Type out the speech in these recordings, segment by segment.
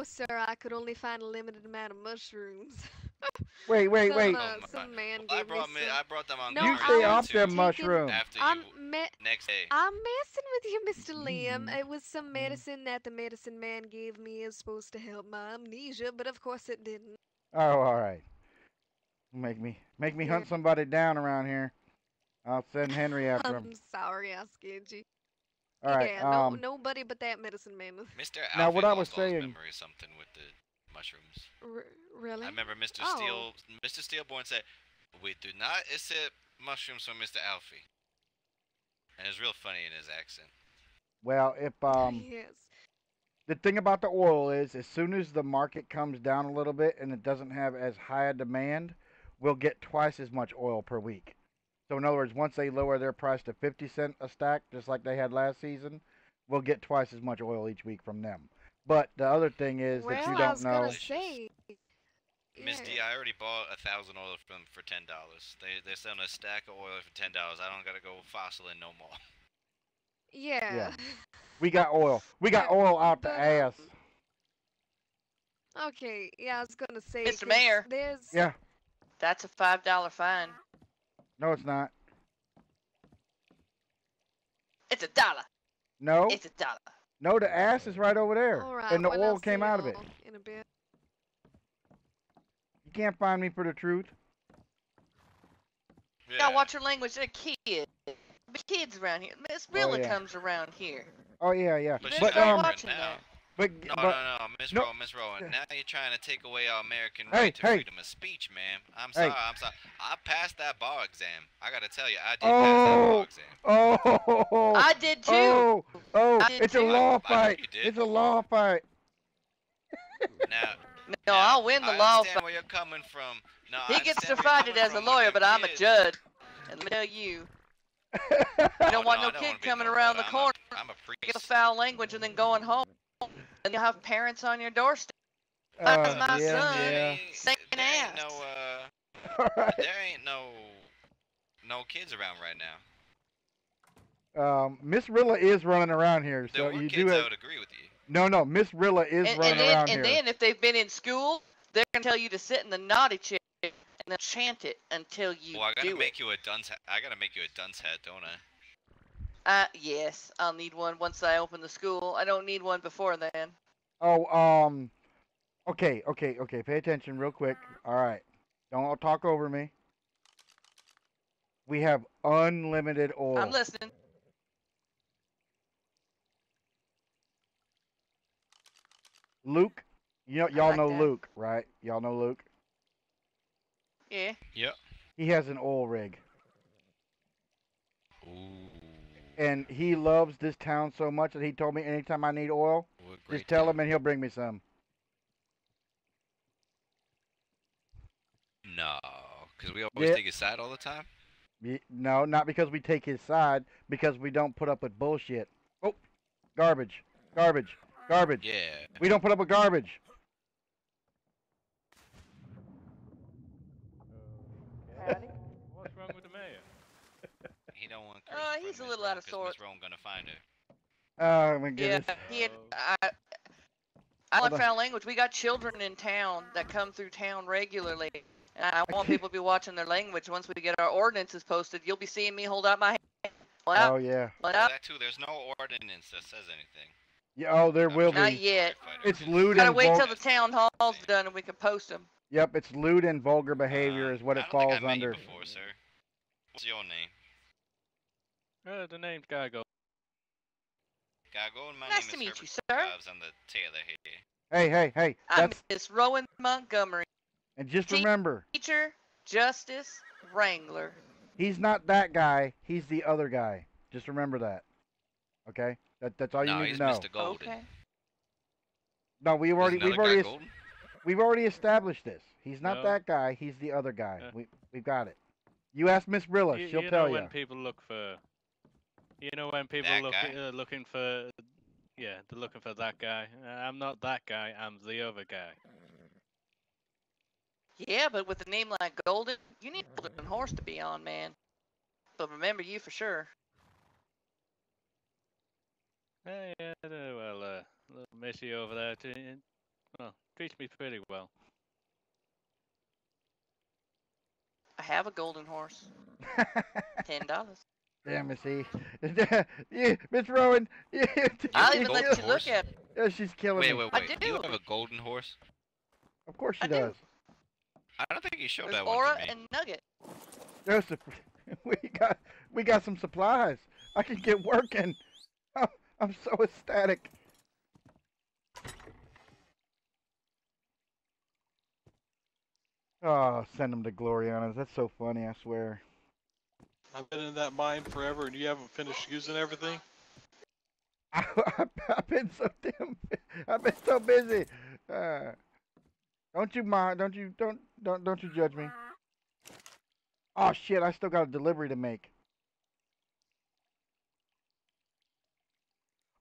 no, sir, I could only find a limited amount of mushrooms. Wait, wait, Some wait. some man Well, gave me some. I brought the No, You Montgomery stay I for off was too. them taking. mushrooms. After I'm you me. next day. I'm messing with you, Mr. Liam. It was some medicine that the medicine man gave me is supposed to help my amnesia, but of course it didn't. Oh, all right. Make me Yeah. hunt somebody down around here. I'll send Henry after him. I'm sorry I scared you. All right. Yeah, no, nobody but that medicine man. Mr. Now Alfie what I was lost all his saying. memory or something with the mushrooms. Really? I remember Oh, Mr. Steelborn said, "We do not accept mushrooms from Mr. Alfie," and it's real funny in his accent. Well, if yes. the thing about the oil is, as soon as the market comes down a little bit and it doesn't have as high a demand, we'll get twice as much oil per week. So in other words, once they lower their price to 50 cents a stack, just like they had last season, we'll get twice as much oil each week from them. But the other thing is that you Well, I don't was gonna know. Delicious. say, Miss yeah, D, I already bought 1,000 oil from for $10. They're selling a stack of oil for $10. I don't gotta go fossiling no more. yeah. Yeah, we got oil. We Yeah, got oil out the but ass. okay, yeah, I was gonna say, Mr. 'cause Mayor, there's Yeah. that's a $5 fine. No, it's not. It's $1. No. It's $1. No, the ass is right over there, all right. and the Well, I'll oil came see out of it. y'all in a bit. You can't find me for the truth. You gotta watch your language. They're kids. Kids around here. Miss Rilla yeah. comes around here. Oh yeah, yeah. But Better she's But start over it watching now. that. but No, but no, no, Miss no. Rowan, Miss Rowan. Now you're trying to take away our American Hey, right to hey. freedom of speech, ma'am. I'm Hey. sorry, I'm sorry. I passed that bar exam. I gotta tell you, I did pass that bar exam. Oh, I did too. oh, oh! I did It's a too. law I know fight. you did. It's a law fight. Now, No, I'll win the I law understand fight. where you're coming from. No, He I gets to understand where fight you're it as a coming from lawyer, with but them I'm a kids. judge. And let me tell you, you don't want no, no I don't kid wanna be coming no around the lawyer. corner, I'm a get a priest. foul language, and then going home. And you'll have parents on your doorstep. That's my yeah, son. yeah. Saying There ain't ass. All right. there ain't no kids around right now. Miss Rilla is running around here, There so were you kids, do I have. would agree with you. No, Miss Rilla is running around here. And then if they've been in school, they're gonna tell you to sit in the naughty chair and then chant it until you Well, I gotta do make you a dunce. I gotta make you a dunce hat, don't I? Yes, I'll need one once I open the school. I don't need one before then. Oh, okay. Pay attention real quick. All right. Don't all talk over me. We have unlimited oil. I'm listening. Luke, y'all like know that. Luke, right? Y'all know Luke. Yeah. Yep. He has an oil rig, Ooh. and he loves this town so much that he told me anytime I need oil, What a just great tell town. him and he'll bring me some. No, because we always Yeah. take his side all the time. No, not because we take his side, because we don't put up with bullshit. Oh, garbage. Yeah. We don't put up with garbage. Howdy. What's wrong with the mayor? He don't want. He's a little out of sorts. Miss Rowan gonna find her. Oh my Yeah, goodness. I Hold like on. found language. We got children in town that come through town regularly. And I want people to be watching their language. Once we get our ordinances posted, you'll be seeing me hold out my hand. Oh yeah. Well, That too. There's no ordinance that says anything. Yeah. Oh, there will not be. yet. It's lewd Gotta and wait till vulgar. the town hall's done and we can post them. Yep, it's lewd and vulgar behavior is what I it don't think falls I met under. you before, sir. What's your name? The name's Gargo. Gago, and my Nice name to is meet Herbert you, sir. Dobbs. I'm the tailor here. Hey. I'm That's Miss Rowan Montgomery, and just remember, teacher, justice, wrangler. he's not that guy. He's the other guy. Just remember that. Okay? That's all you No, need he's to know. Mr. Golden. Okay. No, we've There's another guy Golden? already established this. He's not No. that guy. He's the other guy. Yeah. We've got it. You ask Miss Rilla, she'll You tell know you. when people look for. You know when people That look guy? looking for. Yeah, they're looking for that guy. I'm not that guy. I'm the other guy. Yeah, but with a name like Golden, you need a golden horse to be on, man. But remember you for sure. Hey, well, little Missy over there. treats me pretty well. I have a golden horse. $10. Damn it, see. Yeah, Miss Rowan. Yeah, I'll a even golden let you horse? look at it. yeah, she's killing Wait, me. wait, I wait. You do. have a golden horse? Of course she I do. does. I don't think you showed There's that one Aura to me. and Nugget. Joseph, we got some supplies. I can get working. I'm so ecstatic. Oh, send them to Gloriana's. That's so funny, I swear. I've been in that mine forever, and you haven't finished using everything. I've been so damn. I've been so busy. Don't you mind? Don't you judge me? Oh shit! I still got a delivery to make.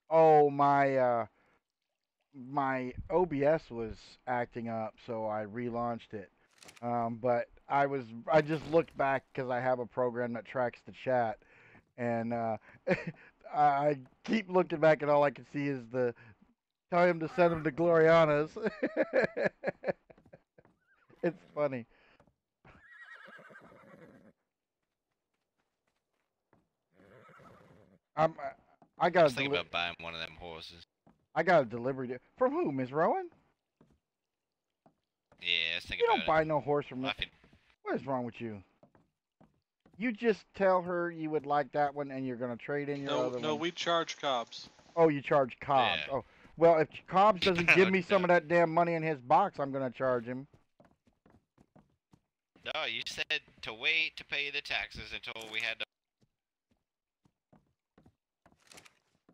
Oh my OBS was acting up, so I relaunched it. But I just looked back because I have a program that tracks the chat, and I keep looking back, and all I can see is the tell him to send him to Gloriana's. It's funny. I'm I I got was thinking about buying one of them horses. I got a delivery from who, Miss Rowan? Yeah, I was thinking You don't about buy no horse from me. it. What is wrong with you? You just tell her you would like that one, and you're gonna trade in your other No, one. we charge cobs. Oh, you charge Cobbs. Yeah. Oh, well, if Cobbs doesn't give me some No. of that damn money in his box, I'm gonna charge him. No, you said to wait to pay the taxes until we had to.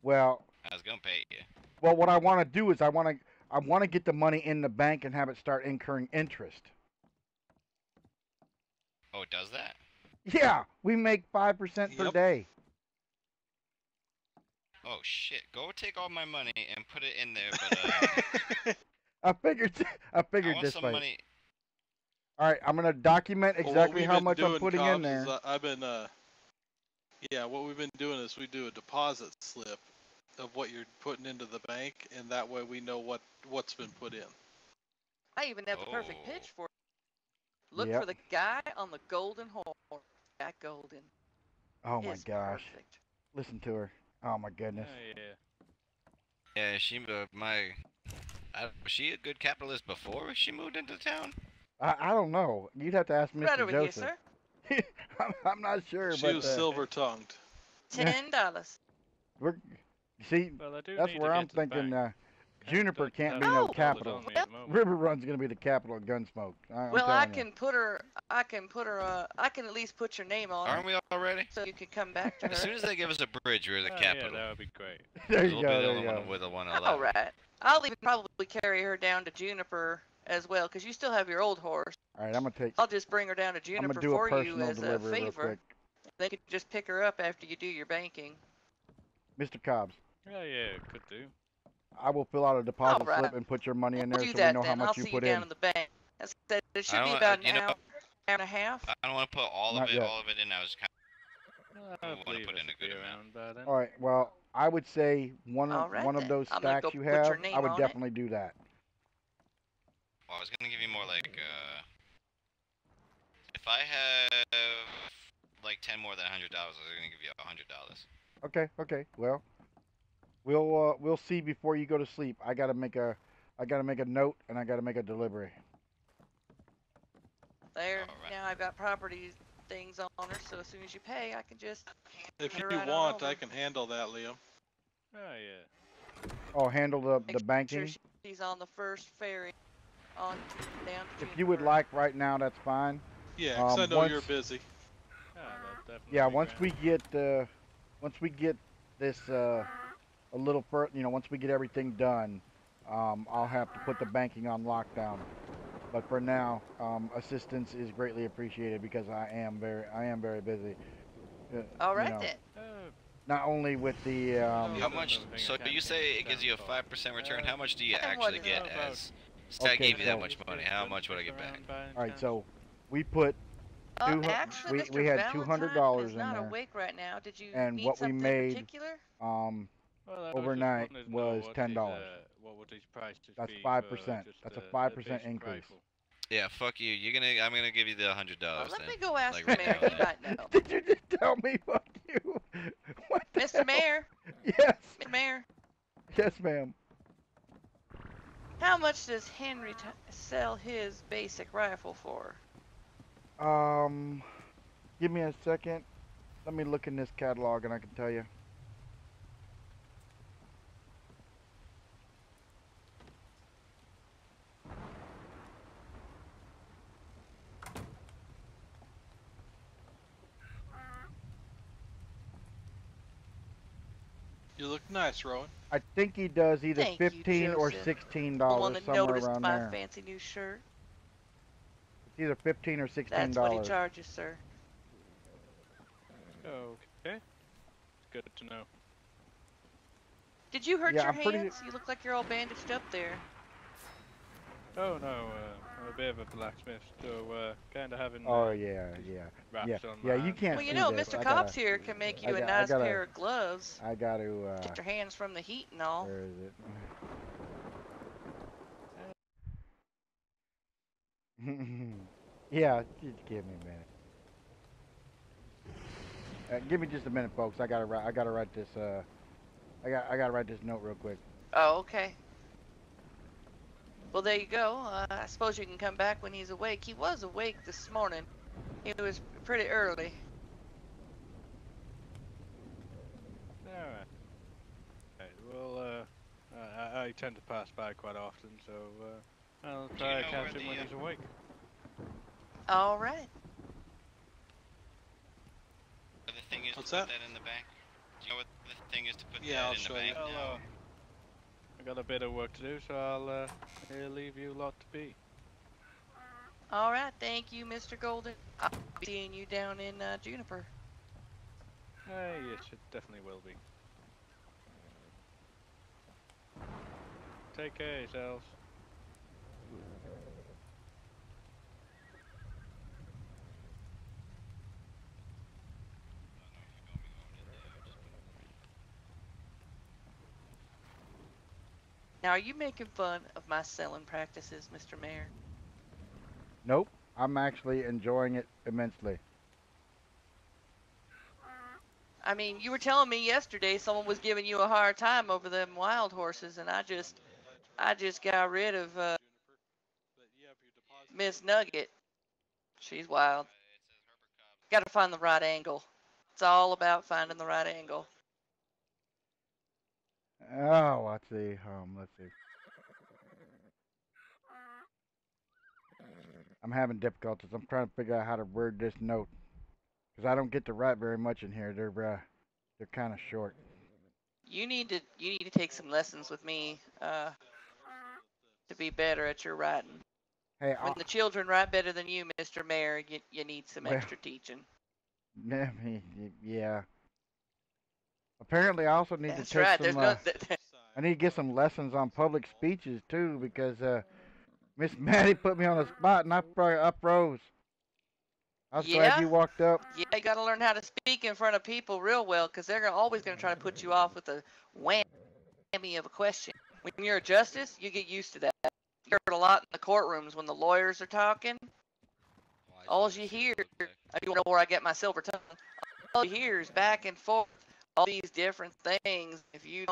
Well, I was gonna pay you. what I want to do is I want to get the money in the bank and have it start incurring interest. Oh, it does that? Yeah, we make 5% per Yep. day. Oh shit! Go take all my money and put it in there. But I figured I figured want this some way. money. All right, I'm gonna document Well, what exactly we've how been much I'm doing, putting in Cobbs, there. is, I've been, yeah, what we've been doing is we do a deposit slip of what you're putting into the bank, and that way we know what's been put in. I even have the perfect Oh. pitch for it. Look Yep. for the guy on the golden horse. Jack Golden. Oh my Is gosh, perfect. listen to her. Oh my goodness. Oh, yeah. Yeah, she was she a good capitalist before she moved into town? I don't know. You'd have to ask Mr. Right over here, Joseph. sir. I'm not sure, She but was silver-tongued. $10. we're see. Well, I do That's need where to I'm get to the thinking. bank. Juniper Don't can't have be it no loaded capital. on me at the moment. River Run's gonna be the capital of Gunsmoke. I'm Well, I telling you. can put her. I can put her. I can at least put your name on Aren't it, we already? so you can come back to As soon her. as they give us a bridge, we're the Oh, capital. yeah, that would be great. There you We'll go. be the There only you one go. with a one All right. I'll even probably carry her down to Juniper as well, because you still have your old horse. All right, I'm gonna take. I'll just bring her down to I'm gonna Juniper do a for you personal as a delivery real favor. quick. They could just pick her up after you do your banking. Mr. Cobbs, Oh, yeah, could do. I will fill out a deposit All right. slip and put your money in We'll there do so we that know how then. I'll much you see you put down in. in the bank. It should I be don't- about you an know- hour and a half. I don't want to put all Not of it, yet. all of it in. I was kind I wanna believe put I in a should be good amount. around by then. All right. Well, I would say one All right of then. those I'm gonna stacks go you put your have. I name would on it. definitely do that. Well, I was gonna give you more like if I have like 10 more than $100, I was gonna give you $100. Okay. Okay. Well, we'll see before you go to sleep. I gotta make a note and I gotta make a delivery. There. All right. Now I've got property things on her, so as soon as you pay, I can just. If Get you her right on want, over. I can handle that, Liam. Oh, yeah. Oh, handle the Make banking. Sure she's on the first ferry on down to If you would Juniper. like right now, that's fine. Yeah, 'cause I know you're once- busy. Oh, that'd definitely Yeah, be once grand. we get this a little further, once we get everything done, I'll have to put the banking on lockdown. But for now, assistance is greatly appreciated because I am very busy. All you right know, then. Oh, Not only with the How How don't much? know if I So can you say it down gives you a call. 5% return? How much do you And what actually is get that? as? Say I Okay, gave you that so- much money. How much would I get back? all right, so we put Actually, Mr. we had Valentine $200 is in not there. awake right now. Did you And need what we something made- particular? um Well, I was just overnight wanting to know was what $10. what would these prices That's be 5%. for just That's a a 5% basic increase. rifle? Yeah, fuck you. I'm gonna give you the $100 Let then. me go ask Like the right mayor. now, He then. might know. Did you just tell me fuck you? What the Mr. hell? Mayor, Yes. Mr. Mayor, Yes, ma'am. how much does Henry sell his basic rifle for? Give me a second. Let me look in this catalog and I can tell you. You look nice, Rowan. I think he does either Thank you, 15 or Joseph. $16, The one that somewhere noticed around my there. fancy new shirt. It's either 15 or $16. That's what he charges, sir. Okay. Good to know. Did you hurt Yeah, your I'm pretty- hands? You look like you're all bandaged up there. Oh no, I'm a bit of a blacksmith, so kind of having Oh yeah, yeah. wraps Yeah, on yeah, my you can't Well, you see know, this. Mr. I Cobbs gotta- here can make you a I nice gotta- pair of gloves. I got to. Get your hands from the heat and all. Where is it? Yeah, just give me a minute. Give me just a minute, folks. I gotta write this. I gotta write this note real quick. Oh, okay. Well, there you go. I suppose you can come back when he's awake. He was awake this morning. It was pretty early. Alright. Well, I tend to pass by quite often, so I'll try to catch him when he's awake. All right. The thing is What's to put that? that in the bank. Do you know what the thing is to put Yeah, I'll that in show the you. bank now? I got a bit of work to do, so I'll leave you lot to be. All right. Thank you, Mr. Golden. I'll be seeing you down in Juniper. Yes, it definitely will be. Take care, yourselves. Now, are you making fun of my selling practices, Mr. Mayor? Nope, I'm actually enjoying it immensely. I mean, you were telling me yesterday someone was giving you a hard time over them wild horses, and I just got rid of Miss Nugget. She's wild. Got to find the right angle. It's all about finding the right angle. Oh, let's see. Let's see. I'm having difficulties. I'm trying to figure out how to word this note because I don't get to write very much in here. They're kind of short. You need to take some lessons with me to be better at your writing. Hey, When the children write better than you, Mr. Mayor, you need some Well- extra teaching. yeah. Apparently, I also need That's to take right. some. There's no. I need to get some lessons on public speeches too because Miss Maddie put me on the spot and I froze. I was glad you walked up. Yeah, you got to learn how to speak in front of people real well, because they're always going to try to put you off with a whammy of a question. When you're a justice, you get used to that. You heard a lot in the courtrooms when the lawyers are talking. All you hear, I don't know where I get my silver tongue. All you hear is back and forth, all these different things. If you're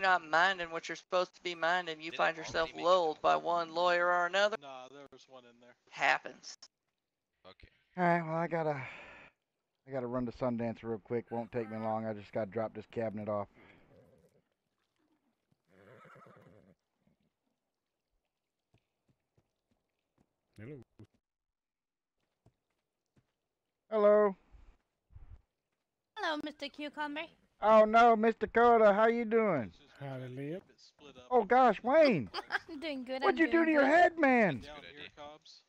not minding what you're supposed to be minding, you find yourself lulled by one lawyer or another. Nah, there was one in there. Happens. Okay. All right, well I gotta run to Sundance real quick. Won't take me long. I just gotta drop this cabinet off. Hello. Hello. Hello, Mr. Cucumber. Oh no, Miss Dakota, how you doing? How to live? Oh gosh, Wayne, I'm doing good. what'd I'm you do doing to your good. head, man? Down here, Cobbs.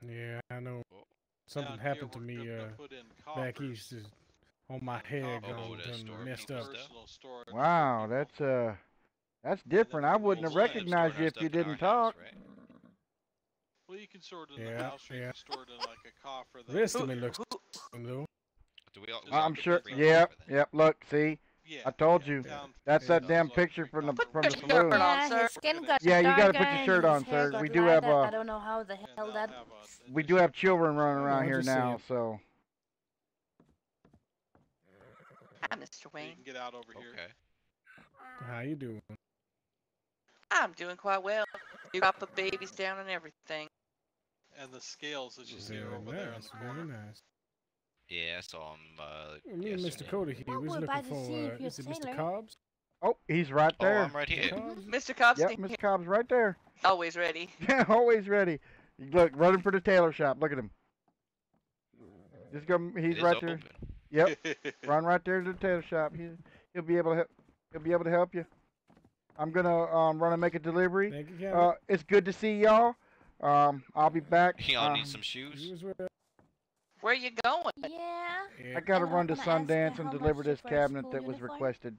Yeah, I know. Something Down happened to here, me we're gonna put in back coffers. east on my head Coffers gone to done store messed people's up. stuff? Personal storage for Wow, people. that's different. I wouldn't have We'll end up recognized storing you our if you stuff in our didn't house, talk. right? Well, you can store it in the Yeah, house, or you yeah. can store it in like a coffer. The rest of me looks though. Do we all? Just we all I'm get sure. free Yep, copper then? yep. Look, see, Yeah. I told yeah, you. town That's that does damn look picture pretty from the complicated. Put your saloon. shirt on, Yeah, sir. his skin got Yeah, you gotta darker put your and shirt his on, hair sir. got We do have lighter. I don't know how the And hell they'll that. have a we do have additional children running coverage. around No, here just now, saying. so Hi, Mr. So you Wayne. can get out over here. Okay. How you doing? I'm doing quite well. You got the babies down and everything. And the scales, as you see, Very are over there in nice, the very corner. nice. Yeah, I saw him Well, me and Mr. yesterday. Coda here, Well, we was we're looking about to see for, if you're is it Mr. Taylor. Cobbs? oh, he's right Oh, there. I'm right here. Cobbs? Mr. Cobb's Yep, Mr. Cobb's right there. always ready. Yeah, always ready. Look, running for the tailor shop. Look at him. Just go. He's It is right there. open. Yep. Run right there to the tailor shop. He'll be able to help. He'll be able to help you. I'm gonna run and make a delivery. Thank you, Captain. It's good to see y'all. I'll be back. Y'all need some shoes? You as well. Where you going? Yeah. Yeah. I gotta And run to I'm gonna ask you Sundance how and much deliver this for a cabinet school that was uniform? requested.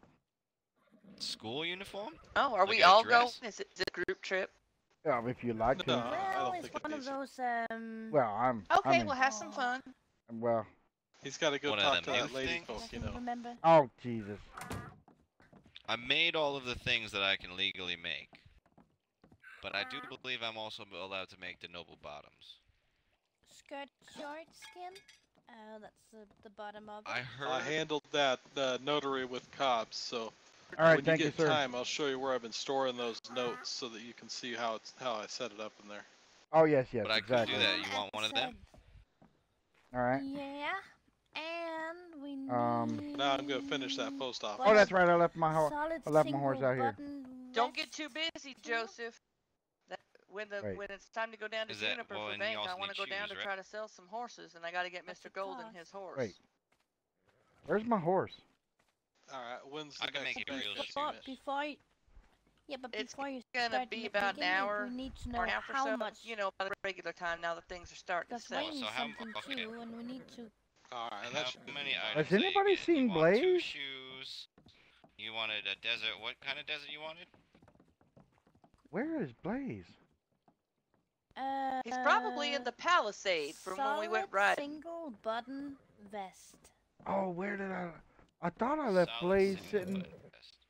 School uniform? Oh, are Like we a all dress? going? Is it a group trip? If you like No, to. I Well, don't it's think one it of is. those. Well, I'm. Okay, I mean, we'll have some fun. well. He's got to go One of talk them to that youth lady things? folk, I you can know. remember. Oh Jesus. I made all of the things that I can legally make. But I do believe I'm also allowed to make the noble bottoms. Skirt short skin. Oh, that's the bottom of it. I I heard. handled that notary with Cobbs, so All right, when thank you you, get sir. time, I'll show you where I've been storing those notes so that you can see how I set it up in there. Oh yes, But I could exactly. do that. You want one of them? All right. Yeah. And we need. Now I'm gonna finish that post office. Oh, that's right. I left my Solid I left my horse single out here. button Don't get vest. too busy, Joseph. That, when Wait. it's time to go down to Is that- Juniper well, for and you bank, also I want to need go down shoes, to right? try to sell some horses, and I got to get What's Mr. it Golden cost? his horse. Wait. Where's my horse? All right, when's I the can next make it bank real estimate? cheap. Before you, yeah, but It's before you gonna start be looking about an at it, hour we need to know or a half or how so, much. you know, by the regular time now that things are starting to Because sell. Wayne So needs how- something okay. too, and we need to. All right, How that should many be items Has that you anybody get? seen You want 2 Blaze? shoes. You wanted a desert. What kind of desert you wanted? Where is Blaze? He's probably in the Palisade from when we went solid riding. single button vest. Oh, where did I thought I left Solid Blaze single sitting. button vest.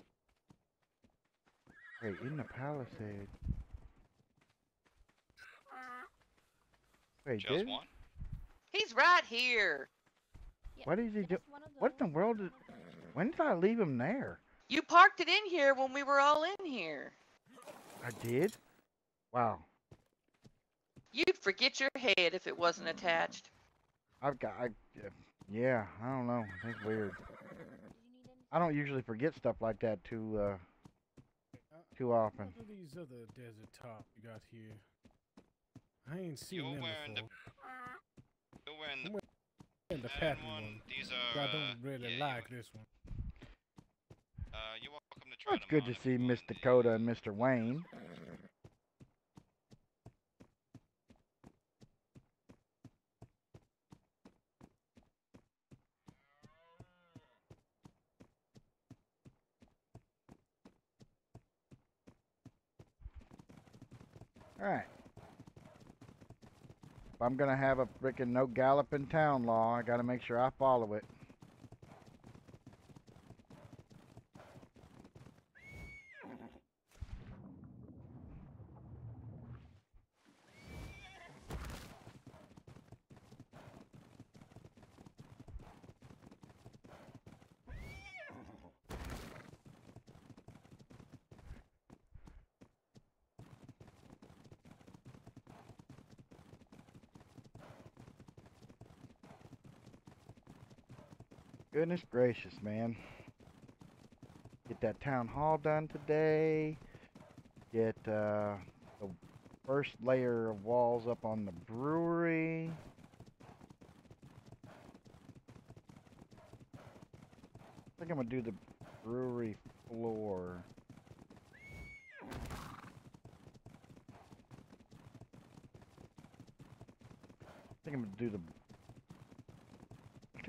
Wait, in the Palisade. Wait, Just did? one? He's right here. Yeah, What is he it do? is one of What in the those. world did? When did I leave him there? You parked it in here when we were all in here. I did. Wow. You'd forget your head if it wasn't attached. I've got. Yeah, I don't know. That's weird. I don't usually forget stuff like that too often. What are these other desert top you got here? I ain't seen You're them wearing the. before. You're wearing the. And the pattern pattern one. These But I are. don't really yeah, like this one. You're welcome to try It's them good on to if see you Miss want. Dakota and Mr. Wayne. Alright. If I'm gonna have a frickin' no galloping town law, I gotta make sure I follow it. Goodness gracious, man. Get that town hall done today. Get the first layer of walls up on the brewery. I think I'm gonna do the brewery floor. I think I'm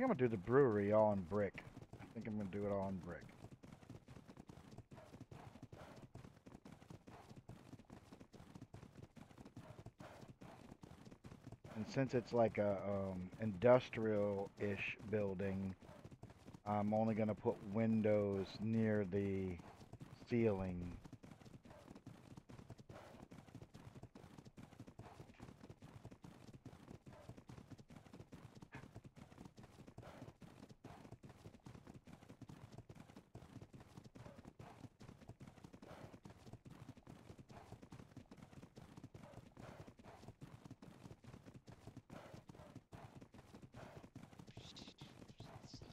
gonna do the brewery all in brick. I think I'm gonna do it all in brick. And since it's like a industrial-ish building, I'm only gonna put windows near the ceiling.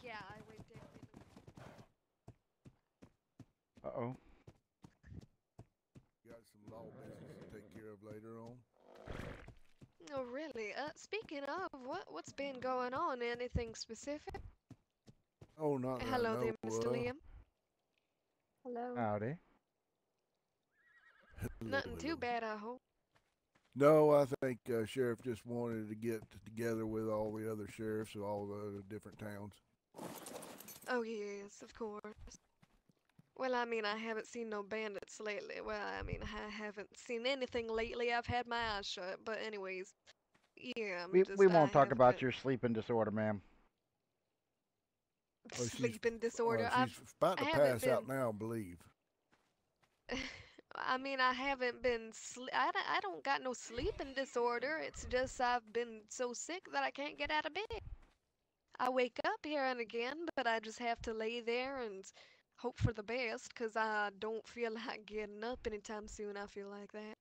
Yeah, I would definitely. Uh-oh. Got some law business to take care of later on. Oh, really? Speaking of, what's been going on? Anything specific? Oh, not that I Hello know there, Mr. of. Liam. Hello. Howdy. Hello, Nothing too hello. bad, I hope. No, I think Sheriff just wanted to get together with all the other sheriffs of all the other different towns. Oh, yes, of course. Well, I mean, I haven't seen no bandits lately. Well, I mean, I haven't seen anything lately. I've had my eyes shut. But anyways, yeah, I'm We just, I won't talk have about been your sleeping disorder, ma'am. Oh, sleeping disorder. she's about I to haven't pass out been. now, I believe. I mean, I haven't been. I don't got no sleeping disorder. It's just I've been so sick that I can't get out of bed. I wake up here and again, but I just have to lay there and hope for the best, 'cause I don't feel like getting up anytime soon. I feel like that.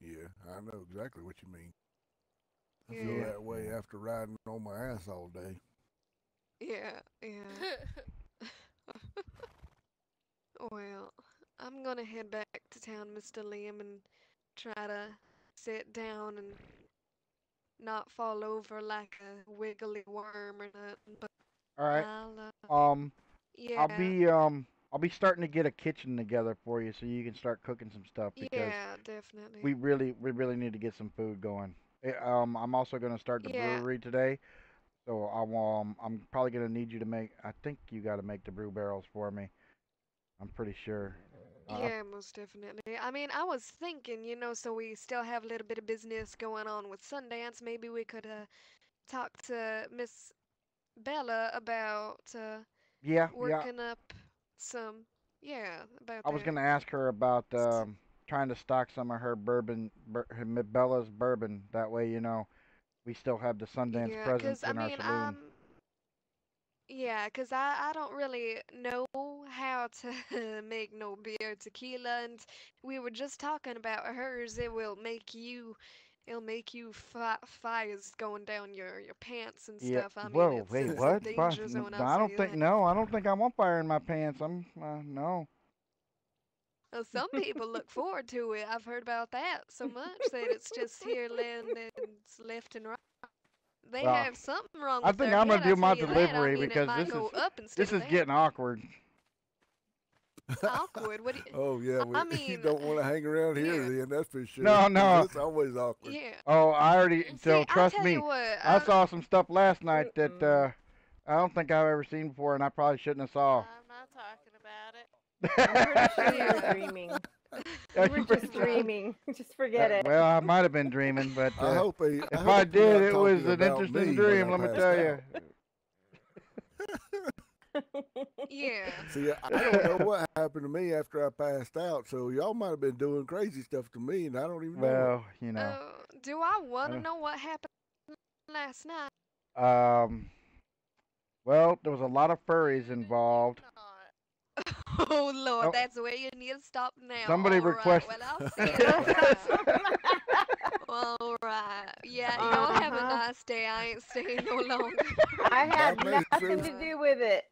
Yeah, I know exactly what you mean. I feel Yeah, that way after riding on my ass all day. yeah, yeah. Well, I'm gonna head back to town, Mr. Liam, and try to sit down and not fall over like a wiggly worm or nothing. But All right. I'll, Um, I'll yeah, be I'll be starting to get a kitchen together for you so you can start cooking some stuff because yeah, definitely. we really need to get some food going. I'm also gonna start the Yeah, brewery today, so I'm probably gonna need you to make. I think you got to make the brew barrels for me. I'm pretty sure. yeah, most definitely. I mean, I was thinking, so we still have a little bit of business going on with Sundance. Maybe we could talk to Miss Bella about Yeah, yeah. working up some, yeah, about I was that. gonna ask her about trying to stock some of her bourbon, Bella's bourbon. That way, we still have the Sundance Yeah, 'cause presence I in our mean, saloon. yeah, 'cause I don't really know how to make no beer tequila, and we were just talking about hers. It'll make you fires going down your pants and Yeah. stuff. I mean, Whoa. it's Wait. it's a What? danger zone, I'll I tell don't you think. that. No, I don't think I want fire in my pants. No. Well, some people look forward to it. I've heard about that so much that it's just here landing left and right. They Well, have something wrong I with think their I'm gonna head, I do tell my you that. I delivery mean, it because might go up instead this of is down. getting awkward. Awkward. What do you? Oh yeah, I you mean, don't want to hang around here yeah, then, that's for sure. No, 'Cause no. it's always awkward. yeah. Oh, I already. See, So I trust tell you me, what, I saw some stuff last night that I don't think I've ever seen before, and I probably shouldn't have saw. I'm not talking about it. I'm pretty sure you were yeah. dreaming. Yeah, You were you were just Right. dreaming. Just forget it. well, I might have been dreaming, but I if I hope you're did, not it was talking an about interesting me when dream. I Let me passed tell you. out. Yeah. See, I don't know what happened to me after I passed out, so y'all might have been doing crazy stuff to me, and I don't even know it. Well, Do I I want to don't. know what happened last night? Um. Well, there was a lot of furries Do involved. not. Oh Lord, Oh, that's where you need to stop now. somebody All right. requested. Well, I'll see you next time. All right. Yeah, y'all have a Uh-huh. nice day. I ain't staying no longer. I Bye, had Miss nothing to Sue. do with it.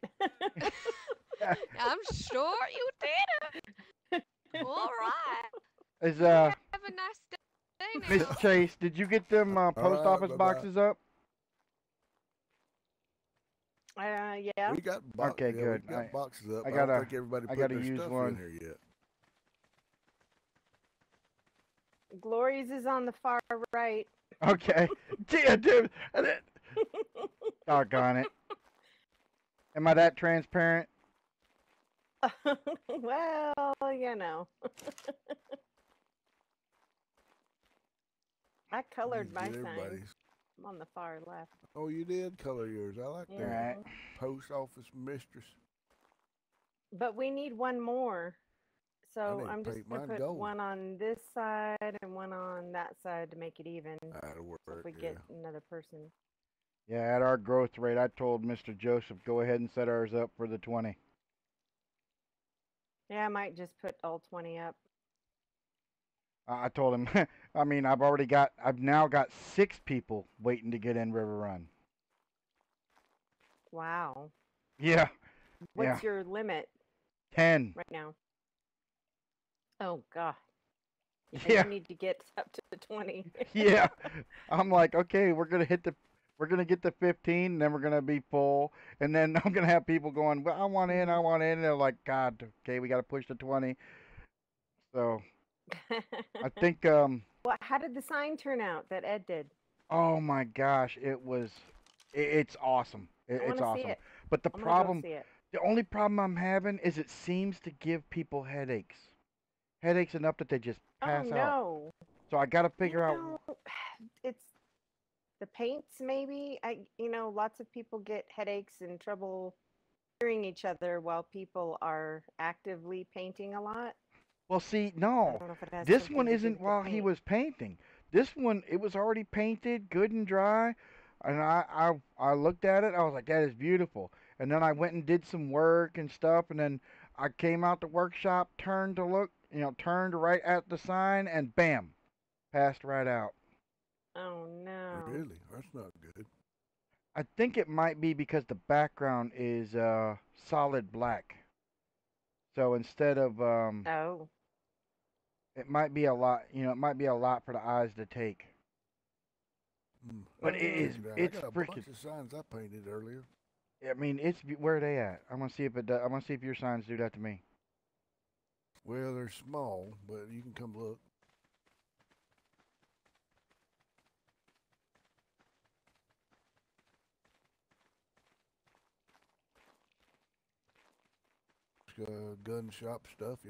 I'm sure you did. All right. Is You have a nice day Miss now. Chase? Did you get them All post right, office bye bye. boxes up? Yeah. We got Okay, yeah, we good. got boxes up. I I don't gotta think everybody I put gotta their use stuff in one. here yet. Glory's is on the far right. Okay. Gee, dude. Doggone it. Am I that transparent? Well, you know. I Need colored to my get sign. everybody's. I'm on the far left. Oh, you did color yours. I like Yeah. that. Right. Post office mistress. But we need one more. So need to I'm just paint gonna mine put gold. one on this side and one on that side to make it even. That'll work. So if we Yeah. get another person. Yeah, at our growth rate, I told Mr. Joseph, go ahead and set ours up for the 20. Yeah, I might just put all 20 up. I told him, I mean, I've now got 6 people waiting to get in River Run. Wow. Yeah, What's your limit 10. right now? Oh God. Yeah. You need to get up to the 20. Yeah. I'm like, okay, we're gonna get the 15, and then we're gonna be full, and then I'm gonna have people going, well, I want in, and they're like, God, okay, we gotta push the 20. So I think, Well, how did the sign turn out that Ed did? oh my gosh, it's awesome. I It's want to see awesome. it. But the I'm gonna go problem, see it. the only problem I'm having is it seems to give people headaches. Headaches enough that they just pass Oh out. no. So I got to figure out. It's the paints maybe. Lots of people get headaches and trouble hearing each other while people are actively painting a lot. Well, see, I no, don't know if it has this something one to do isn't with the while he paint. was painting. This one, it was already painted, good and dry, and I looked at it. I was like, that is beautiful. And then I went and did some work and stuff, and then I came out the workshop, turned to look, turned right at the sign, and bam, passed right out. Oh no. Really? That's not good. I think it might be because the background is solid black. So instead of Oh. it might be a lot, it might be a lot for the eyes to take. But it's I got a freaking. bunch of signs I painted earlier. I mean, where are they at? I'm gonna see if it does. I'm gonna see if your signs do that to me. Well, they're small, but you can come look. Gun shop stuff,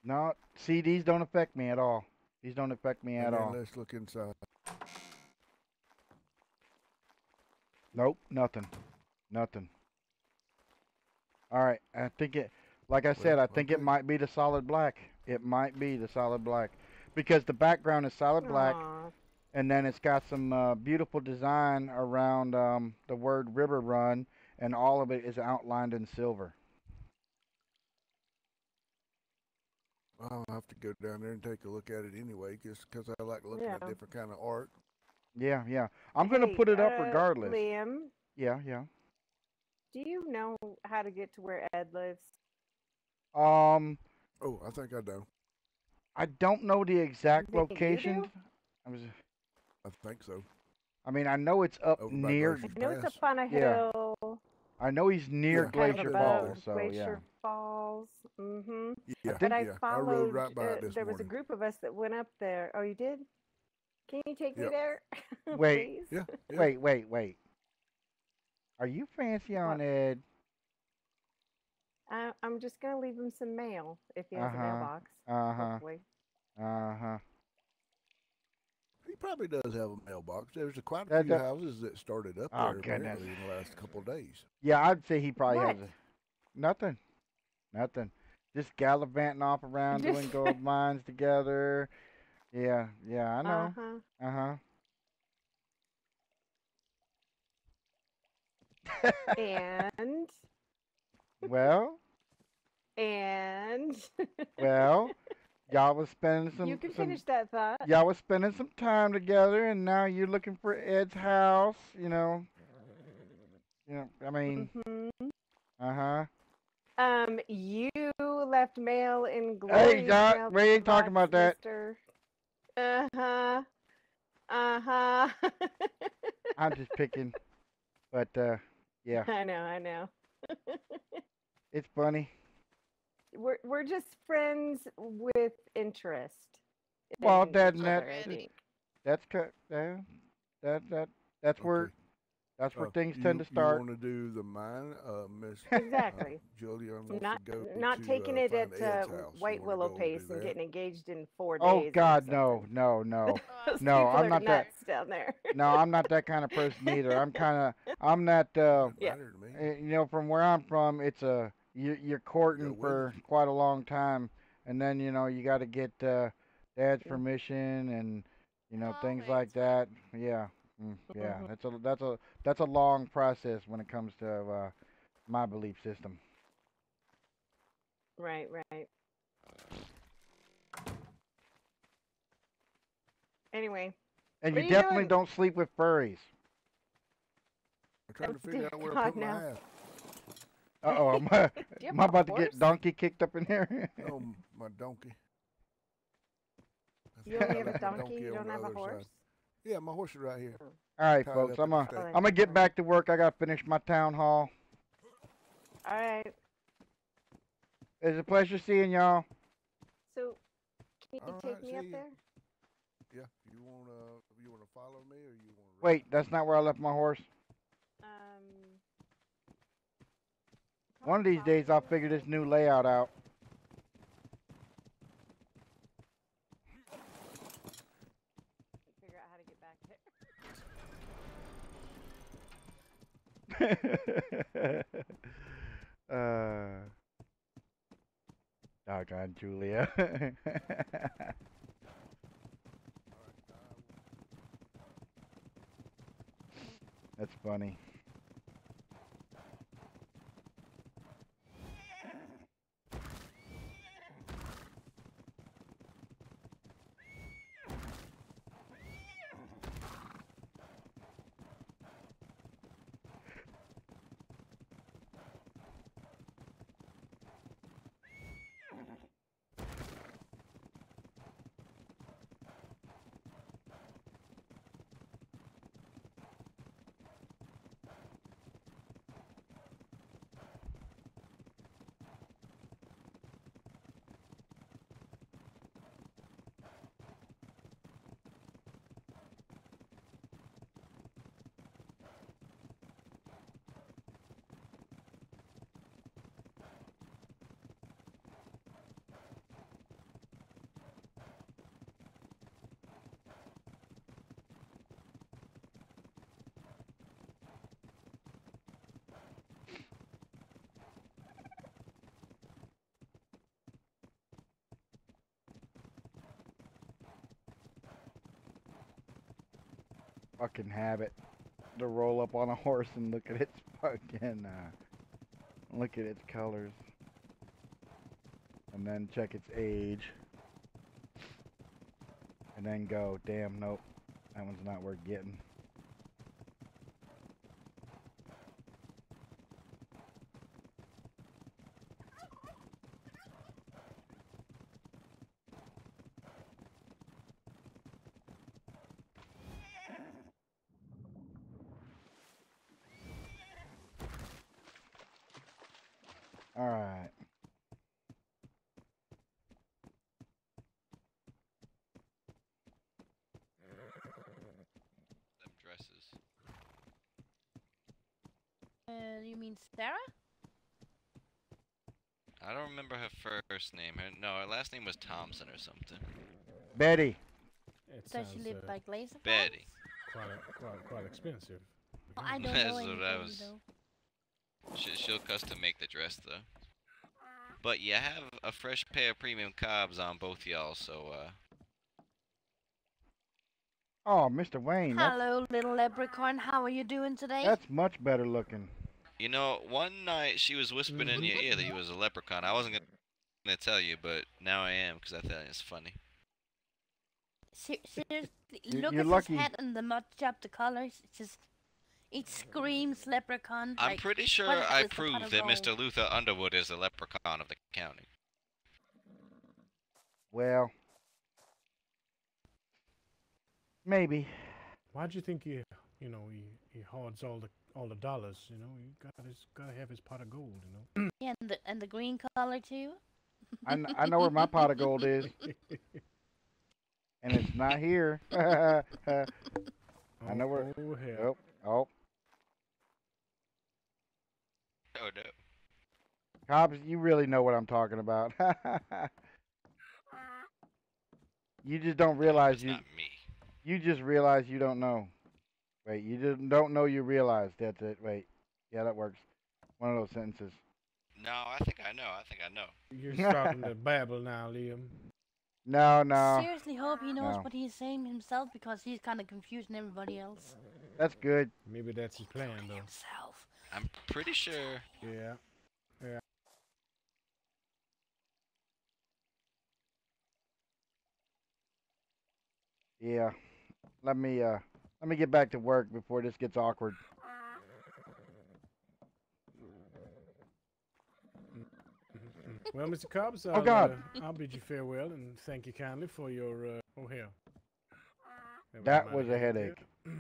No, see, these don't affect me at all. These don't affect me at all. Let's look inside. Nope, nothing. All right, I think like I said, I think it might be the solid black. It might be the solid black because the background is solid black, and then it's got some beautiful design around the word River Run, and all of it is outlined in silver. I'll have to go down there and take a look at it anyway, just because I like looking at different kind of art. Yeah. I'm gonna put it up regardless. Liam. Yeah. Do you know how to get to where Ed lives? Oh, I think I do. I don't know the exact You think you location. do? I think so. I mean, I know it's up Over by near. Glacier I know it's Pass. up on a hill. I know he's near Yeah, I've Glacier been Falls, there. so Glacier Falls. Mm-hmm. Yeah, But I yeah. followed. I rode right by it this there was a morning. group of us that went up there. Oh, you did? Can you take me Yep. there? Wait. Please? Yeah. Wait. Are you fancy on Ed? I'm just gonna leave him some mail if he has a mailbox. Hopefully. He probably does have a mailbox. There's quite a few houses that started up there apparently in the last couple of days. Yeah, I'd say he probably has What? nothing. Just gallivanting off around doing gold mines together. Yeah, I know. And Well, y'all was spending some. You can finish that thought. Y'all was spending some time together, and now you're looking for Ed's house. I mean. You left mail in Hey, Glory's Doc, mailbox, we ain't talking about that. Mister. I'm just picking, but yeah. I know. It's funny. We're just friends with interest. Well, in that's each other, I think. that's where That's where things tend to start. You want to do the mine, Miss Exactly. Julia wants Not to go not to taking it find at Ed's house. White You wanna Willow go Pace do and that? getting engaged in 4 Oh days. God, or no, something. no, no, Those no. people I'm are not that. nuts down there. No, I'm not that kind of person either. I'm that. Doesn't Yeah. matter to me. You know, from where I'm from, it's you're courting Go with for us. quite a long time, and then you know you got to get dad's Mm. permission and you know things Always, like that. Yeah, yeah. Mhm. That's a long process when it comes to my belief system. Right, right. Anyway, And what you are you definitely doing? don't sleep with furries. I'm trying to Dear figure out where to God, put my no. ass. Uh-oh, Do you am have I a about to horse? get donkey kicked up in here? Oh, my donkey. I You think only I have a left my donkey. You on don't the have a other horse. side. Yeah, my horse is right here, Oh, All right, tied folks. up I'm at the gonna stake. I'm gonna get back to work. I gotta finish my town hall. all right. It's a pleasure seeing y'all. So, can you All take right, me see up you. there? Yeah, you wanna follow me or you wanna ride? Wait, that's not where I left my horse. Um, One of probably these days, follow I'll you. figure this new layout out. Figure out how to get back there. Doggone Julia. That's funny. Fucking habit to roll up on a horse and look at its fucking look at its colors and then check its age and then go, damn, nope, that one's not worth getting. All right. Them dresses. You mean Sarah? I don't remember her first name. No, her last name was Thompson or something. Betty. It Does she sounds live by Glazer Betty. quite expensive. I don't That's know what anything I was- though. She'll custom make the dress though. But you have a fresh pair of premium cobs on both y'all, so Oh, Mr. Wayne, Hello, little leprechaun. How are you doing today? that's much better looking. you know, one night she was whispering in your ear that you was a leprechaun. I wasn't gonna tell you, but now I am because I thought it's funny. Seriously, look you're at lucky. his head and the mud job, the colors. It's just, it screams leprechaun. I'm like, pretty sure what the hell I is the pot proved of that gold? Mr. Luther Underwood is the leprechaun of the county. Well, maybe. Why'd you think he hoards all the dollars? You know, he gotta have his pot of gold. You know. Yeah, and the green color too. I know where my pot of gold is, and it's not here. I know where. Oh hell. Oh, Oh no. Cops, you really know what I'm talking about. You just don't realize It's you. not me. You just realize you don't know. Wait, you just don't know you realize. That's it. Wait. Yeah, that works. One of those sentences. No, I think I know. I think I know. You're starting to babble now, Liam. No, no, Seriously hope he knows no. what he's saying himself because he's kind of confusing everybody else. That's good. Maybe that's his plan, though. Himself. I'm pretty sure. Yeah. Yeah. Yeah. Let me get back to work before this gets awkward. Well, Mr. Cobbs, Oh God. I'll bid you farewell and thank you kindly for your. Oh hell. That was a headache. He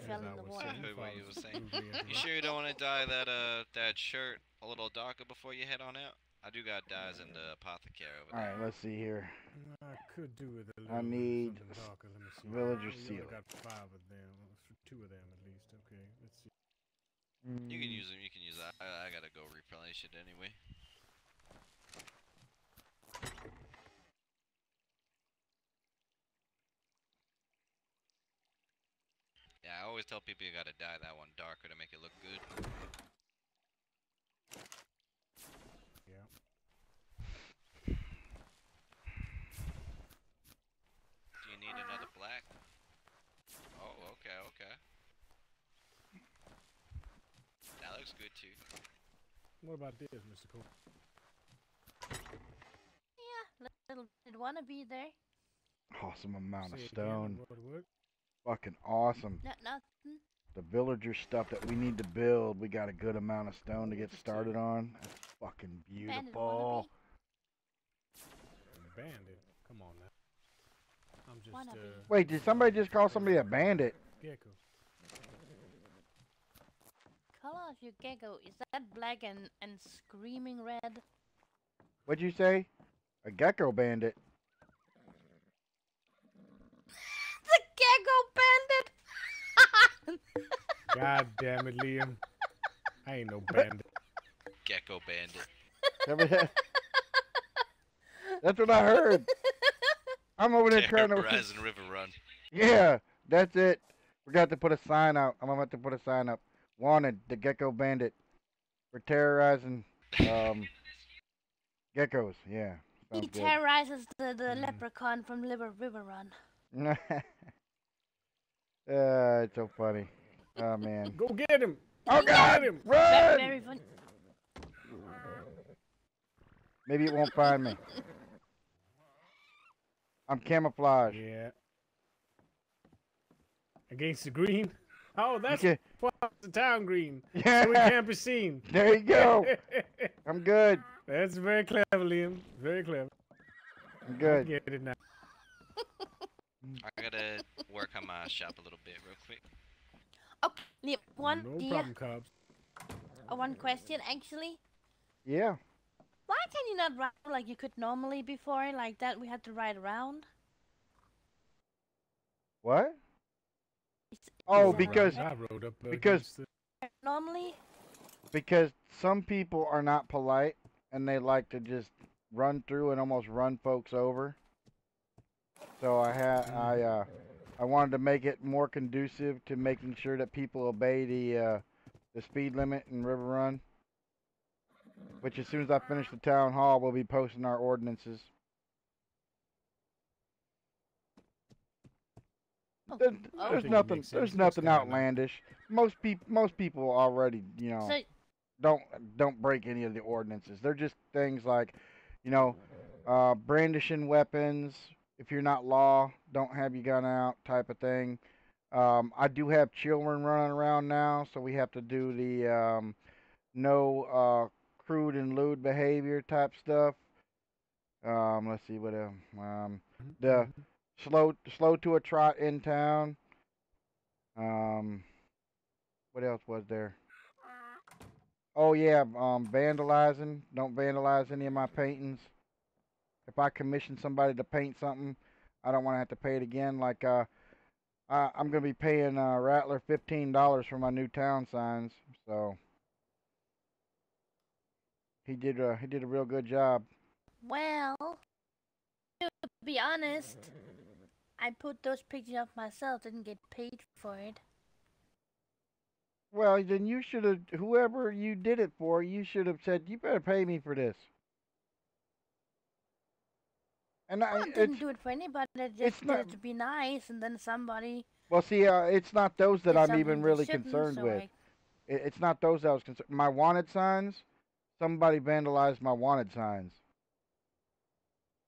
fell in the water. What you were saying. You sure you don't want to dye that shirt a little darker before you head on out? I do got dyes in the apothecary over there. All right, let's see here. I could do with a little I need something darker. Let me see. villager We seal. only got 5 of them. 2 of them at least. Okay, let's see. You can use them. You can use that. I gotta go replenish it anyway. Yeah, I always tell people you gotta dye that one darker to make it look good. Yeah. Do you need another black? Oh, okay, okay. That looks good too. What about this, Mr. Cole? Yeah, little did wanna be there. Awesome amount of Say it stone. again, what? Fucking awesome. Nothing. The villager stuff that we need to build, we got a good amount of stone to get started on. That's fucking beautiful. Bandit. Come on now. I'm just Wait, did somebody just call somebody a bandit? Gecko. Color of your gecko, is that black and screaming red? What'd you say? A gecko bandit. The gecko bandit! God damn it, Liam. I ain't no bandit. Gecko bandit. That's what I heard. I'm over there trying to. Terrorizing River Run. Yeah, that's it. We got to put a sign out. I'm gonna have to put a sign up. Wanted, the gecko bandit. For terrorizing geckos. Yeah. He Sounds good. terrorizes the leprechaun from River Run. It's so funny. Oh man. Go get him! Oh God! Him! Run! Very funny. Maybe it won't find me. I'm camouflaged. Yeah. Against the green? Oh, that's Okay. the town green. Yeah. So we can't be seen. There you go. I'm good. That's very clever, Liam. Very clever. I'm good. I get it now. I gotta work on my shop a little bit real quick. Oh, Liam, one No dear. problem, Cobbs. One question, actually. Yeah. Why can you not ride like you could normally before? Like that we had to ride around? What? It's Oh, that because I rode up because against the... normally? because some people are not polite and they like to just run through and almost run folks over. So I wanted to make it more conducive to making sure that people obey the speed limit in River Run. Which as soon as I finish the town hall, we'll be posting our ordinances. There's think it nothing. makes sense. There's Just nothing kinda like- outlandish. Most people already, So don't break any of the ordinances. They're just things like, brandishing weapons. If you're not law, don't have your gun out, type of thing. I do have children running around now, so we have to do the no crude and lewd behavior type stuff. Let's see what else. The slow to a trot in town. What else was there? Oh yeah, vandalizing. Don't vandalize any of my paintings. If I commission somebody to paint something, I don't want to have to pay it again. Like I'm gonna be paying Rattler $15 for my new town signs. So he did a real good job. Well, to be honest, I put those pictures up myself, didn't get paid for it. Well, then you should have, whoever you did it for, you should have said, you better pay me for this. And I didn't do it for anybody. I just it's did not, it to be nice, and then somebody well, see, it's not those that did I'm even something they really shouldn't, concerned so with. I It's not those that I was concerned. My wanted signs, somebody vandalized my wanted signs.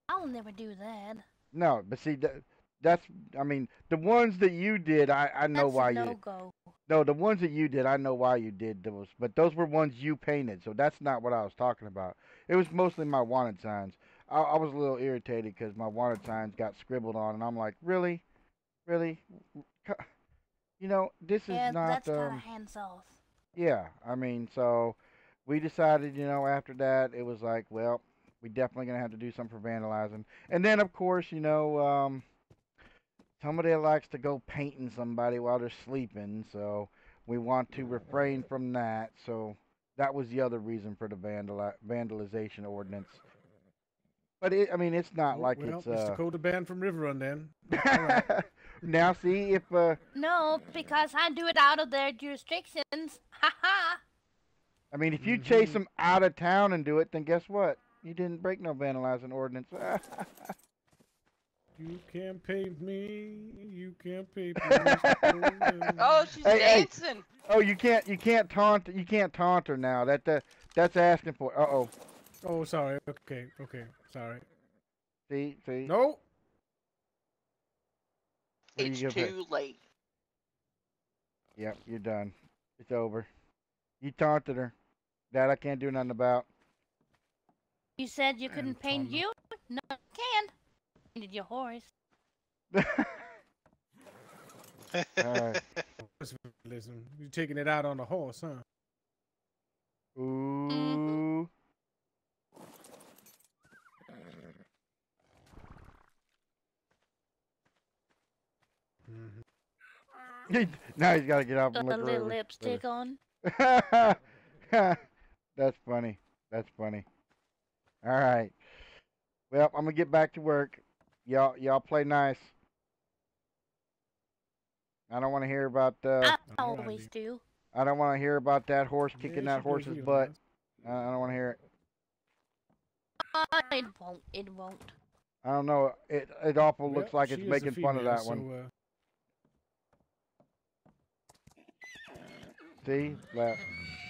I'll never do that. No, but see, that's, I mean, the ones that you did, I know That's why a you. no-go. No, the ones that you did, I know why you did those, but those were ones you painted, so that's not what I was talking about. It was mostly my wanted signs. I was a little irritated because my wanted signs got scribbled on, and I'm like, really, really, you know, this is Yeah, not. that's kind of hands-off. Yeah, I mean, so we decided, you know, after that, it was like, well, we definitely gonna have to do something for vandalizing, and then of course, you know, somebody that likes to go painting somebody while they're sleeping, so we want to refrain from that. So that was the other reason for the vandalization ordinance. But I mean, it's not like well, it's Mr. Dakota banned from River Run then. All right. Now see if No, because I do it out of their jurisdictions. Ha ha. I mean, if you chase them out of town and do it, then guess what? You didn't break no vandalizing ordinance. You can't pay me. You can't pay me. Mr. Dakota. Oh, she's dancing. Oh, you can't taunt her now. That's asking for. Uh-oh. Oh, sorry. Okay, sorry. See. No. It's too late. Yep, you're done. It's over. You taunted her. That I can't do nothing about. You said you couldn't paint you? No, you can. Painted your horse. Alright. Listen, you're taking it out on the horse, huh? Ooh. Now he's got to get up and Got look a little lipstick on. That's funny. That's funny. All right. Well, I'm gonna get back to work. Y'all play nice. I don't want to hear about. I always do. I don't want to hear about that horse Yeah, kicking she that does horse's real butt. nice. I don't want to hear it. It won't. It won't. I don't know. It awful Well, looks like she it's is a making fun of female, that one. so, See, left.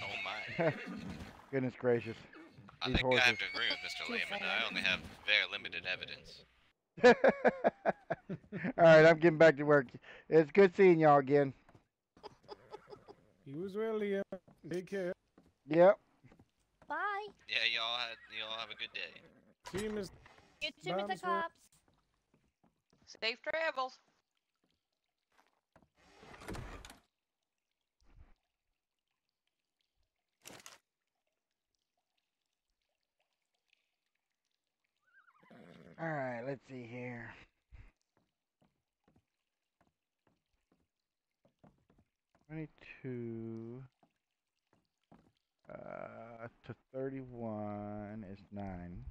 Oh my. Goodness gracious. I These think horses. I have to agree with Mr. Lehman. I only have very limited evidence. All right, I'm getting back to work. It's good seeing y'all again. You as well, Leah. Take care. Yep. Bye. Yeah, y'all have a good day. See you, Miss. You too, Mr. Cops. Safe travels. All right, let's see here. $22 to 31 is 9.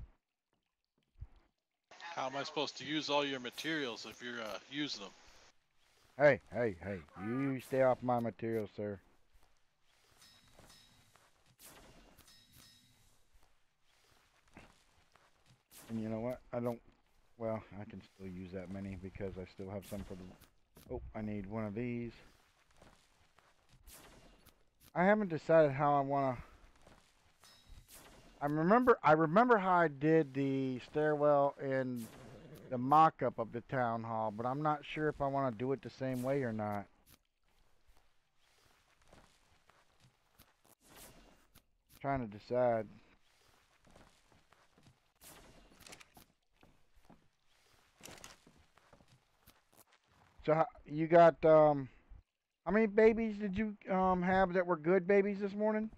How am I supposed to use all your materials if you're using them? Hey, you stay off my material, sir. And you know what? Well, I can still use that many because I still have some for the... Oh, I need one of these. I haven't decided how I want to... I remember how I did the stairwell and the mock-up of the town hall, but I'm not sure if I want to do it the same way or not. Trying to decide. So you got how many babies did you have that were good babies this morning?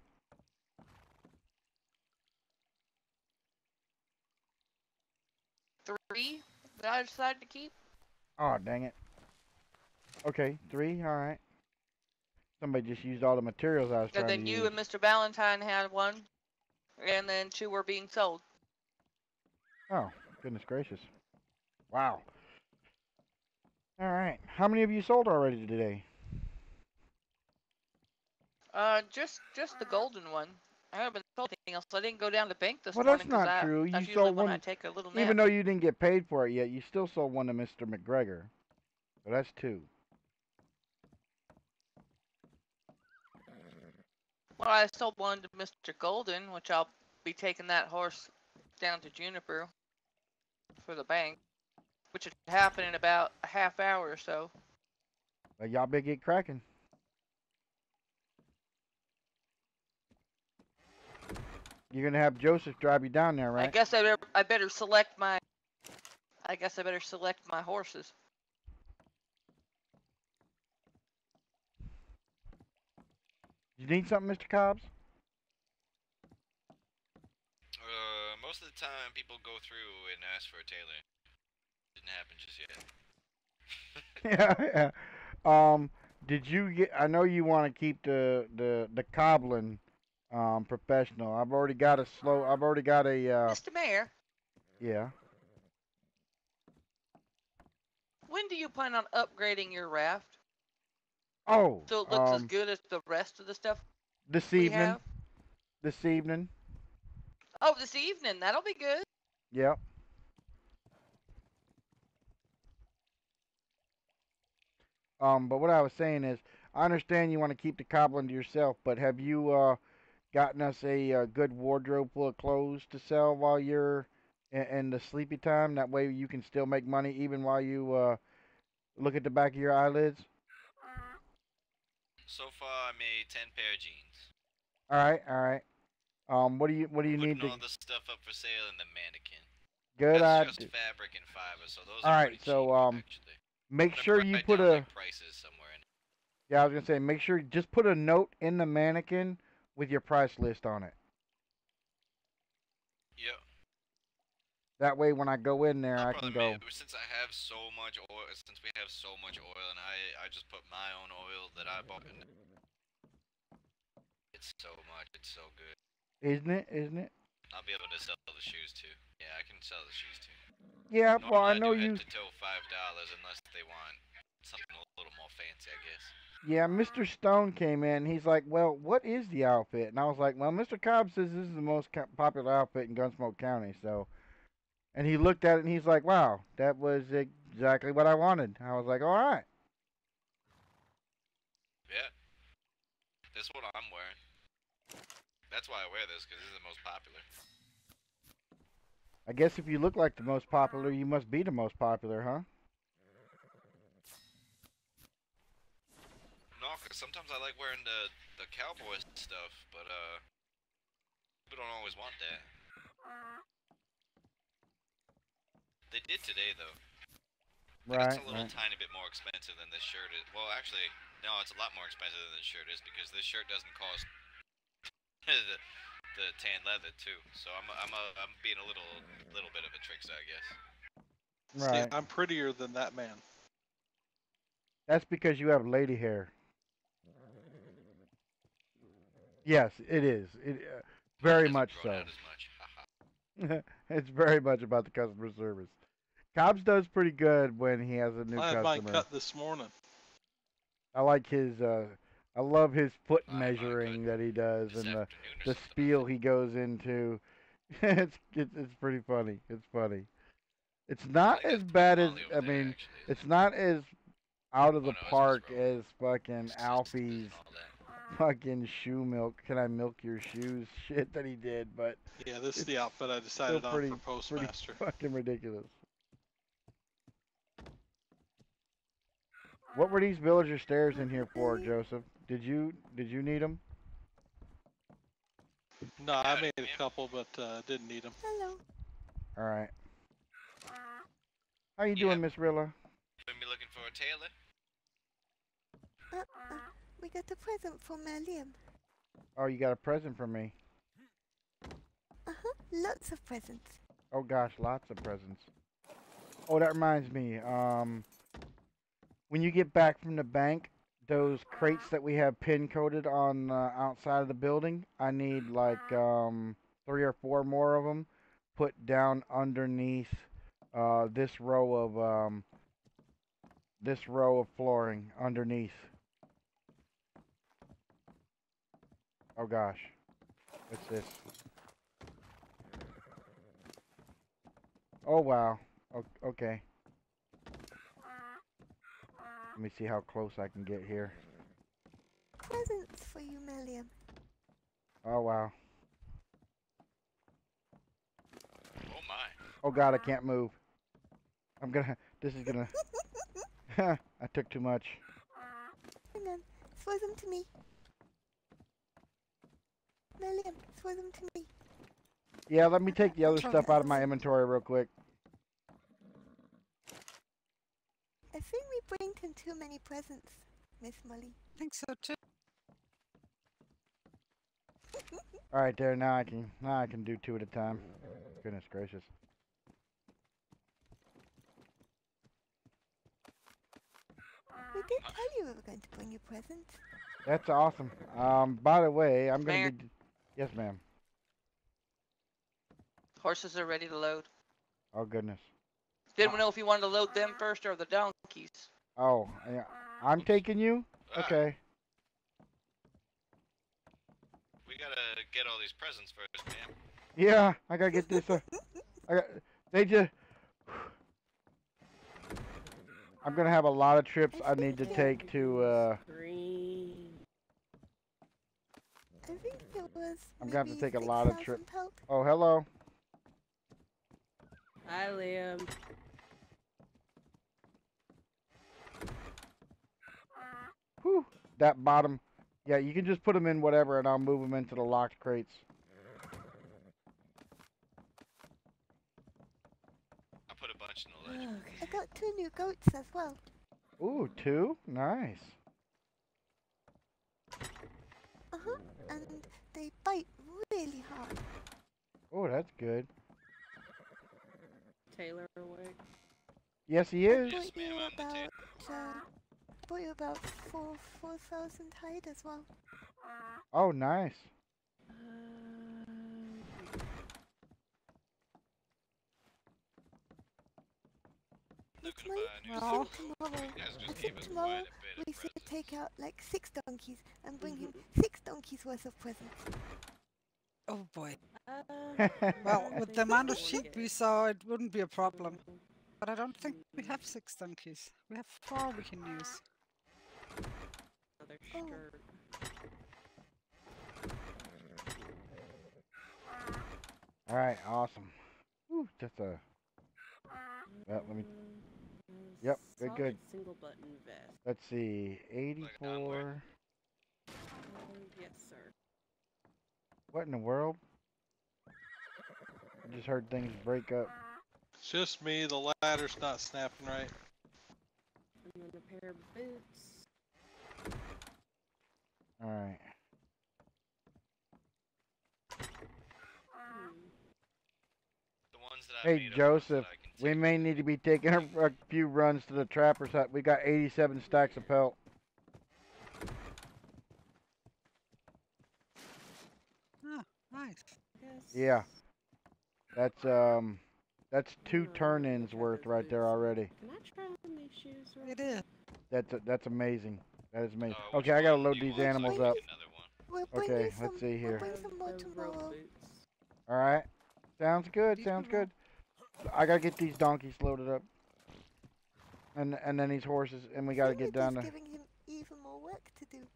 3 that I decided to keep. Oh, dang it. Okay, 3, all right. Somebody just used all the materials I was And trying then to you use. and Mr. Valentine had one, and then 2 were being sold. Oh, goodness gracious. Wow. All right. How many of you sold already today? Just the golden one. I haven't sold anything else. I didn't go down to the bank this Well, morning that's because not true. You that's usually sold when I one, take a little even nap. though you didn't get paid for it yet, you still sold one to Mr. McGregor. So that's 2. Well, I sold one to Mr. Golden, which I'll be taking that horse down to Juniper for the bank, which should happen in about a half hour or so. Well, y'all better get cracking. You're gonna have Joseph drive you down there, right? I guess I better select my. I guess I better select my horses. You need something, Mr. Cobbs? Most of the time people go through and ask for a tailor. Didn't happen just yet. Yeah, yeah. Did you get? I know you want to keep the cobbling professional. I've already got a slow. I've already got a. Mr. Mayor, Yeah. when do you plan on upgrading your raft Oh. so it looks as good as the rest of the stuff This we evening. have? This evening. Oh, this evening. That'll be good. Yep. But what I was saying is, I understand you want to keep the cobbling to yourself, but have you gotten us a good wardrobe full of clothes to sell while you're in the sleepy time? That way you can still make money even while you look at the back of your eyelids. So far, I made 10 pair of jeans. All right, all right. What do you need Putting to? all the stuff up for sale in the mannequin. Good That's just idea. fabric and fiber, so those All are right, pretty so cheap, actually. make I'm sure gonna you write put down, a. like, prices somewhere in. Yeah, I was gonna say, make sure just put a note in the mannequin with your price list on it. Yep. That way, when I go in there, I can go. Since I have so much oil, since we have so much oil, and I just put my own oil that I bought in. It's so much. It's so good. Isn't it? Isn't it? I'll be able to sell the shoes too. Yeah, I can sell the shoes too. Yeah. Normally Well, I I know do you. head to toe $5 unless they want something a little more fancy, I guess. Yeah, Mr. Stone came in. He's like, "Well, what is the outfit?" And I was like, "Well, Mr. Cobb says this is the most popular outfit in Gunsmoke County." So, and he looked at it and he's like, "Wow, that was exactly what I wanted." I was like, "All right." Yeah. This is what I'm wearing. That's why I wear this, because this is the most popular. I guess if you look like the most popular, you must be the most popular, huh? No, because sometimes I like wearing the cowboy stuff, but people don't always want that. They did today, though. Right. It's a little tiny bit more expensive than this shirt is. Well, actually, no, it's a lot more expensive than this shirt is because this shirt doesn't cost the tan leather too. So I'm being a little bit of a trickster, I guess. Right. See, I'm prettier than that man. That's because you have lady hair. Yes, it is. Very much so. It's very much about the customer service. Cobbs does pretty good when he has a new I had customer. mine cut this morning. I like his. I love his foot measuring that he does and the spiel he goes into. It's pretty funny. It's funny. It's not as bad as it's not as out of the park as fucking Alfie's fucking shoe milk. Can I milk your shoes? Shit that he did, but yeah, this is the outfit I decided on for Postmaster. Pretty fucking ridiculous. What were these villager stairs in here for, Joseph? Did you need them? No, I made a couple, but didn't need them. Hello. All right. How you doing, Miss Rilla? Been be looking for a tailor? We got a present for Liam. Oh, you got a present for me. Lots of presents. Oh gosh, lots of presents. Oh, that reminds me. When you get back from the bank, those crates that we have pin coded on outside of the building. I need like 3 or 4 more of them put down underneath this row of flooring underneath. Oh gosh, what's this? Oh wow. Okay. Let me see how close I can get here. Presents for you, Milliam. Oh wow. Oh my. Oh god, I can't move. This is gonna, I took too much. Hang on, throw them to me. Milliam, throw them to me. Yeah, let me take the other Throw stuff them. out of my inventory real quick. I think we bring him too many presents, Miss Molly. I think so too. All right, there. Now I can do 2 at a time. Goodness gracious. We did tell you we were going to bring you presents. That's awesome. By the way, I'm gonna Mayor. be. Yes, ma'am. Horses are ready to load. Oh goodness. Didn't know if you wanted to load them first or the donkeys. Oh, yeah. I'm taking you. Okay. We gotta get all these presents first, man. Yeah, I gotta get this. They just. I'm gonna have a lot of trips I need to take to. I think it was. I'm gonna have to maybe take a lot of 6,000 trips. pelt. Oh, hello. Hi, Liam. Whew. That bottom. Yeah, you can just put them in whatever, and I'll move them into the locked crates. I'll put a bunch in the ledge. I got 2 new goats as well. Ooh, 2? Nice. And they bite really hard. Oh, that's good. Taylor away. Yes, he is. Yes, ma'am, I'm the tailor. Bought you about 4,000 hide as well. Oh, nice. Looking to buy a new Well, suit. tomorrow, You guys I just think keep us tomorrow quiet a bit. we should take out like 6 donkeys and bring him Mm-hmm. 6 donkeys worth of presents. Oh boy. Well, with the amount of sheep we saw, it wouldn't be a problem. But I don't think we have 6 donkeys. We have 4 we can use. Another skirt. All right, awesome. Ooh, just a. Well, let me. Yep, good, Solid good. single button vest. Let's see, 84. Yes, sir. What in the world? I just heard things break up. It's just me. The ladder's not snapping right. And then a pair of boots. All right. The ones that I Hey, made up Joseph, that I can we take. may need to be taking a few runs to the trapper's hut. We got 87 stacks of pelt. Oh, nice. Yes. Yeah. That's 2 turn-ins worth right there already. Can I try on these shoes? It is. That's amazing. That is amazing. Which Okay, I gotta one load do you these want? So I animals can up. get another one. We'll bring Okay, you some, let's see here. We'll bring some more The rope tomorrow. boots. All right. Sounds good. Sounds good. I gotta get these donkeys loaded up, and then these horses, and we gotta Think get we're down just to. giving him even more work to do.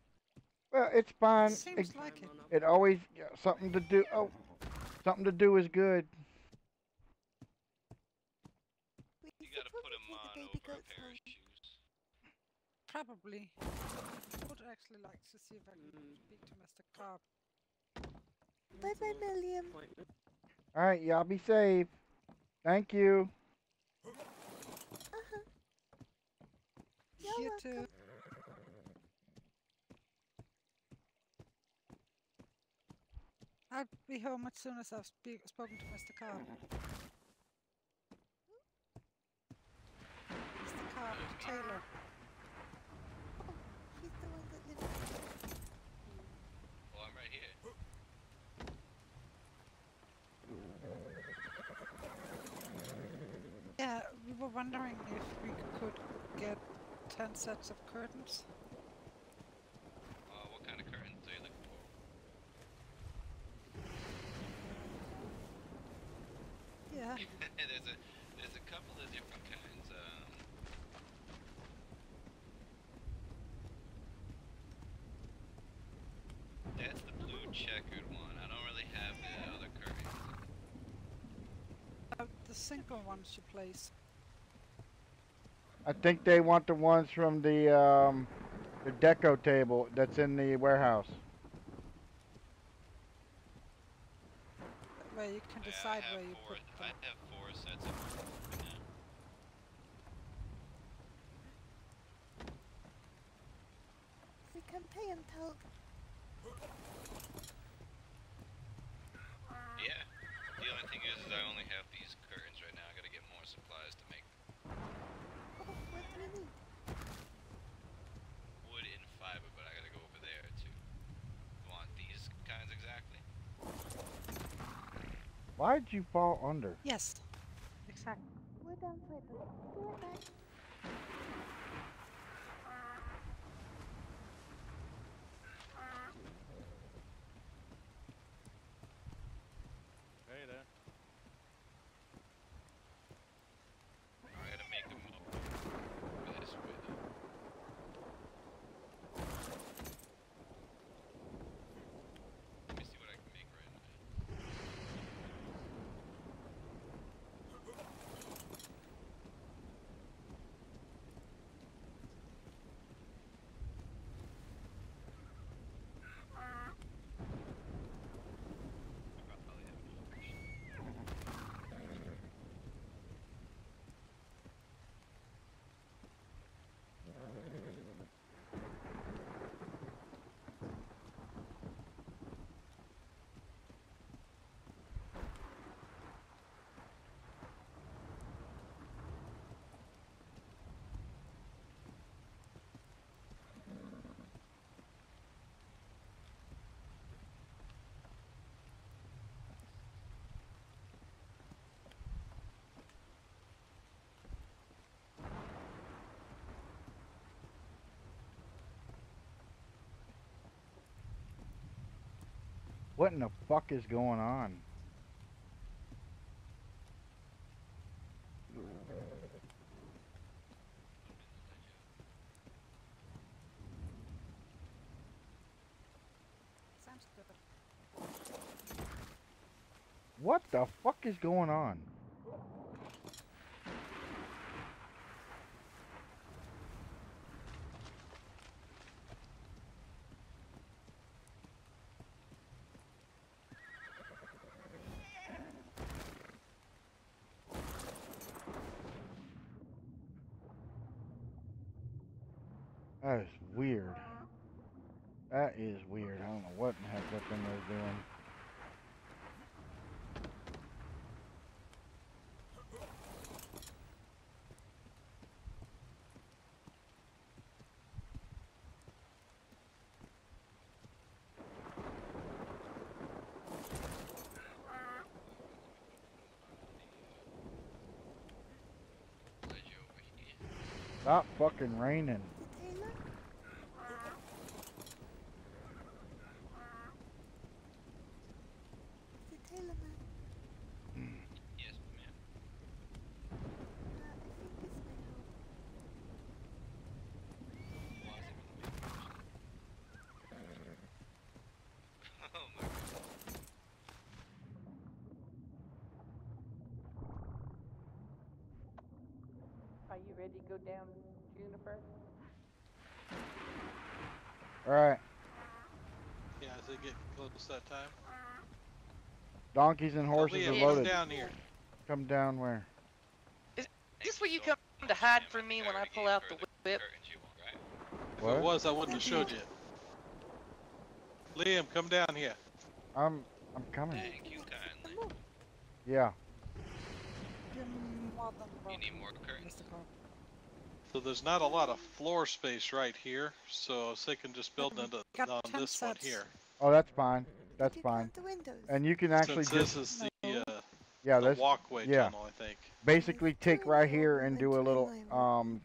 Well, it's fine. Seems like it. It always something to do. Oh, something to do is good. We You should gotta put probably them take on the baby over a goats pair home. of shoes. Probably. I would actually like to see if I can speak to Mr. Cobb. Bye bye, Milliam. All right, y'all be safe. Thank you. You're You welcome. too. I'll be home as soon as I've spoken to Mr. Cobb. Mr. Cobb, Taylor. He's the Yeah, we were wondering if we could get 10 sets of curtains. What kind of curtains are you looking for? Yeah. there's a couple of different kinds. That's the blue checkered one. I don't really have the other curtains. The single ones you place. I think they want the ones from the deco table that's in the warehouse. Where you can decide where you put them. I have 4 sets of curtains now. We can pay him, Toad. Yeah. The only thing is I only have these curtains right now. I gotta get more supplies to make them. Oh, what do you need? Wood and fiber, but I gotta go over there too. You want these kinds exactly? Why'd you fall under? Yes. Exactly. We're done fighting. Be right back. Hey there. I gotta make them over this way though. Let me see what I can make right now. What in the fuck is going on? Sounds good. What the fuck is going on? That is weird. That is weird. I don't know what in the heck that thing was doing. Stop fucking raining. Taylor? The Taylor man. Yes, ma'am. I think this may help. Oh my god. Are you ready to go down, Juniper? Alright. Yeah, as they get close that time. Donkeys and horses Liam, are come loaded. down here. Come down where? Is this where you come to hide from me when I pull out the whip? If What? it was, I wouldn't have showed you. Liam, come down here. I'm coming. Thank you kindly. Yeah. You're more than welcome. You need more curtains? Mr. Carl. So there's not a lot of floor space right here, so I was thinking just build on Got 10 this one sets. here. Oh, that's fine. That's Did you fine. count the windows? And you can actually Since just this is the Yeah, The that's walkway yeah. tunnel, I think. Basically, take right here and do a little and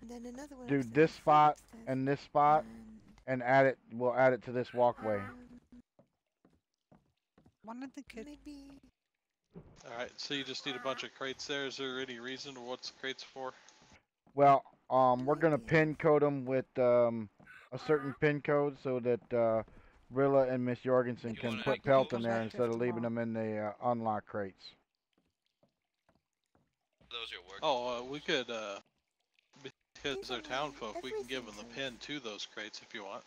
then another one do upstairs, this spot upstairs, and this spot, and add it. We'll add it to this walkway. One of the kids. maybe Alright, so you just need a bunch of crates there. Is there any reason what's the crates for? Well, we're gonna pin code them with a certain pin code so that Rilla and Miss Jorgensen can put pelt in there instead of leaving them in the unlock crates. Those are working. Oh, we could, because they're town folk, we can give them the pin to those crates if you want.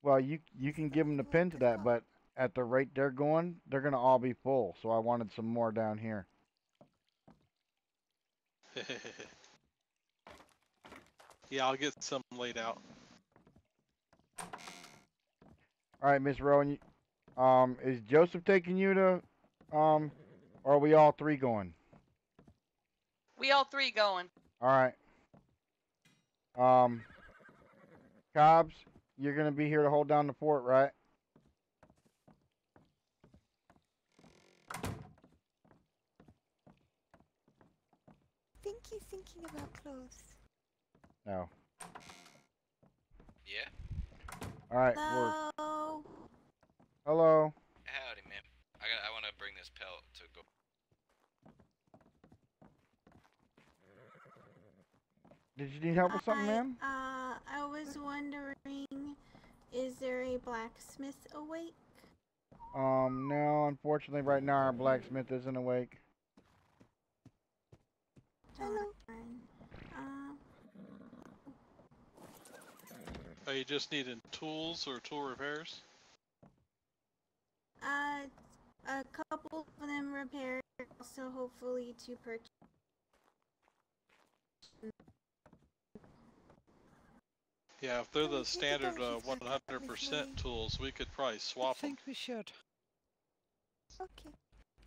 Well, you can give them the pin to that, but at the rate they're going, they're gonna all be full. So I wanted some more down here. Yeah, I'll get some laid out. All right, Miss Rowan, is Joseph taking you to, or are we all three going? We all three going. All right. Cobbs, you're gonna be here to hold down the fort, right? I think he's thinking about clothes. No. Yeah. All right. Hello. Hello. Howdy, man. I want to bring this pelt to go. Did you need help with something, ma'am? I was wondering, is there a blacksmith awake? No, unfortunately, right now our blacksmith isn't awake. Hello. Are you just needing tools or tool repairs? A couple of them repaired, so hopefully to purchase. Yeah, if they're the standard 100% tools, we could probably swap them. I think we should. Okay.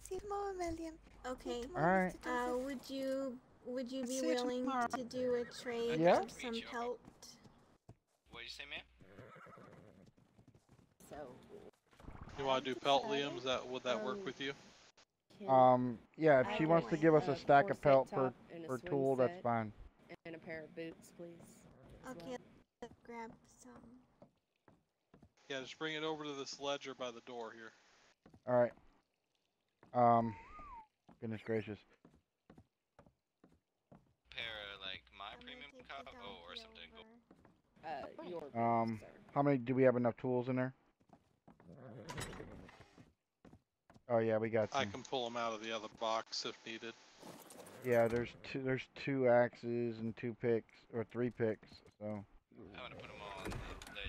See you tomorrow, William. Okay. Alright. Would you be See you willing tomorrow. to do a trade Yeah. of some pelt? What did you say, man? So. You want to do pelt, Liam? Would that work with you? Yeah, if she wants to give us a stack of pelt per swing tool, that's set fine. And a pair of boots, please. Okay, let's grab some. Yeah, just bring it over to this ledger by the door here. All right. Goodness gracious. Pair of, like, my premium cup? Oh, or something. Your boots, sir. How many, do we have enough tools in there? Oh yeah, we got some. I can pull them out of the other box if needed. Yeah, there's two axes and 2 picks, or 3 picks, so. I want to put them all in the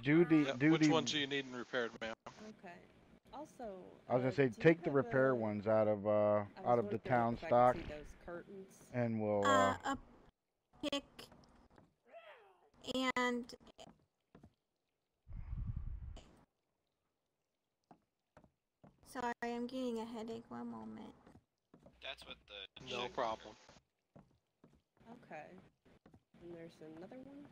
Do the, Yeah, do which the. ones are you needing repaired, ma'am? Okay. Also, I was gonna say, do you take the have repair a- ones out of I was the wondering town if I could stock, see those curtains. and we'll A pick and sorry, I'm getting a headache. One moment. That's what the. No problem. Okay. And there's another one?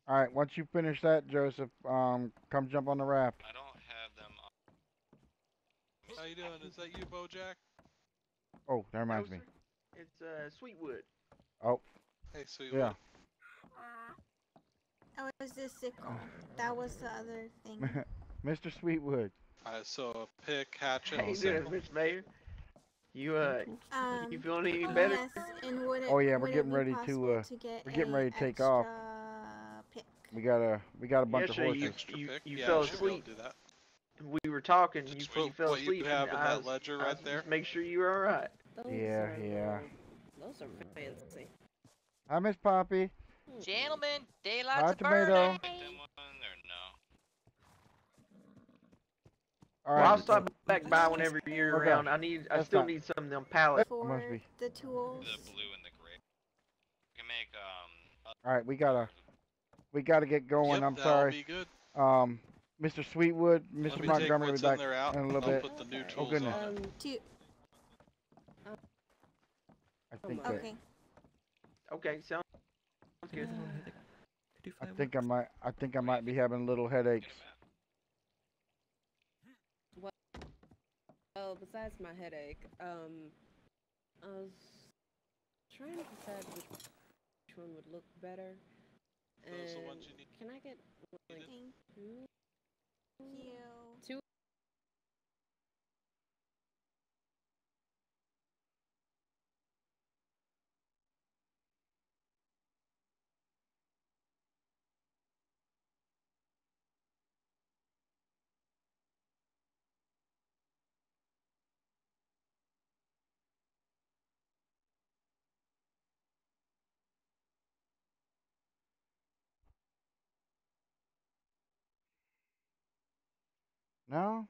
All right, once you finish that, Joseph, come jump on the raft. I don't have them on. How you doing? Is that you, Bojack? Oh, that reminds me. It's Sweetwood. Oh. Hey, Sweetwood. Yeah. That was the sickle. That was the other thing. Mr. Sweetwood. Alright, so a pick, hatchet, How you and doing, sickle. Miss Mayor? You you feeling any Oh, better? yes, and would it, Oh yeah, we're would it getting be ready to possible to get we're getting a ready to take off. extra pick? We got a bunch Yes, of sir, horses. you Yeah, fell I should be able asleep. to do that. We were talking. Just You fell what you asleep. have and in I that was- ledger I right was there? Just make sure you were all right. Yeah, yeah. Those are fancy. Hi, Miss Poppy. Gentlemen, Hi, daylight's a Tomato. burning. Pick them one or no? All Well, right. I'll stop back by whenever you're Okay. around. I That's still not- need some of them pallets. I must be. The tools. The blue and the gray. We can make All right, we gotta get going. Yep, I'm that'll sorry. be good. Mr. Sweetwood, Let Mr. me take Montgomery will what's be in back there out, in a and little I'll bit. put the new Oh tools goodness. on it. I think that, Okay. Okay, sounds good. I think I might be having little headaches. Well, besides my headache, I was trying to decide which one would look better. Those are the ones you need. Can I get like two? Two. No,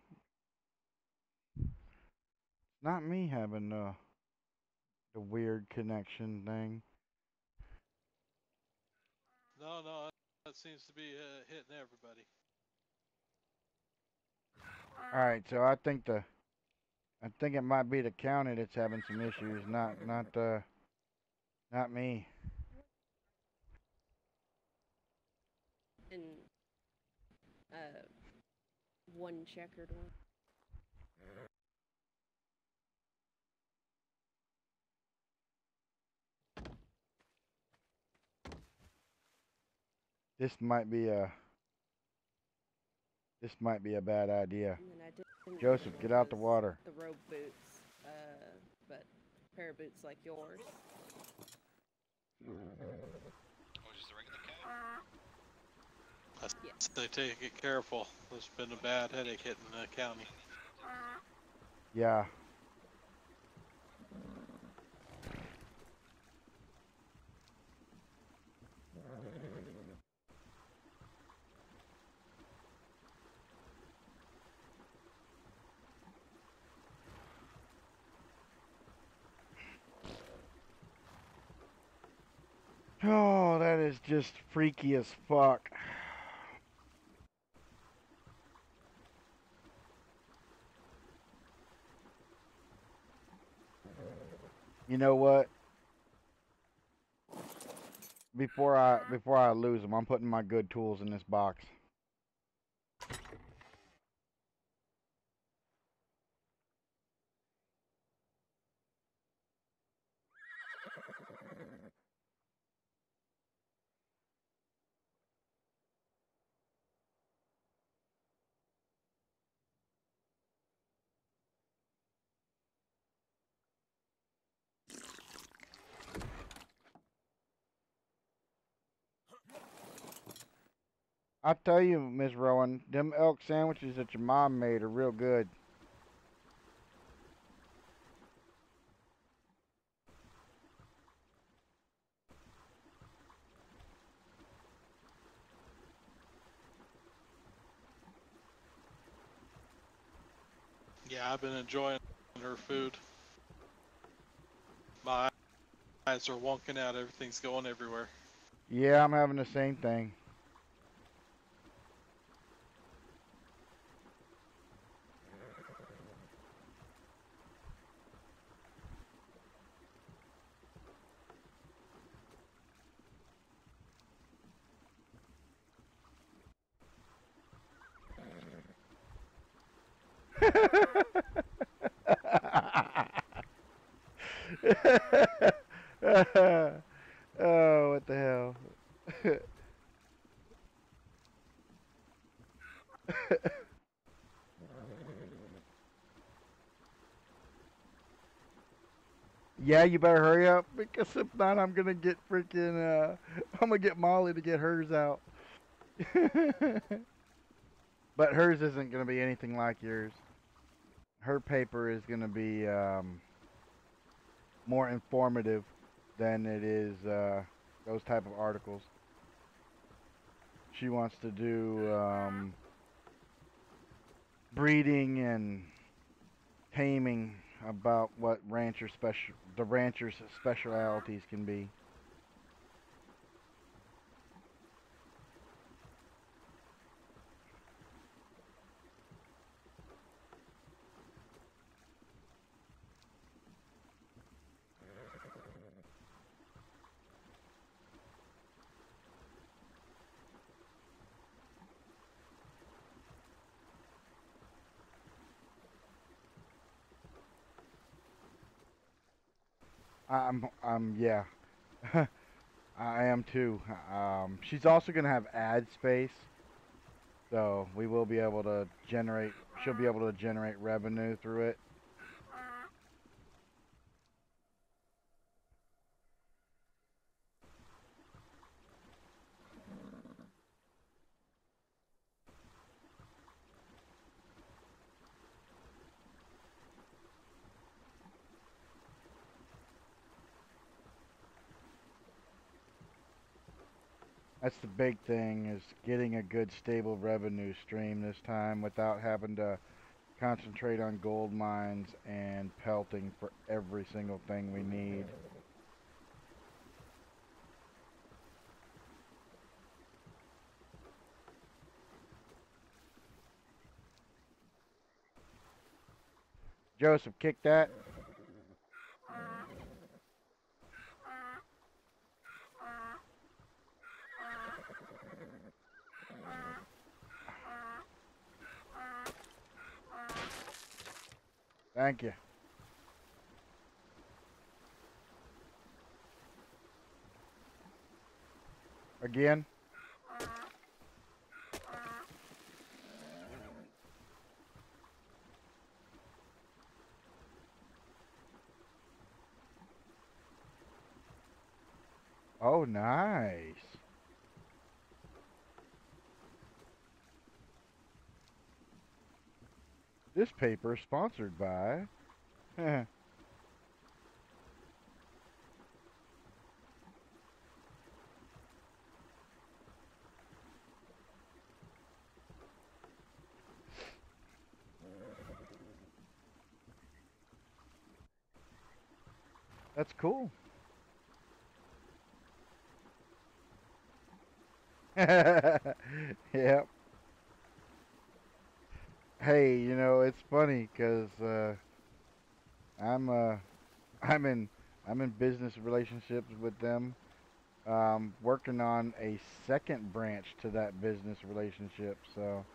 not me having the weird connection thing. No, no, that seems to be hitting everybody. All right, so I think it might be the county that's having some issues, not me. And one checkered one. This might be a bad idea. And then I didn't Joseph, get get out the water. the robe boots, but a pair of boots like yours. Oh, just the regular cat? Yes. They take it careful. There's been a bad headache hitting the county. Yeah. Oh, that is just freaky as fuck. You know what? Before I lose them, I'm putting my good tools in this box. I tell you, Miss Rowan, them elk sandwiches that your mom made are real good. Yeah, I've been enjoying her food. My eyes are wonking out. Everything's going everywhere. Yeah, I'm having the same thing. Oh, what the hell? Yeah, you better hurry up because if not, I'm gonna get freaking. I'm gonna get Molly to get hers out. But hers isn't gonna be anything like yours. Her paper is gonna be more informative than it is those type of articles. She wants to do breeding and taming about what the rancher's specialities can be. Yeah. I am too. She's also gonna have ad space, so we will be able to generate. She'll be able to generate revenue through it. That's the big thing, is getting a good stable revenue stream this time without having to concentrate on gold mines and pelting for every single thing we need. Joseph, kick that. Thank you. Again? Oh, nice. This paper is sponsored by... That's cool. Yep. Hey, you know, it's funny because I'm uh I'm in I'm in business relationships with them, working on a second branch to that business relationship. So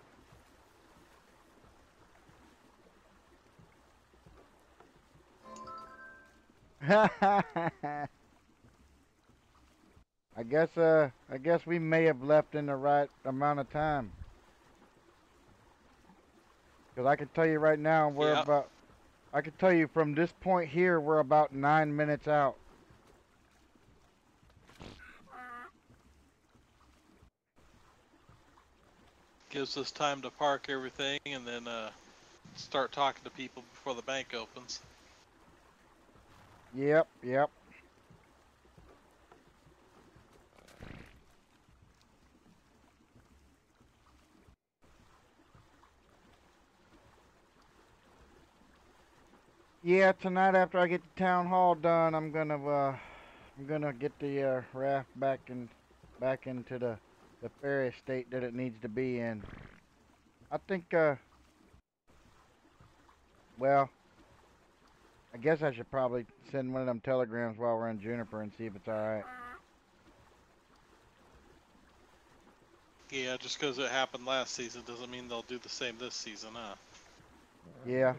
I guess we may have left in the right amount of time. Because I can tell you right now, I can tell you from this point here, we're about 9 minutes out. Gives us time to park everything and then start talking to people before the bank opens. Yep, yep. Yeah, tonight after I get the town hall done, I'm gonna get the raft back into the ferry state that it needs to be in. I think well, I guess I should probably send one of them telegrams while we're in Juniper and see if it's all right. Yeah, just because it happened last season doesn't mean they'll do the same this season, huh? Yeah.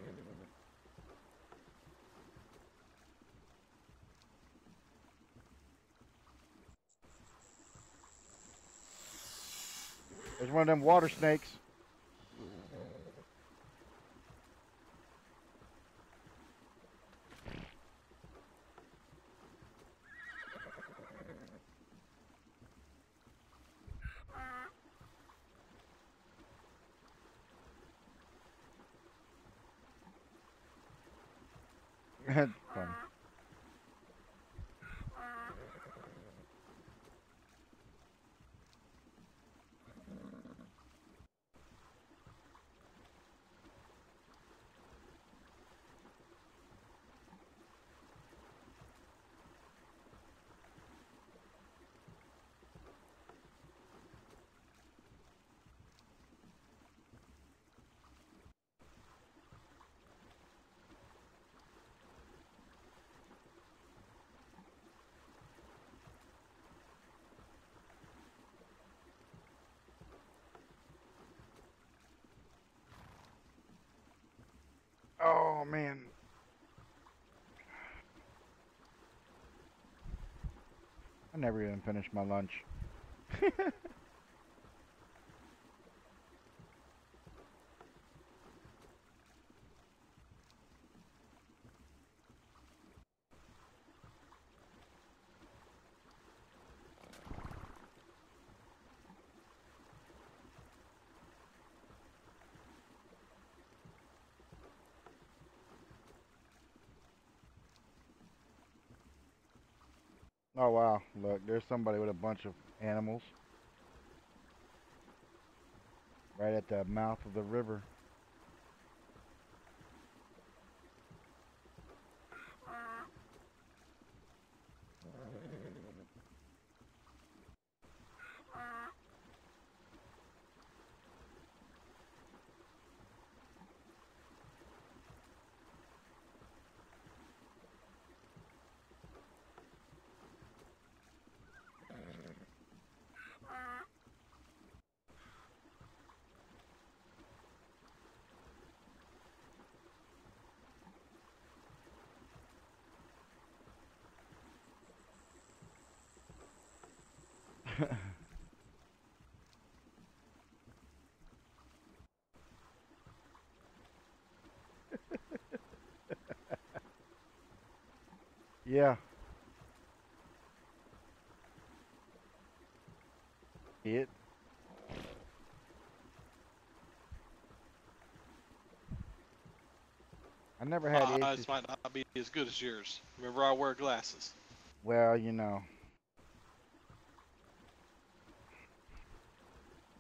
There's one of them water snakes. That's funny. Oh man. never even finished my lunch. Oh wow, look, there's somebody with a bunch of animals right at the mouth of the river. Yeah. It. I never had My issues. eyes might not be as good as yours. Remember, I wear glasses. Well, you know,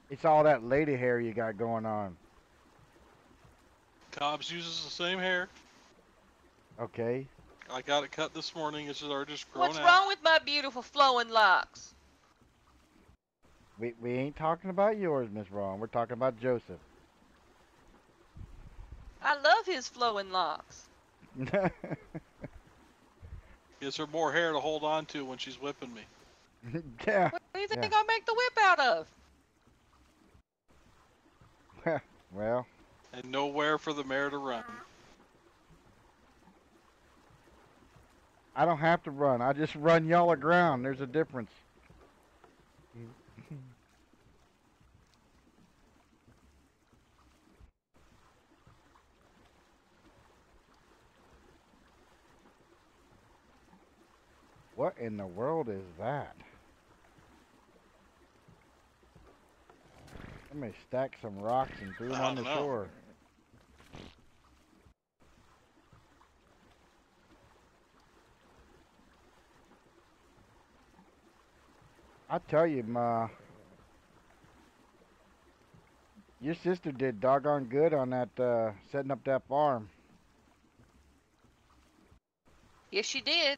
it's all that lady hair you got going on. Cobbs uses the same hair. Okay. I got it cut this morning. It's just grown What's out. wrong with my beautiful flowing locks? We ain't talking about yours, Miss Ron. We're talking about Joseph. I love his flowing locks. Gives her more hair to hold on to when she's whipping me. Yeah. What do you think Yeah. I make the whip out of? Well. And nowhere for the mare to run. I don't have to run. I just run y'all aground. There's a difference. What in the world is that? Somebody stacked some rocks and threw them on the shore. I tell you, your sister did doggone good on that, setting up that farm. Yes, she did.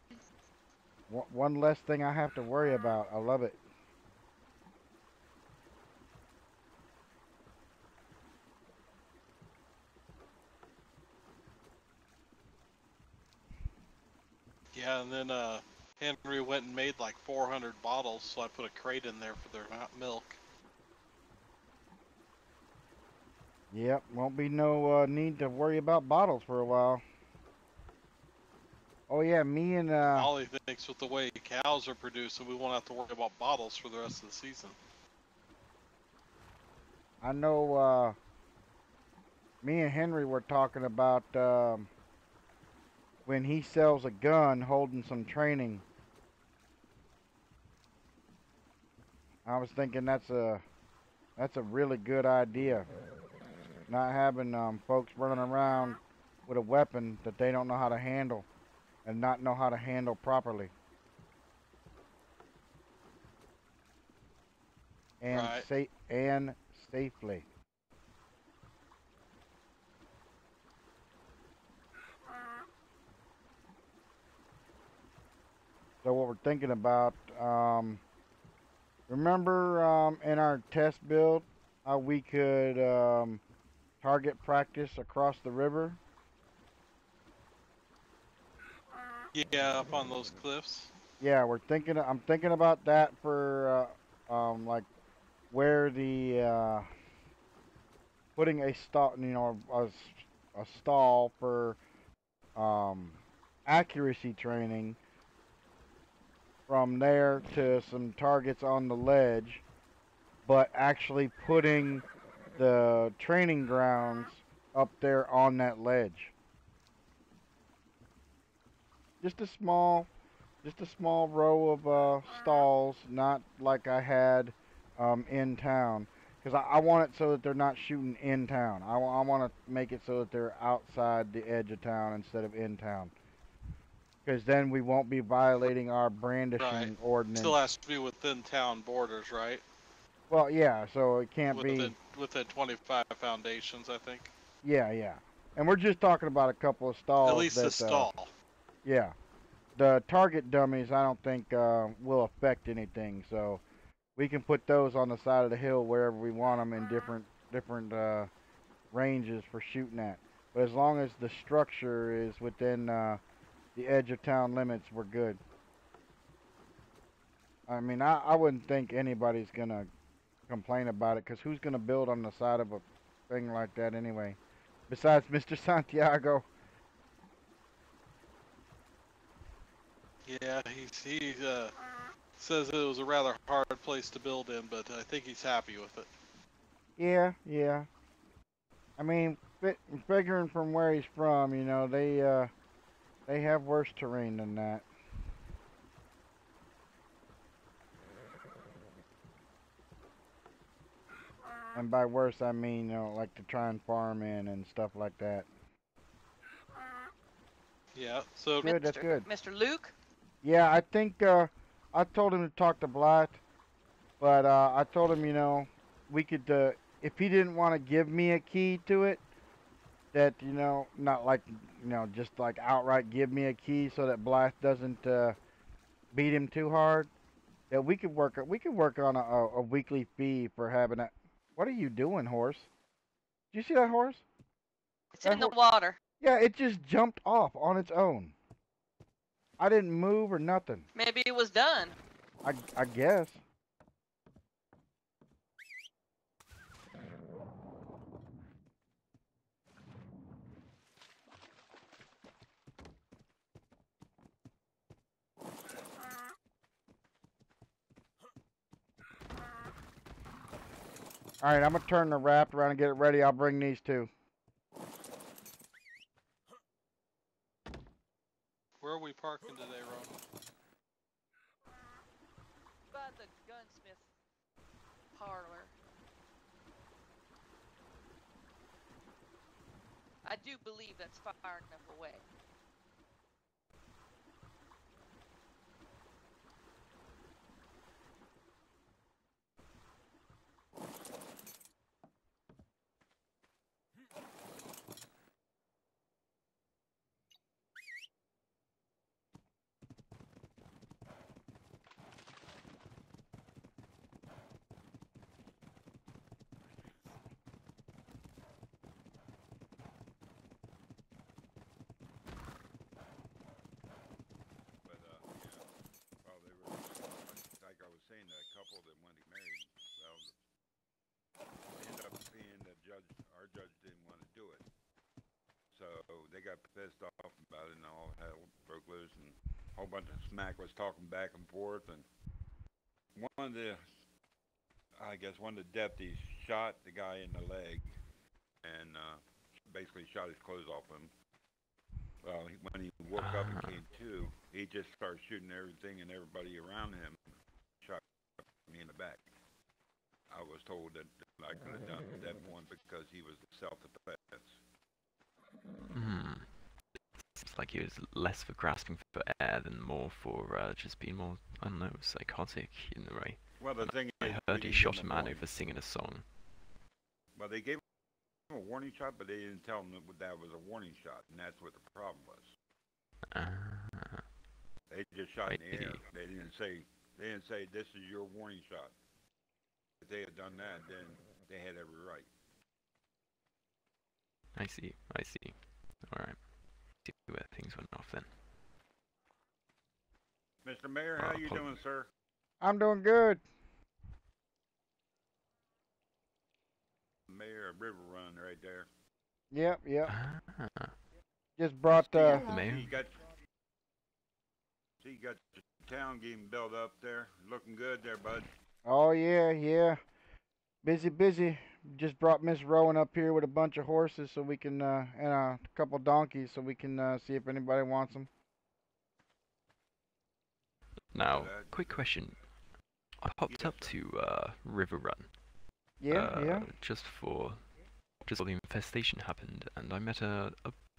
One less thing I have to worry about. I love it. Yeah, and then Henry went and made like 400 bottles, so I put a crate in there for their milk. Yep, won't be no need to worry about bottles for a while. Oh yeah, me and Molly thinks with the way cows are producing, we won't have to worry about bottles for the rest of the season. I know me and Henry were talking about when he sells a gun holding some training. I was thinking that's a really good idea. Not having folks running around with a weapon that they don't know how to handle and not know how to handle properly. And right. And safely. So what we're thinking about, remember in our test build how we could target practice across the river? Yeah, up on those cliffs. Yeah, I'm thinking about that for like where the putting a stall, a stall for accuracy training from there to some targets on the ledge, but actually putting the training grounds up there on that ledge. Just a small row of stalls, not like I had in town. Because I want it so that they're not shooting in town. I want to make it so that they're outside the edge of town instead of in town. Because then we won't be violating our brandishing Right. ordinance. Still has to be within town borders, right? Well, yeah, so it can't be... Within 25 foundations, I think. Yeah, yeah. And we're just talking about a couple of stalls. At least that, a stall. Yeah. The target dummies, I don't think will affect anything, so we can put those on the side of the hill wherever we want them in different ranges for shooting at. But as long as the structure is within the edge of town limits, we're good. I mean, I wouldn't think anybody's gonna complain about it, because who's gonna build on the side of a thing like that anyway? Besides Mr. Santiago. Yeah, he says it was a rather hard place to build in, but I think he's happy with it. Yeah, yeah. I mean, figuring from where he's from, you know, they have worse terrain than that. And by worse, I mean, you know, like to try and farm in and stuff like that. Yeah, so... Good, that's good. Mr. Luke? Yeah, I think, I told him to talk to Blythe, but, I told him, you know, we could, if he didn't want to give me a key to it, that, you know, not like, you know, just like outright give me a key so that Blythe doesn't, beat him too hard, that we could work on a weekly fee for having that. What are you doing, horse? Did you see that horse? It's in the water. Yeah, it just jumped off on its own. I didn't move or nothing. Maybe it was done. I guess. Alright, I'm gonna turn the raft around and get it ready. I'll bring these two. Where are we parking today, Ron? By the gunsmith parlor. I do believe that's far enough away. They got pissed off about it, and all hell broke loose, and a whole bunch of smack was talking back and forth. And one of the deputies shot the guy in the leg, and basically shot his clothes off him. Well, when he woke up and came to, he just started shooting everything and everybody around him. Shot me in the back. I was told that I could have done that one because he was self-defense. It's like he was less for grasping for air than more for just being more, I don't know, psychotic in a way. Well, the thing I is, heard he shot a man over singing a song. Well, they gave him a warning shot, but they didn't tell him that was a warning shot, and that's what the problem was. They just shot in the air. They didn't say this is your warning shot. If they had done that, then they had every right. I see. Alright. See where things went off then. Mr. Mayor, how you doing, sir? I'm doing good. Mayor of River Run right there. Yep. Just brought the mayor. You got town getting built up there. Looking good there, bud. Oh yeah, yeah. Busy, busy. Just brought Miss Rowan up here with a bunch of horses so we can, and a couple donkeys so we can see if anybody wants them. Now, quick question. I popped up to River Run. Yeah. Just before the infestation happened, and I met a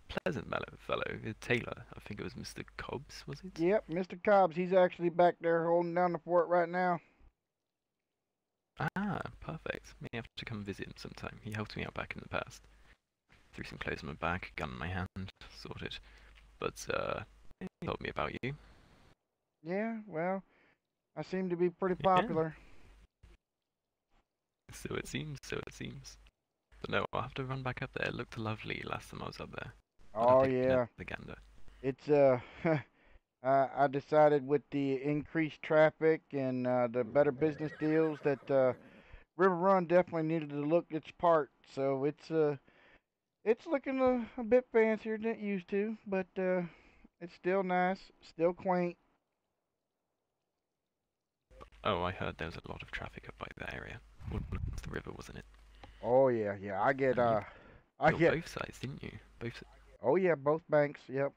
pleasant fellow, Taylor. I think it was Mr. Cobbs, was it? Yep, Mr. Cobbs. He's actually back there holding down the fort right now. Ah, perfect. May have to come visit him sometime. He helped me out back in the past. Threw some clothes on my back, gun in my hand, sorted. But he told me about you. Yeah, well, I seem to be pretty popular. So it seems, so it seems. But no, I'll have to run back up there. It looked lovely last time I was up there. Oh yeah. The gander. It's I decided with the increased traffic and the better business deals that River Run definitely needed to look its part. So it's looking a bit fancier than it used to, but it's still nice, still quaint. Oh, I heard there was a lot of traffic up by that area. Well, it's the river, wasn't it? Oh yeah, yeah. I get both sides, didn't you? Both. Oh yeah, both banks. Yep.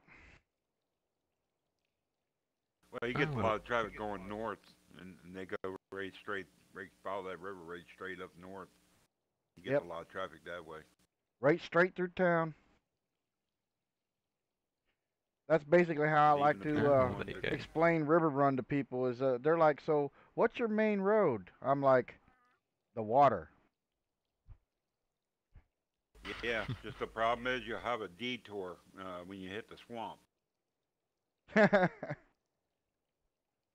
Well, you get a lot of traffic going north, and they go right straight, follow that river right straight up north. You get a lot of traffic that way. Right straight through town. That's basically how I like to explain River Run to people. Is they're like, so what's your main road? I'm like, the water. Yeah, just the problem is you have a detour when you hit the swamp.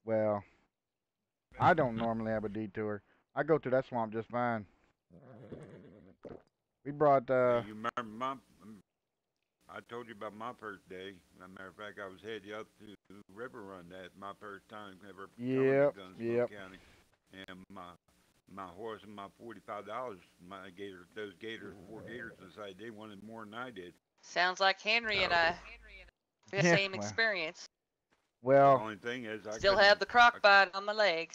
Well, I don't normally have a detour. I go through that swamp just fine. We brought. You remember I told you about my first day. As a matter of fact, I was heading up to River Run. That my first time ever coming to Gunsmoke County, and my horse and my $45. My gator, those gators, 4 gators decided they wanted more than I did. Sounds like Henry and I the same experience. Well, the only thing is I still have the croc bite on my leg.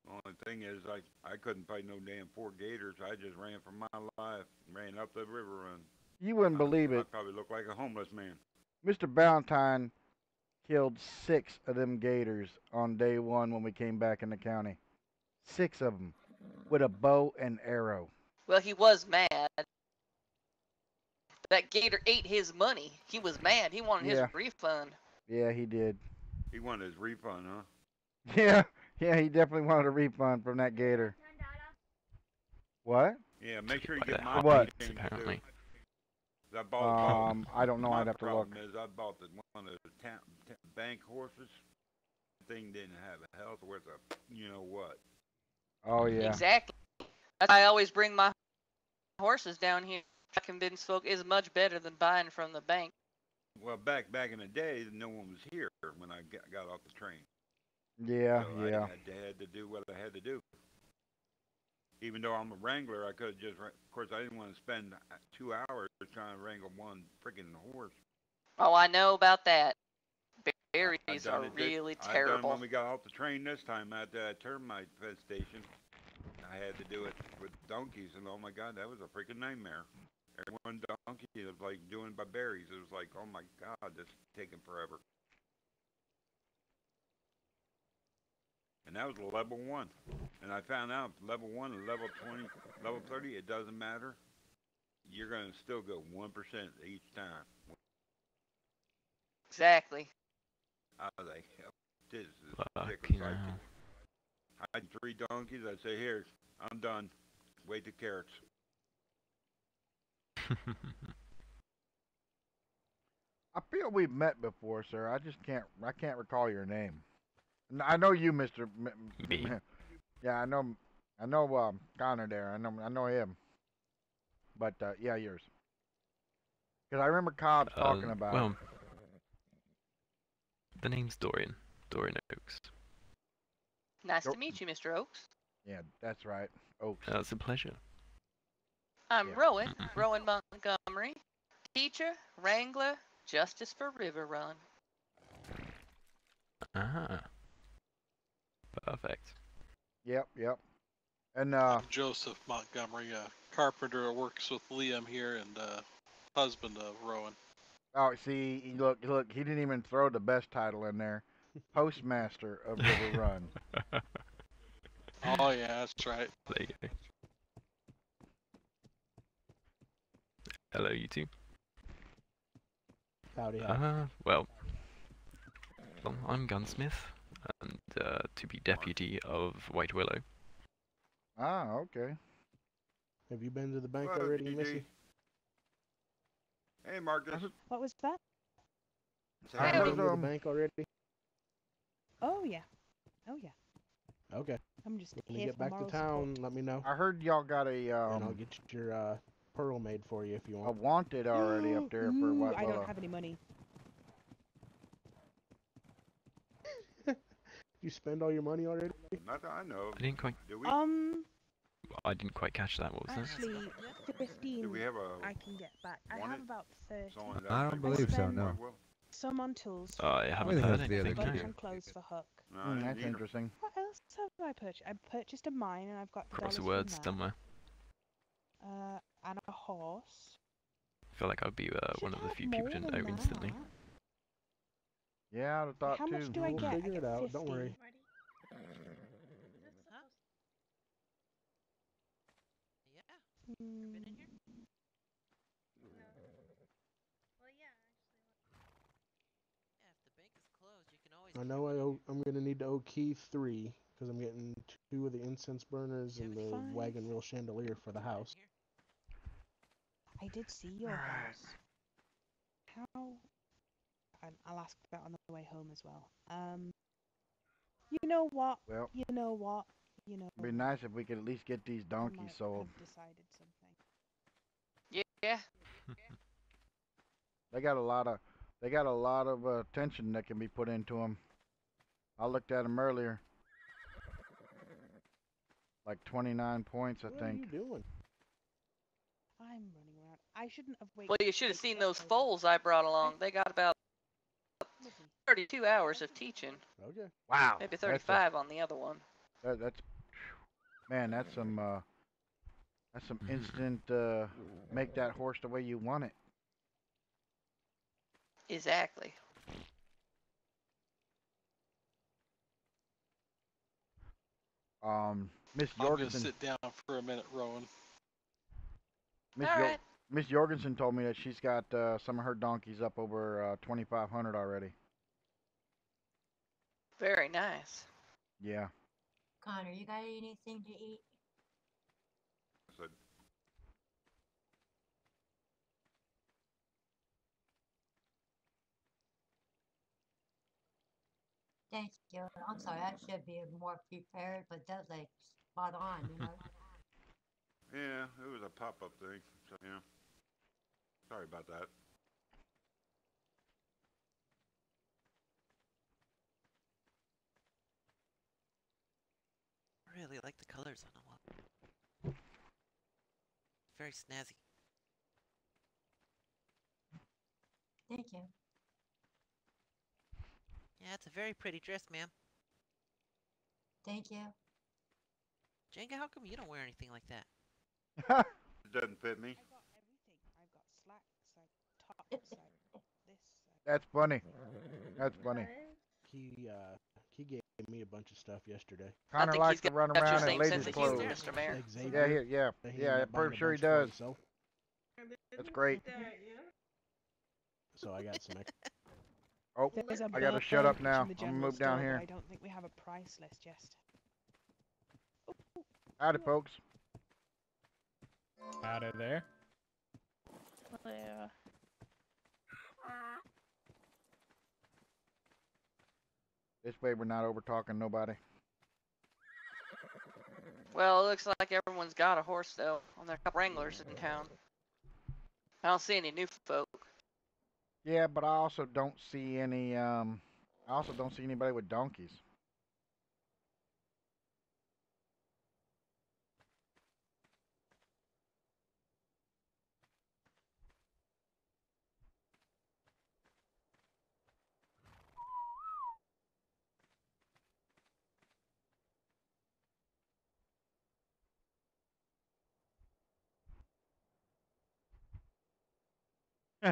The only thing is I couldn't fight no damn 4 gators. I just ran for my life, ran up the river run. You wouldn't believe it. I probably look like a homeless man. Mr. Valentine killed 6 of them gators on day 1 when we came back in the county. 6 of them with a bow and arrow. Well, he was mad. That gator ate his money. He was mad. He wanted his refund. Yeah, he did. He wanted his refund, huh? Yeah, he definitely wanted a refund from that gator. What? Yeah, make sure you get my what? Apparently. I bought I don't know. I'd have to look. The problem is I bought one of the bank horses. The thing didn't have a health worth a you know what. Oh yeah. Exactly. That's why I always bring my horses down here. I convince folk is much better than buying from the bank. Well, back in the day, no one was here when I got off the train. Yeah, so yeah. I had to do what I had to do. Even though I'm a wrangler, I could have just. Of course, I didn't want to spend 2 hours trying to wrangle one freaking horse. Oh, I know about that. Berries are really terrible. I done when we got off the train this time at the termite fed station. I had to do it with donkeys, and oh my God, that was a freaking nightmare. Every one donkey was like doing by berries. It was like, oh my God, this is taking forever. And that was level 1. And I found out level 1 and level 20, level 30, it doesn't matter. You're going to still go 1% each time. Exactly. I was like, this is ridiculous. I had 3 donkeys. I'd say, here, I'm done. Wait the carrots. I feel we've met before, sir. I can't recall your name. I know you, Mr. Me. Yeah, I know Connor there. I know him. But yeah, yours. Because I remember Cobb's talking about. Well, the name's Dorian. Dorian Oaks. Nice to meet you, Mr. Oaks. Yeah, that's right. Oaks. It's a pleasure. I'm Rowan Montgomery, teacher, wrangler, justice for River Run. Ah. Perfect. Yep, yep. And I'm Joseph Montgomery, carpenter who works with Liam here and husband of Rowan. oh, see, look, he didn't even throw the best title in there. Postmaster of River Run. Oh yeah, that's right. There you go. Hello, you two. Howdy, howdy. Well, I'm Gunsmith, and to be deputy of White Willow. Ah, okay. Have you been to the bank Hello, already, GG. Missy? Hey, Marcus. What was that? I Have you heard been to the bank already? Oh yeah. Oh yeah. Okay. I'm just When you here get for back to moral town, let me know. I heard y'all got a and I'll get your pearl made for you if you want. a wanted already up there for Ooh, White I Willow. don't have any money. You spend all your money already? Not that I know. I didn't quite. Do we? I didn't quite catch that. What was that? Actually, 15 Do we have a I can get back. I wanted? have about 30. Someone that I don't thinks believe it's so, spend no. Well, Some on tools. I haven't think heard that's the anything. other Bunch two. on clothes for Hook. no, I didn't That's either. interesting. What else have I purchased? I purchased a mine and I've got the Cross the dollars words from somewhere. that. And a horse. I feel like I'd be one of the have few people more to know than instantly. that. Yeah, I'd have thought How too. much do I We'll get? figure I it get out. 50. Don't worry. I know I'm going to need to owe Keith 3 because I'm getting 2 of the incense burners and the 75. wagon wheel chandelier for the house. I did see your house. How? I'll ask that on the way home as well. You know what? Well, You know what? You know. it'd be nice if we could at least get these I donkeys might sold. have decided something. Yeah. They got a lot of attention that can be put into them. I looked at them earlier. Like 29 points, I What think. are you doing? I'm running around. I shouldn't have waited. Well, you should have seen those foals I brought along. They got about 32 hours of teaching. Okay. Wow. Maybe 35 on the other one. That's man, that's some instant make that horse the way you want it. Exactly. Miss I'm gonna Jorgensen. sit down for a minute, Rowan. Miss Jorgensen told me that she's got some of her donkeys up over 2,500 already. Very nice. Yeah. Connor, you got anything to eat? So, Thank you. I'm sorry, I should be more prepared, but that's like spot on, you know. yeah, it was a pop-up thing. So, yeah. Sorry about that. I really like the colors on the wall. Very snazzy. Thank you. Yeah, it's a very pretty dress, ma'am. Thank you. Jenga, how come you don't wear anything like that? It doesn't fit me. I got everything. I've got slacks, tops, this. That's funny. That's funny. He gave me a bunch of stuff yesterday. Connor likes to run around in ladies' clothes. Mr. Mayor. Yeah, I'm pretty sure he does. That's great. So I got some extra. Oh, There's a I gotta shut up bunch now. in the I'm gonna general move down store, here. but I don't think we have a price list yet. Howdy, folks. Out of there. Yeah. This way we're not over talking nobody. Well, it looks like everyone's got a horse, though, on their couple wranglers in town. I don't see any new folk. Yeah, but I also don't see any. I also don't see anybody with donkeys. You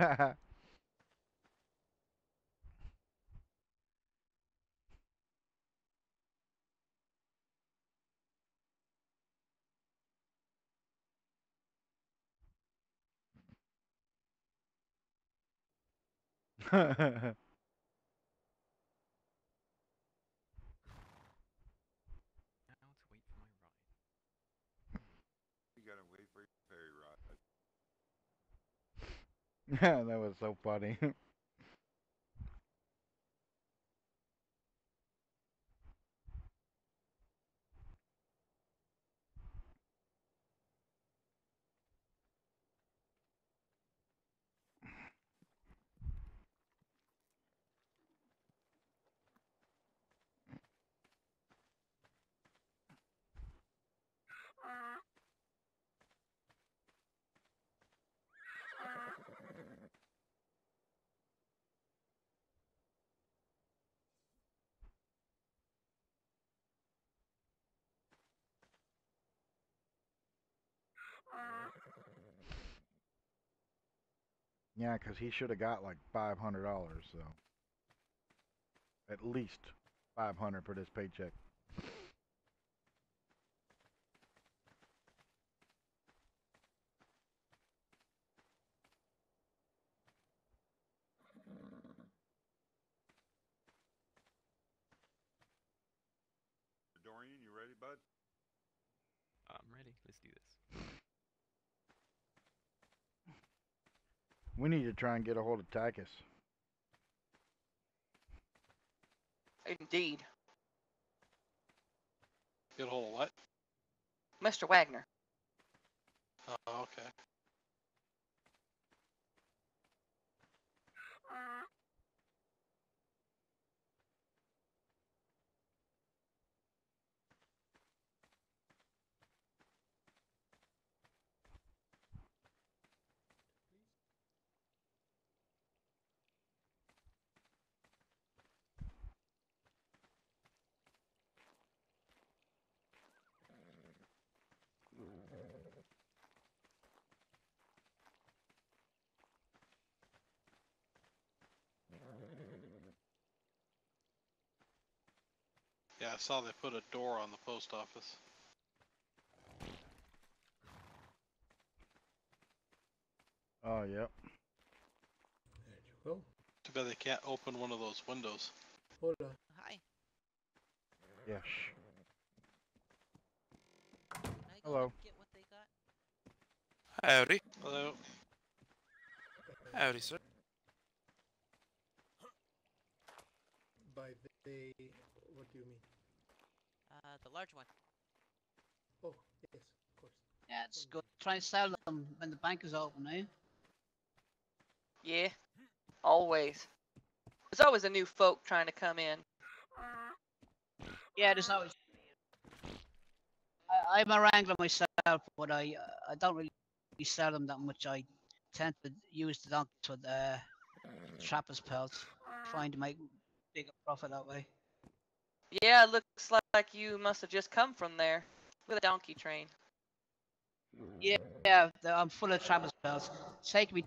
gotta wait for your ferry ride. Yeah, that was so funny. Yeah, 'cause he should have got like $500, so at least 500 for this paycheck. Dorian, you ready, bud? I'm ready. Let's do this. We need to try and get a hold of Tychus. Indeed. Get a hold of what? Mr. Wagner. Oh, okay. Yeah, I saw they put a door on the post office. Oh, yep. There you go. Too bad they can't open one of those windows. Hold on. Hi. Yes. Can I go Hello. and get what they got? Howdy. Hello. Howdy, sir. By they, what do you mean? The large one. Oh, yes, of course. Yeah, it's good. Try and sell them when the bank is open, eh? Yeah. Always. There's always a new folk trying to come in. Yeah, there's always. I'm a wrangler myself, but I don't really sell them that much. I tend to use the donkeys for the trappers' pelts, trying to make bigger profit that way. Yeah, it looks like you must have just come from there with a donkey train. Yeah, I'm full of trappers' pelts. It's taken me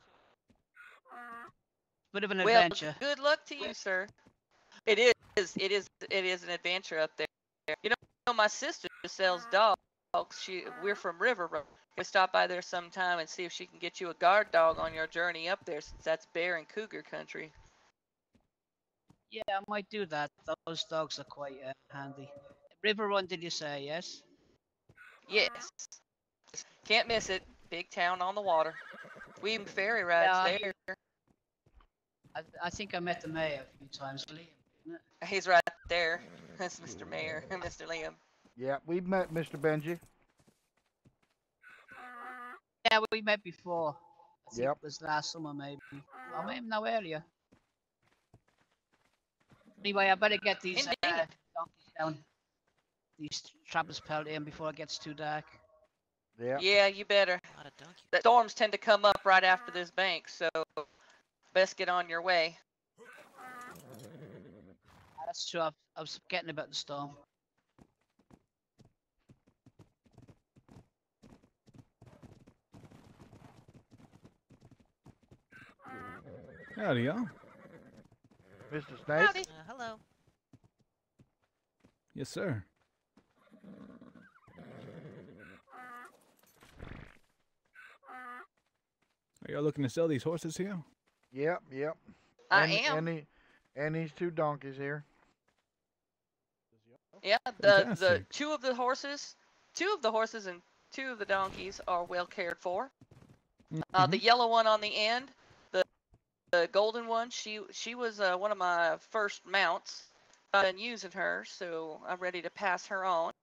bit of an Well, adventure. good luck to you, sir. It is an adventure up there. You know, my sister sells dogs. We're from River Road. We stop by there sometime and see if she can get you a guard dog on your journey up there, since that's bear and cougar country. Yeah, I might do that. Those dogs are quite handy. River Run, did you say? Yes. Yes, can't miss it. Big town on the water. We even ferry rides Yeah, there. I think I met the mayor a few times. Liam. He's right there. That's Mr. Mayor, Mr. Liam. Yeah, we've met Mr. Benji. Yeah, we met before. I think Yep. it was last summer, maybe. Or maybe no earlier. Anyway, I better get these donkeys down. These trappers pelt in before it gets too dark. Yeah. Yeah, you better. The storms tend to come up right after this bank, so best get on your way. That's true. I was forgetting about the storm. Howdy, y'all. Mr. Snake? Hello. Yes, sir. Are y'all looking to sell these horses here? Yep, yep. I and, am. And these 2 donkeys here. Yeah, the Fantastic. two of the horses and 2 of the donkeys are well cared for. The yellow one on the end, the golden one, she was one of my first mounts. I've been using her, so I'm ready to pass her on.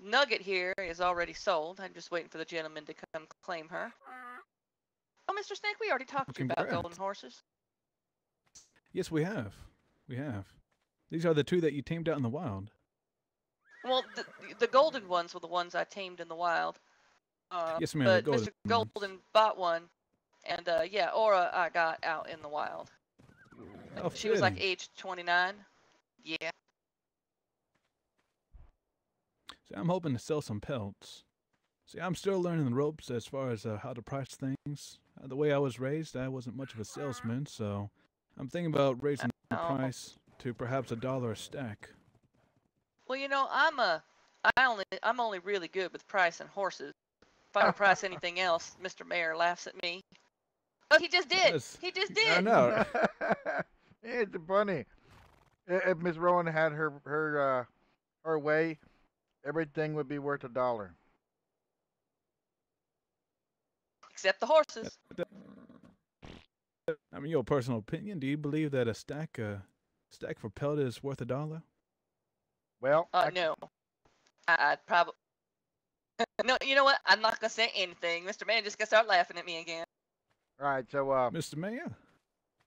Nugget here is already sold. I'm just waiting for the gentleman to come claim her. Oh, Mr. Snake, we already talked to you about Congrats. golden horses. Yes, we have. We have. These are the 2 that you tamed out in the wild. Well, the golden ones were the ones I tamed in the wild. Yes, ma'am, But the golden Mr. Golden bought one, and yeah, Aura I got out in the wild. Oh, She was like fitting. age 29. Yeah. See, I'm hoping to sell some pelts. See, I'm still learning the ropes as far as how to price things. The way I was raised, I wasn't much of a salesman, so I'm thinking about raising the price to perhaps $1 a stack. Well, you know, I'm only really good with pricing horses. If I don't price anything else, Mr. Mayor laughs at me. But he just did. Yes. He just did. I know. It's funny. If Miss Rowan had her way, everything would be worth $1. Except the horses. I mean, your personal opinion, do you believe that a stack for pelt is worth $1? Well, no. I'd probably. No, you know what? I'm not gonna say anything. Mr. Mayor just gonna start laughing at me again. All right, so Mr. Mayor,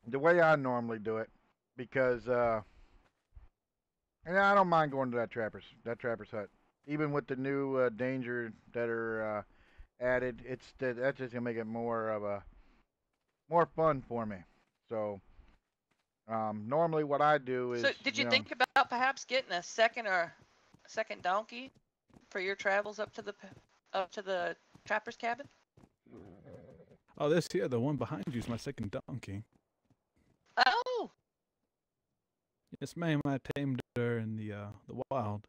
the way I normally do it, because and I don't mind going to that trapper's hut, even with the new danger that are added. That's just gonna make it more fun for me. So normally what I do is. So, did you think about perhaps getting a second donkey for your travels up to the trapper's cabin? oh, this here, the one behind you is my second donkey. Oh. Yes, ma'am, I tamed her in the wild.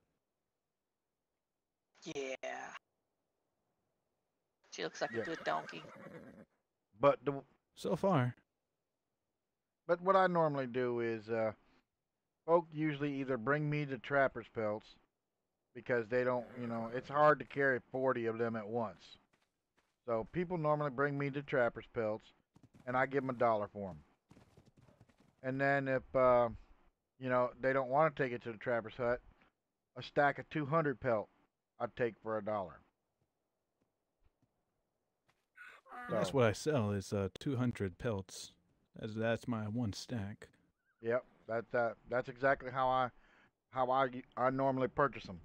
Yeah. She looks like a good donkey. But so far. But what I normally do is, folk usually either bring me the trapper's pelts because they don't, it's hard to carry 40 of them at once. So people normally bring me the trapper's pelts, and I give them $1 for them. And then if, they don't want to take it to the trapper's hut, a stack of 200 pelt I'd take for $1. That's what I sell is 200 pelts. That's my 1 stack. Yep, that's exactly how I normally purchase them.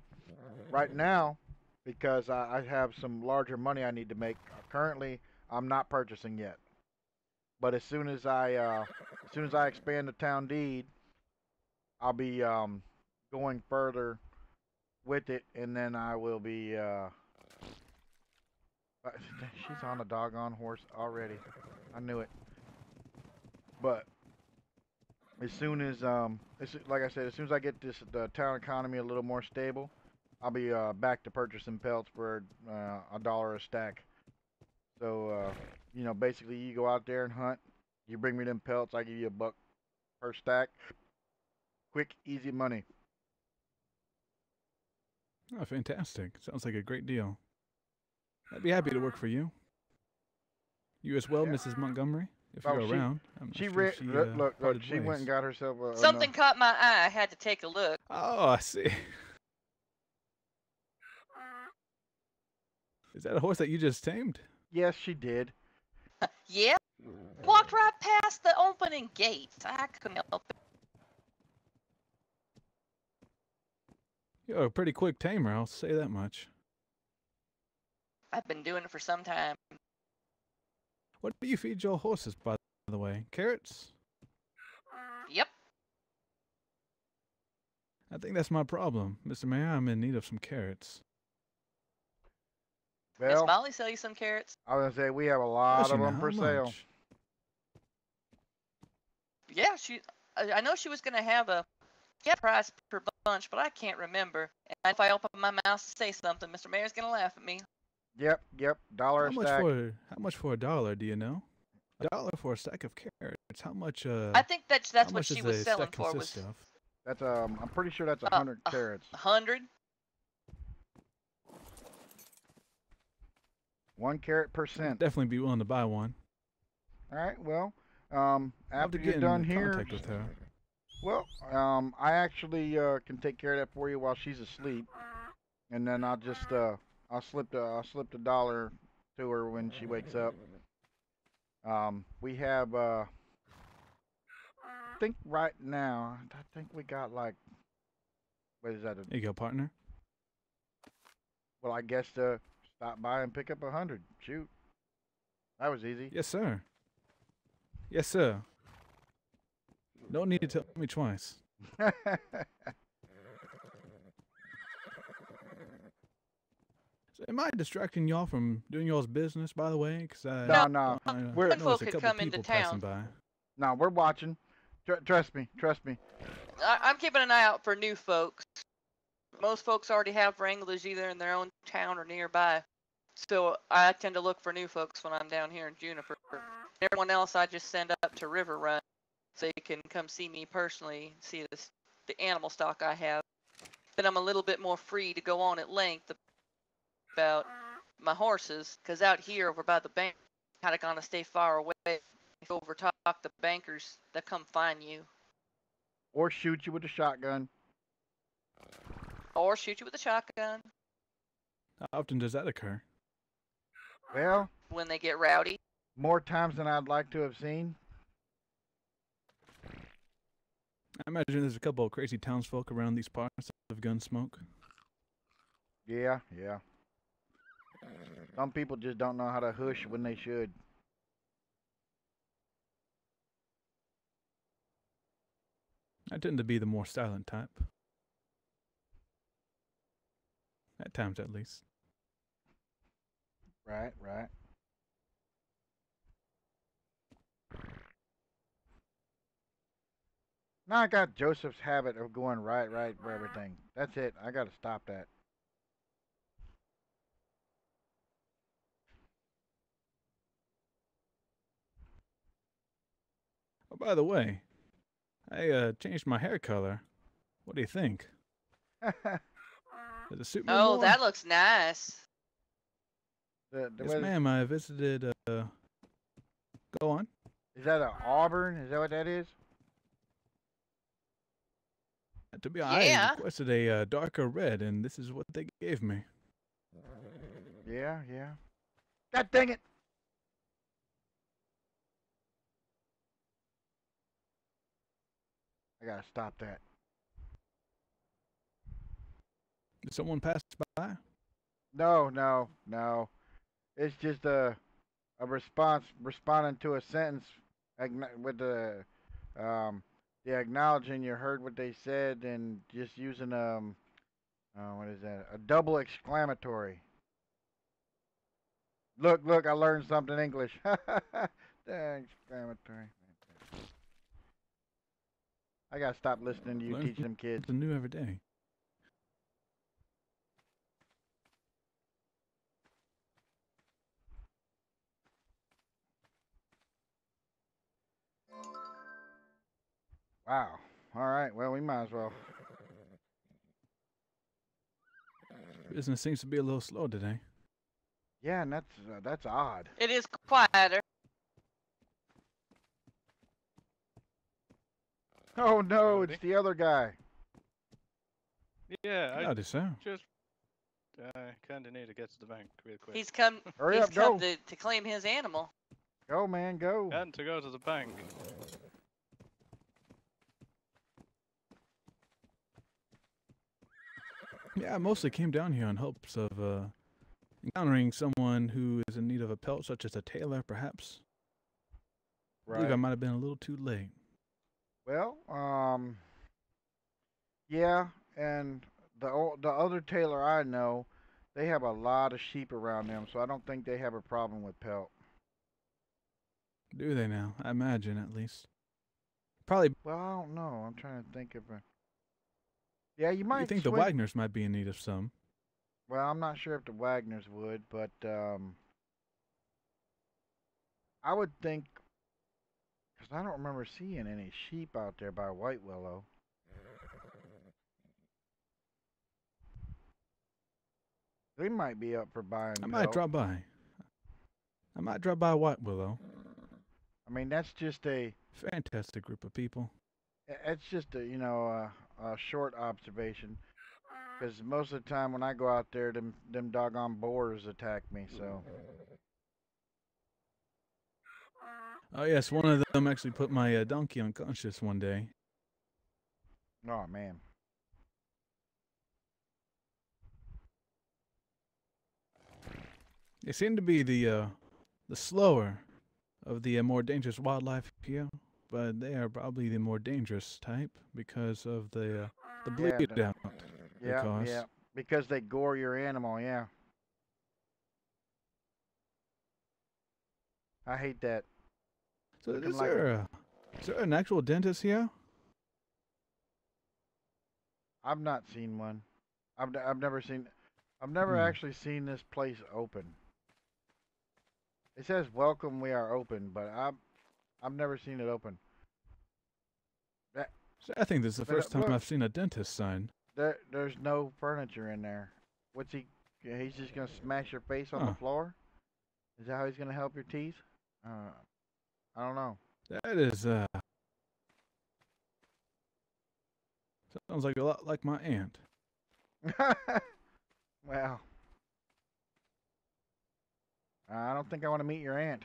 Right now, because I have some larger money I need to make. Currently, I'm not purchasing yet. But as soon as I expand the town deed, I'll be going further with it, and then I will be. She's on a doggone horse already. I knew it. But as soon as like I said, as soon as I get the town economy a little more stable, I'll be back to purchasing pelts for $1 a stack. So basically, you go out there and hunt. You bring me them pelts, I give you $1 per stack. Quick, easy money. Oh, fantastic! Sounds like a great deal. I'd be happy to work for you. You as well, Mrs. Montgomery, if you're around. I'm not sure if Look, she went and got herself a. Something caught my eye. I had to take a look. Oh, I see. Is that a horse that you just tamed? Yes, she did. Yeah. Walked right past the opening gates. I couldn't help it. You're a pretty quick tamer, I'll say that much. I've been doing it for some time. What do you feed your horses, by the way? Carrots? Yep. I think that's my problem. Mr. Mayor, I'm in need of some carrots. Miss Well, Molly sell you some carrots? I was gonna say we have a lot of them for sale. Yeah, I know she was gonna have a price per bunch, but I can't remember. And if I open my mouth to say something, Mr. Mayor's gonna laugh at me. Yep, dollar How a much stack. for a dollar? Do you know? $1 for a stack of carrots. How much? I think that's how what much she does was a selling stack for. consist of? That's I'm pretty sure that's 100 carrots. 100. 1 carrot per I'd cent. definitely be willing to buy one. All right. Well, I'll have after to you're get done in here, contact with her. well, I actually can take care of that for you while she's asleep, and then I'll just I'll slip the dollar to her when she wakes up. We have I think right now I think we got like, what is that? There you go, partner. Well, I guess stop by and pick up 100. Shoot, that was easy. Yes, sir. Yes, sir. No need to tell me twice. So am I distracting y'all from doing y'all's business, by the way? Cause I No. We're We're noticed a couple people passing by. No, we're watching. Trust me. I'm keeping an eye out for new folks. Most folks already have wranglers either in their own town or nearby. So I tend to look for new folks when I'm down here in Juniper. Everyone else I just send up to River Run so you can come see me personally, see the animal stock I have. Then I'm a little bit more free to go on at length about my horses, because out here over by the bank, kind of gonna stay far away. If you overtalk the bankers, they'll come find you. Or shoot you with a shotgun. Or shoot you with a shotgun. How often does that occur? Well, when they get rowdy. More times than I'd like to have seen. I imagine there's a couple of crazy townsfolk around these parts of Gunsmoke. Yeah. Some people just don't know how to hush when they should. I tend to be the more silent type. At times, at least. Right. Now I got Joseph's habit of going right for everything. That's it. I gotta stop that. Oh, by the way, I changed my hair color. What do you think? Does it suit me more? Oh, that looks nice. Yes, ma'am. I visited. Go on. Is that an auburn? Is that what that is? To be honest, I requested a darker red, and this is what they gave me. Yeah. God dang it! I gotta stop that. Did someone pass by? No. It's just a responding to a sentence with the acknowledging you heard what they said and just using what is that? A double exclamatory. Look, I learned something English. Exclamatory. I gotta stop listening to you teach them kids. Something new every day. Wow. All right. Well, we might as well. Business seems to be a little slow today. Yeah, and that's odd. It is quieter. Oh no, it's the other guy. Yeah, I Howdy, sir. just kind of need to get to the bank real quick. He's come. Hurry he's up, come go. to claim his animal. Go, man, go. And to go to the bank. Yeah, I mostly came down here in hopes of encountering someone who is in need of a pelt, such as a tailor, perhaps. I believe I might have been a little too late. Well, yeah, and the other tailor I know, they have a lot of sheep around them, so I don't think they have a problem with pelt. Do they now? I imagine, at least. Probably. Well, I don't know. I'm trying to think of a. Yeah, you You might think the swing. Wagners might be in need of some? Well, I'm not sure if the Wagners would, but I would think, because I don't remember seeing any sheep out there by White Willow. They might be up for buying I might pelts. drop by. I might drop by White Willow. I mean, that's just a fantastic group of people. It's just a a short observation, because most of the time when I go out there, them doggone boars attack me. So. Oh yes, one of them actually put my donkey unconscious one day. Oh man. They seem to be the slower of the more dangerous wildlife here, but they are probably the more dangerous type because of the bleed out they cause. Yeah, because they gore your animal. Yeah. I hate that. So Looking is like there an actual dentist here? I've not seen one. I've never actually seen this place open. It says welcome, we are open, but I've never seen it open. I think this is the first time I've seen a dentist sign. There's no furniture in there. What's he? He's just gonna smash your face on the floor? Is that how he's gonna help your teeth? I don't know. That is sounds like a lot like my aunt. Well, I don't think I want to meet your aunt.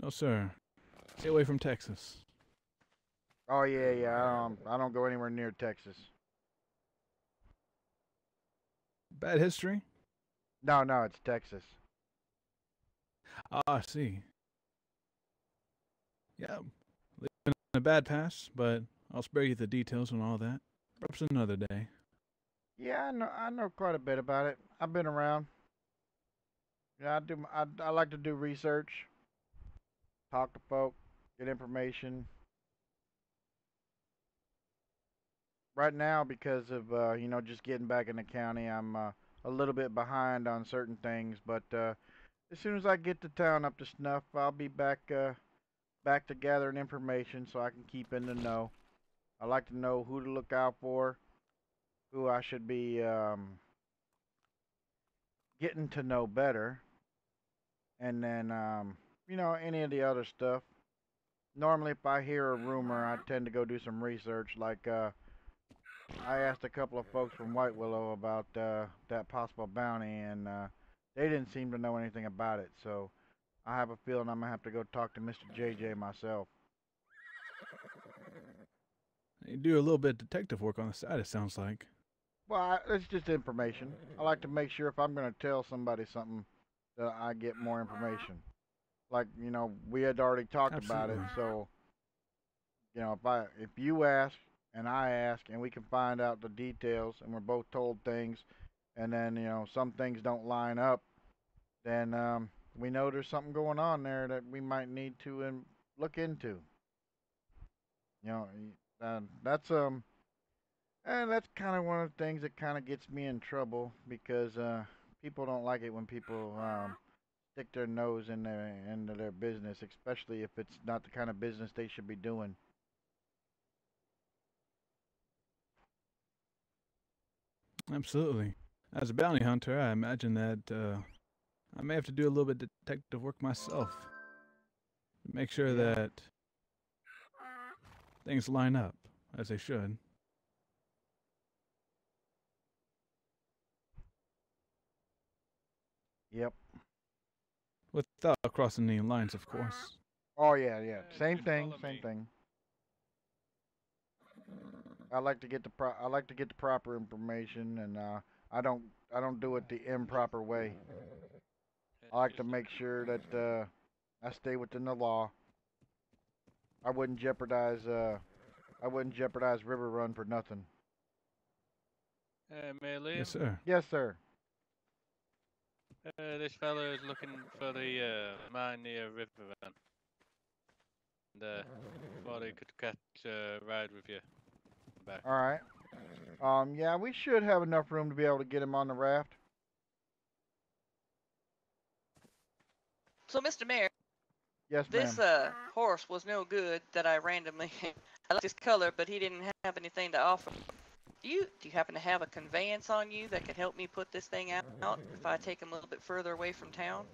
No, sir. Stay away from Texas. Oh yeah. I don't go anywhere near Texas. Bad history? No, it's Texas. Ah, I see. Yeah, living in a bad past, but I'll spare you the details and all that. Perhaps another day. Yeah, I know quite a bit about it. I've been around. Yeah, I like to do research, talk to folk, get information. Right now, because of just getting back in the county, I'm a little bit behind on certain things. But as soon as I get the town up to snuff, I'll be back to gathering information so I can keep in the know. I like to know who to look out for, who I should be getting to know better, and then any of the other stuff. Normally, if I hear a rumor, I tend to go do some research. Like I asked a couple of folks from White Willow about that possible bounty, and they didn't seem to know anything about it. So I have a feeling I'm gonna have to go talk to Mr. JJ myself. You do a little bit of detective work on the side, it sounds like. Well, it's just information. I like to make sure if I'm going to tell somebody something that I get more information. Like, we had already talked about it, so if you ask and I ask and we can find out the details and we're both told things and then, some things don't line up, then we know there's something going on there that we might need to look into. That's and that's kind of one of the things that kind of gets me in trouble because people don't like it when people stick their nose into their business, especially if it's not the kind of business they should be doing. Absolutely. As a bounty hunter, I imagine that I may have to do a little bit of detective work myself to make sure that things line up as they should. Yep. Without crossing any lines, of course. Oh yeah. Same thing. I like to get the proper information, and I don't do it the improper way. I like to make sure that I stay within the law. I wouldn't jeopardize River Run for nothing. May I leave? Yes, sir. Yes, sir. This fellow is looking for the mine near River Run. And thought I could catch a ride with you back. All right. Yeah, we should have enough room to be able to get him on the raft. So, Mr. Mayor, Yes, this ma'am. horse was no good that I randomly. I liked his color, but he didn't have anything to offer. Do you happen to have a conveyance on you that could help me put this thing out if I take him a little bit further away from town?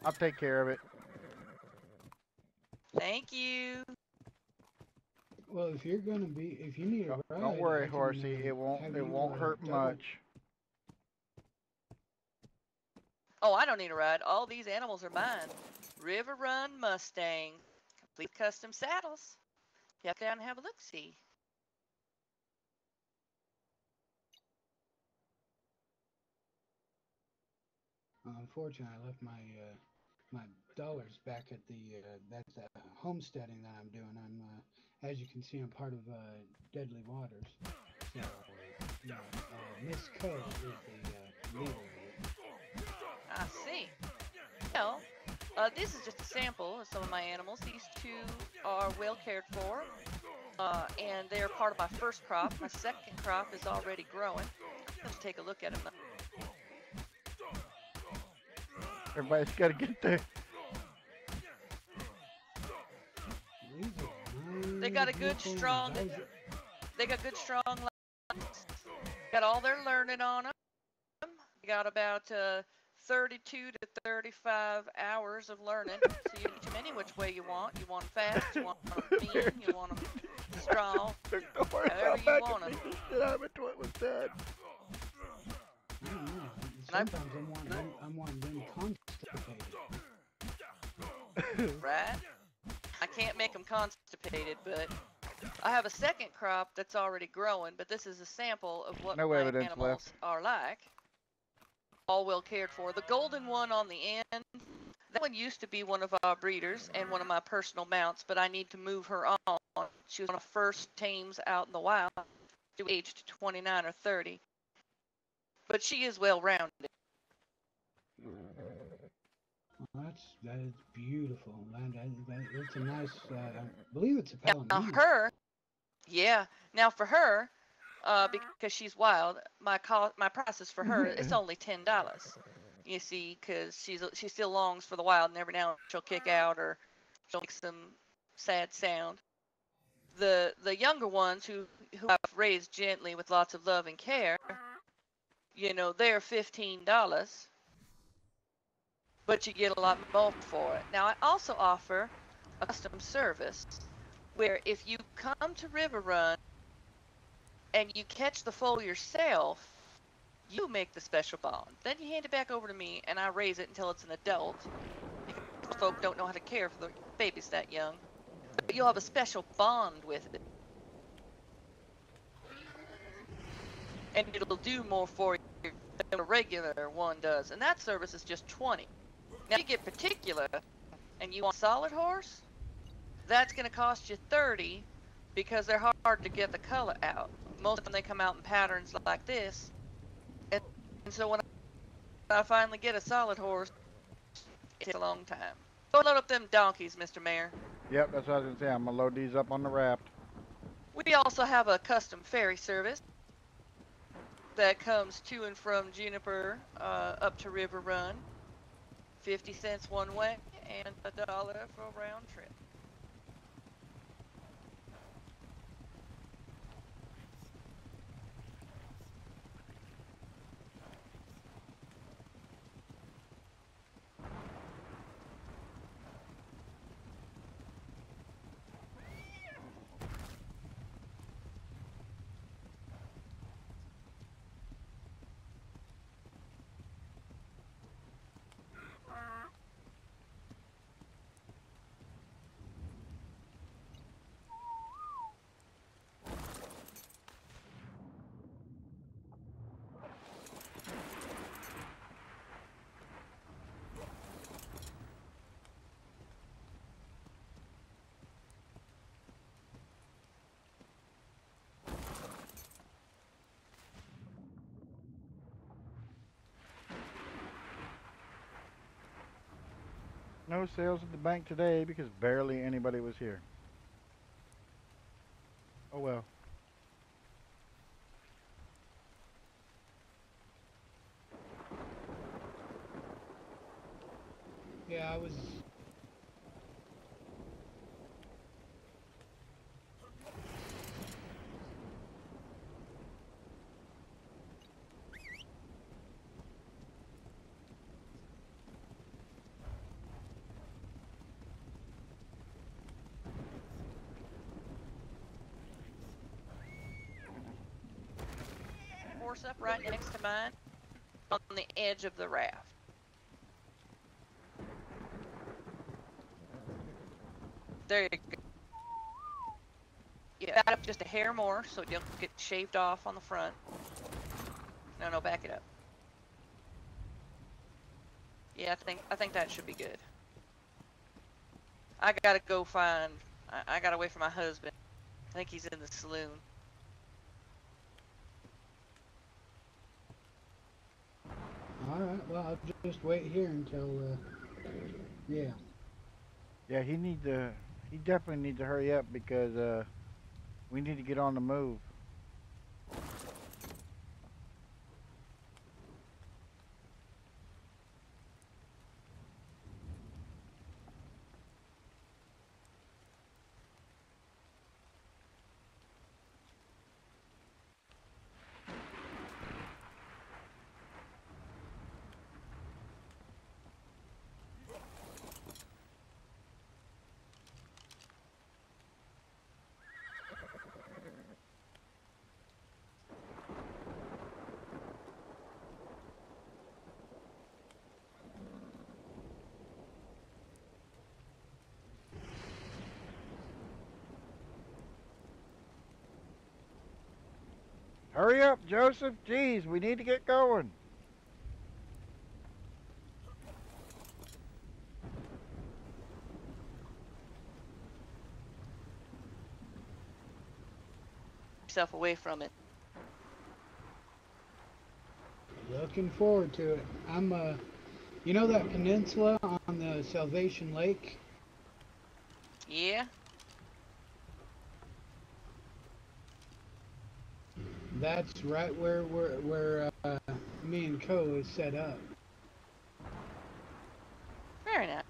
I'll take care of it. Thank you. Well, if you need a ride, Don't worry, I can, horsey. It have won't you, hurt double- much. Oh, I don't need a ride. All these animals are mine. River Run Mustang, complete custom saddles. Get down and have a look-see. Unfortunately, I left my dollars back at the homesteading that I'm doing. As you can see, I'm part of Deadly Waters. So, Miss Co is the leader of it. I see. Well, this is just a sample of some of my animals. These two are well cared for, and they're part of my first crop. My second crop is already growing. Let's take a look at them. Everybody's got to get there. They got a good strong. They got good strong legs. Got all their learning on them. They got about 32 to 35 hours of learning. So you can get them any which way you want. You want them fast. You want them mean. You want them strong. However you want them. What was that? Sometimes I'm wanting them constipated. Right? I can't make them constipated, but I have a second crop that's already growing, but this is a sample of what No my evidence animals left. are like. All well cared for. The golden one on the end, that one used to be one of our breeders and one of my personal mounts, but I need to move her on. She was one of the first tames out in the wild. She was aged 29 or 30. But she is well-rounded. Well, that is beautiful. It's a nice. I believe it's a Now Palomino. her, yeah. Now for her, because she's wild, my prices for her it's only $10. You see, because she still longs for the wild, and every now and then she'll kick out or she'll make some sad sound. The younger ones who I've raised gently with lots of love and care, they're $15. But you get a lot more for it. Now, I also offer a custom service where if you come to River Run and you catch the foal yourself, you make the special bond. Then you hand it back over to me and I raise it until it's an adult, because folk don't know how to care for the babies that young. But you'll have a special bond with it. And it'll do more for you than a regular one does. And that service is just $20. Now, if you get particular and you want a solid horse, that's going to cost you $30 because they're hard to get the color out. Most of them, they come out in patterns like this. And so when I finally get a solid horse, it takes a long time. Go load up them donkeys, Mr. Mayor. Yep, that's what I was going to say. I'm going to load these up on the raft. We also have a custom ferry service that comes to and from Juniper up to River Run. 50 cents one way and $1 for a round trip. No sales at the bank today because barely anybody was here. Oh well. Yeah, I was. Horse up right next to mine on the edge of the raft. There you go. Yeah, back up just a hair more so you don't get shaved off on the front. No, back it up. Yeah, I think that should be good. I gotta go find. I gotta wait for my husband. I think he's in the saloon. Alright, well, I'll just wait here until, yeah. Yeah, he definitely needs to hurry up because, we need to get on the move. Hurry up, Joseph. Jeez, we need to get going. Yourself away from it. Looking forward to it. I'm, you know that peninsula on the Salvation Lake? Yeah. That's right where me and Co is set up. Very nice.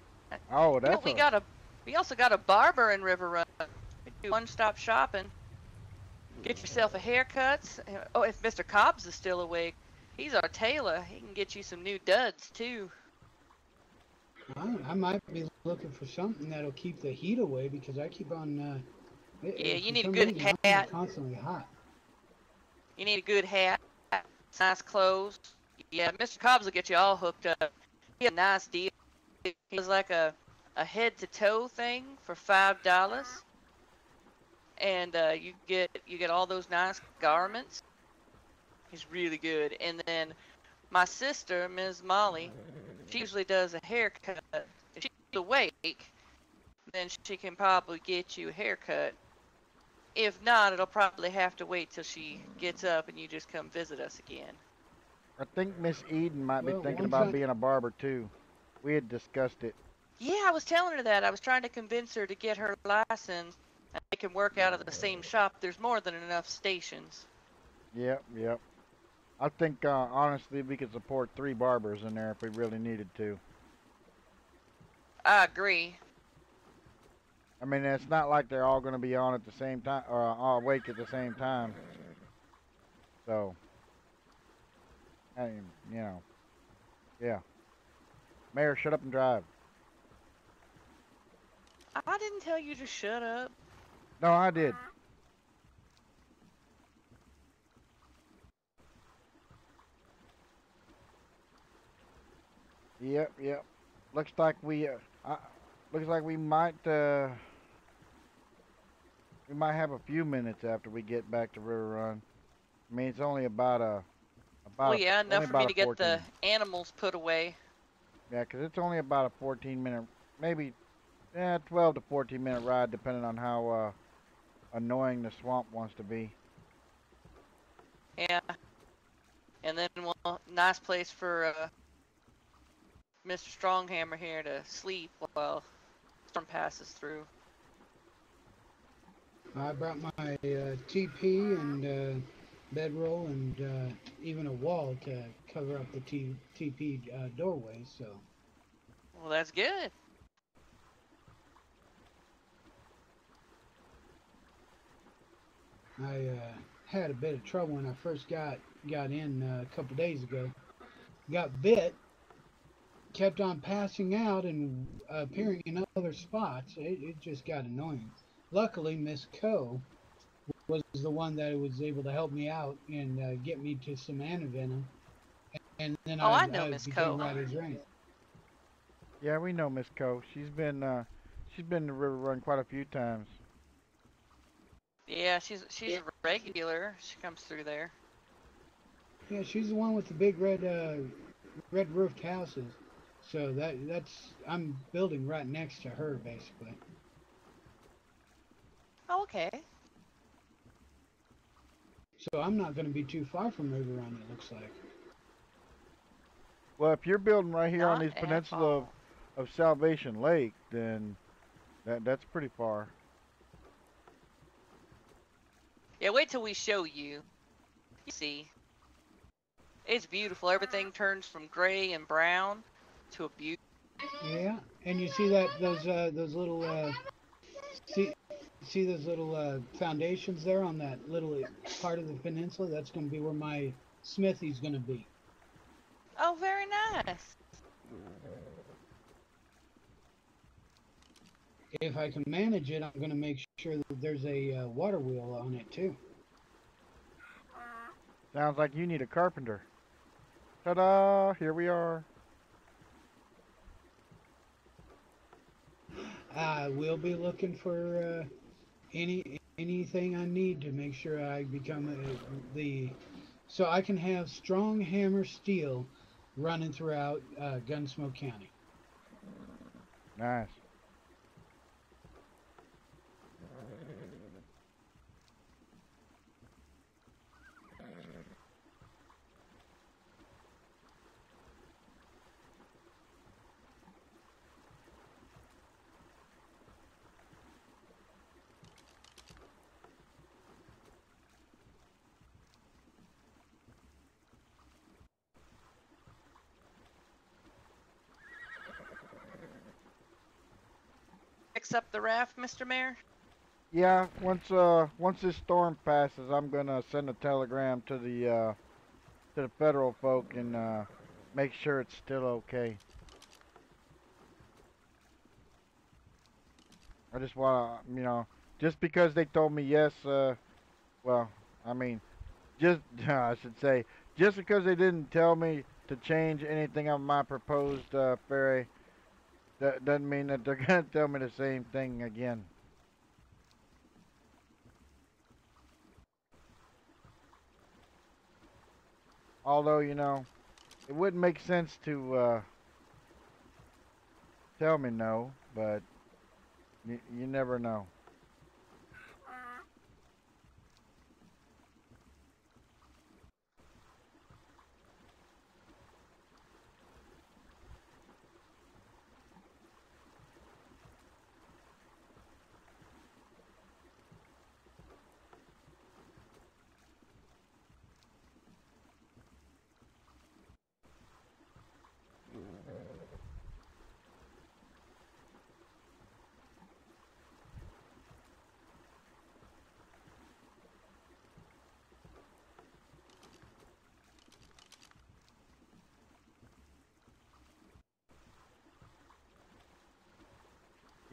Oh, You know, that's we also got a barber in River Run. We do one-stop shopping. Get yourself a haircut. Oh, if Mr. Cobbs is still awake, he's our tailor. He can get you some new duds too. I might be looking for something that'll keep the heat away because I keep on. Yeah, you for need a some good reason, hat. I'm constantly hot. You need a good hat, nice clothes. Yeah, Mr. Cobbs will get you all hooked up. He has a nice deal. He has like a head-to-toe thing for $5, and you get all those nice garments. He's really good. And then my sister, Ms. Molly, she usually does a haircut. If she's awake, then she can probably get you a haircut. If not, it'll probably have to wait till she gets up and you just come visit us again. I think Miss Eden might be Well, thinking once about I- being a barber too. We had discussed it. Yeah, I was telling her that. I was trying to convince her to get her license and they can work out of the same shop. There's more than enough stations. Yep. I think honestly we could support 3 barbers in there if we really needed to. I agree. I mean, it's not like they're all going to be on at the same time or all awake at the same time. So, I mean, you know, yeah. Mayor, shut up and drive. I didn't tell you to shut up. No, I did. Yep. Looks like we might have a few minutes after we get back to River Run. I mean, it's only about Oh yeah, enough for me to get 14. the animals put away. Yeah, 'cause it's only about a 14-minute, maybe 12 to 14-minute ride, depending on how annoying the swamp wants to be. Yeah. And then, well, nice place for Mr. Stronghammer here to sleep while storm passes through. I brought my TP and bedroll and even a wall to cover up the TP doorway. So. Well, that's good. I had a bit of trouble when I first got in a couple days ago. Got bit, kept on passing out and appearing in other spots. It just got annoying. Luckily, Miss Coe was the one that was able to help me out and get me to some antivenom, and then I know Miss became Coe. right as rain. Yeah, we know Miss Coe. She's been to River Run quite a few times. Yeah, she's a regular. She comes through there. Yeah, she's the one with the big red roofed houses. So that's I'm building right next to her basically. Oh, okay. So I'm not going to be too far from River Run, it looks like. Well, if you're building right here on Not this at peninsula all. of Salvation Lake, then that's pretty far. Yeah, wait till we show you. You see. It's beautiful. Everything turns from gray and brown to a beauty. Yeah, and you see those little see those little foundations there on that little part of the peninsula? That's going to be where my smithy's going to be. Oh, very nice. If I can manage it, I'm going to make sure that there's a water wheel on it too. Sounds like you need a carpenter. Ta-da! Here we are. I will be looking for anything I need to make sure I become so I can have strong hammer steel running throughout Gunsmoke County. Nice. Fix up the raft, Mr. Mayor? Yeah, once this storm passes, I'm gonna send a telegram to the federal folk and make sure it's still okay. I just wanna, just because they told me yes, well, I mean, just I should say, just because they didn't tell me to change anything on my proposed ferry, that doesn't mean that they're gonna tell me the same thing again. Although, it wouldn't make sense to tell me no, but you never know.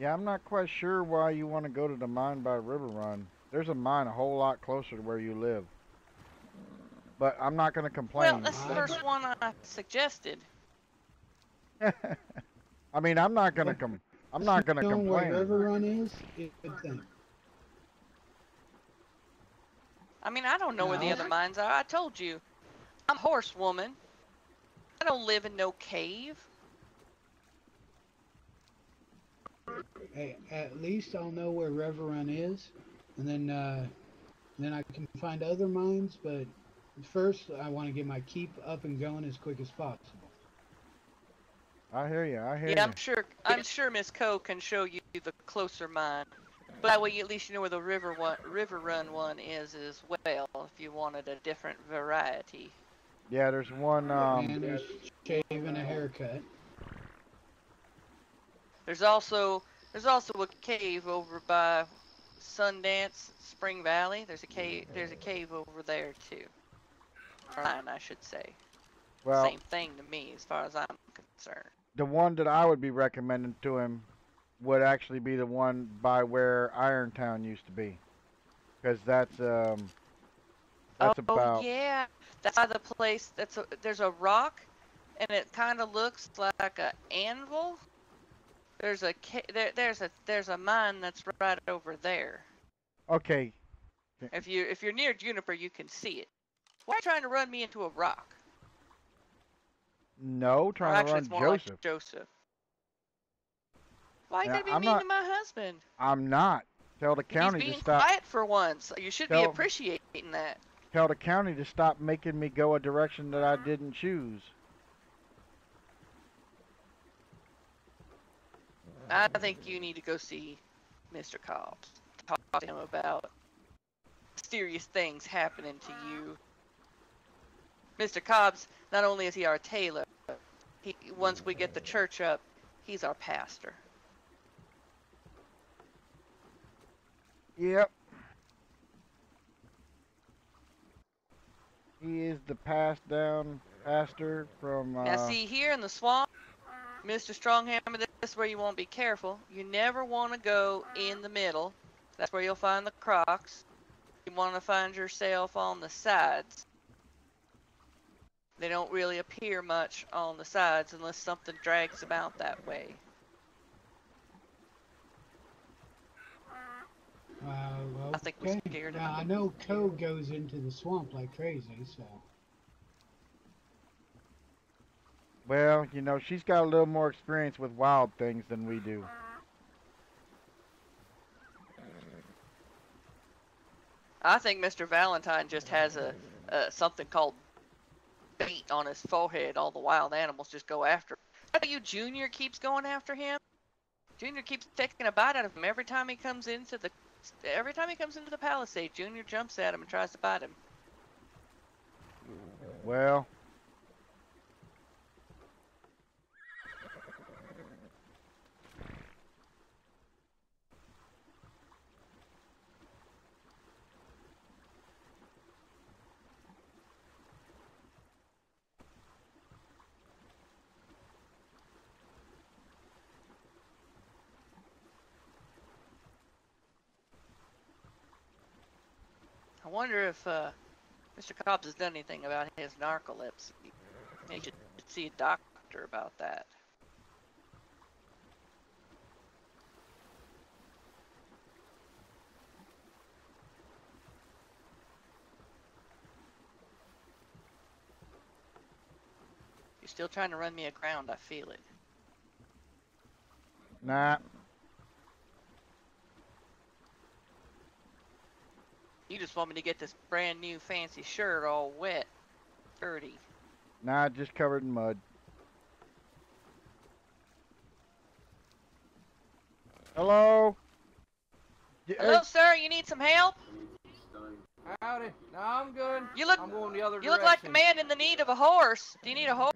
Yeah, I'm not quite sure why you want to go to the mine by River Run. There's a mine a whole lot closer to where you live. But I'm not going to complain. Well, that's the first one I suggested. I mean, I'm not going to Knowing where complain. River Run is a good thing. I mean, I don't know where the other mines are. I told you. I'm a horsewoman. I don't live in no cave. Hey, at least I'll know where River Run is, and then I can find other mines. But first, I want to get my keep up and going as quick as possible. I hear you. I hear Yeah, you. I'm sure Miss Coe can show you the closer mine. But that way, at least you know where the river run one is as well. If you wanted a different variety. Yeah, there's one. Man who's shaving a haircut. There's also a cave over by Sundance Spring Valley. There's a cave over there too. Or mine, I should say. Well, Same thing to me as far as I'm concerned. the one that I would be recommending to him would actually be the one by where Irontown used to be, because that's about. Yeah, that's by the place. There's a rock, and it kind of looks like an anvil. There's a mine that's right over there. Okay. If you're near Juniper, you can see it. Why are you trying to run me into a rock? No, trying actually, to run it's more Joseph. like Joseph. Why you Now, gotta be I'm mean not- to my husband? I'm not. Tell the county He's being to stop. quiet for once. You should be Tell- appreciating that. Tell the county to stop making me go a direction that I didn't choose. I think you need to go see Mr. Cobbs. Talk to him about mysterious things happening to you. Mr. Cobbs, not only is he our tailor, once we get the church up, he's our pastor. Yep. He is the passed down pastor from. Now see, here in the swamp, Mr. Stronghammer, this is where you want to be careful. You never want to go in the middle. That's where you'll find the crocs. You want to find yourself on the sides. They don't really appear much on the sides unless something drags them out that way. Well, I think we're scared of now, I know Code goes into the swamp like crazy, so. Well, you know, she's got a little more experience with wild things than we do. I think Mr. Valentine just has a something called bait on his forehead. All the wild animals just go after him. I tell you, Junior keeps going after him. Junior keeps taking a bite out of him every time he comes into the palisade. Junior jumps at him and tries to bite him. Well. I wonder if Mr. Cobbs has done anything about his narcolepsy. He should see a doctor about that. You're still trying to run me aground, I feel it. Nah. You just want me to get this brand new fancy shirt all wet, dirty. Nah, just covered in mud. Hello? Hello, sir. You need some help? Howdy. No, I'm good. You look. I'm going the other You look like a man in the need of a horse. Do you need a horse?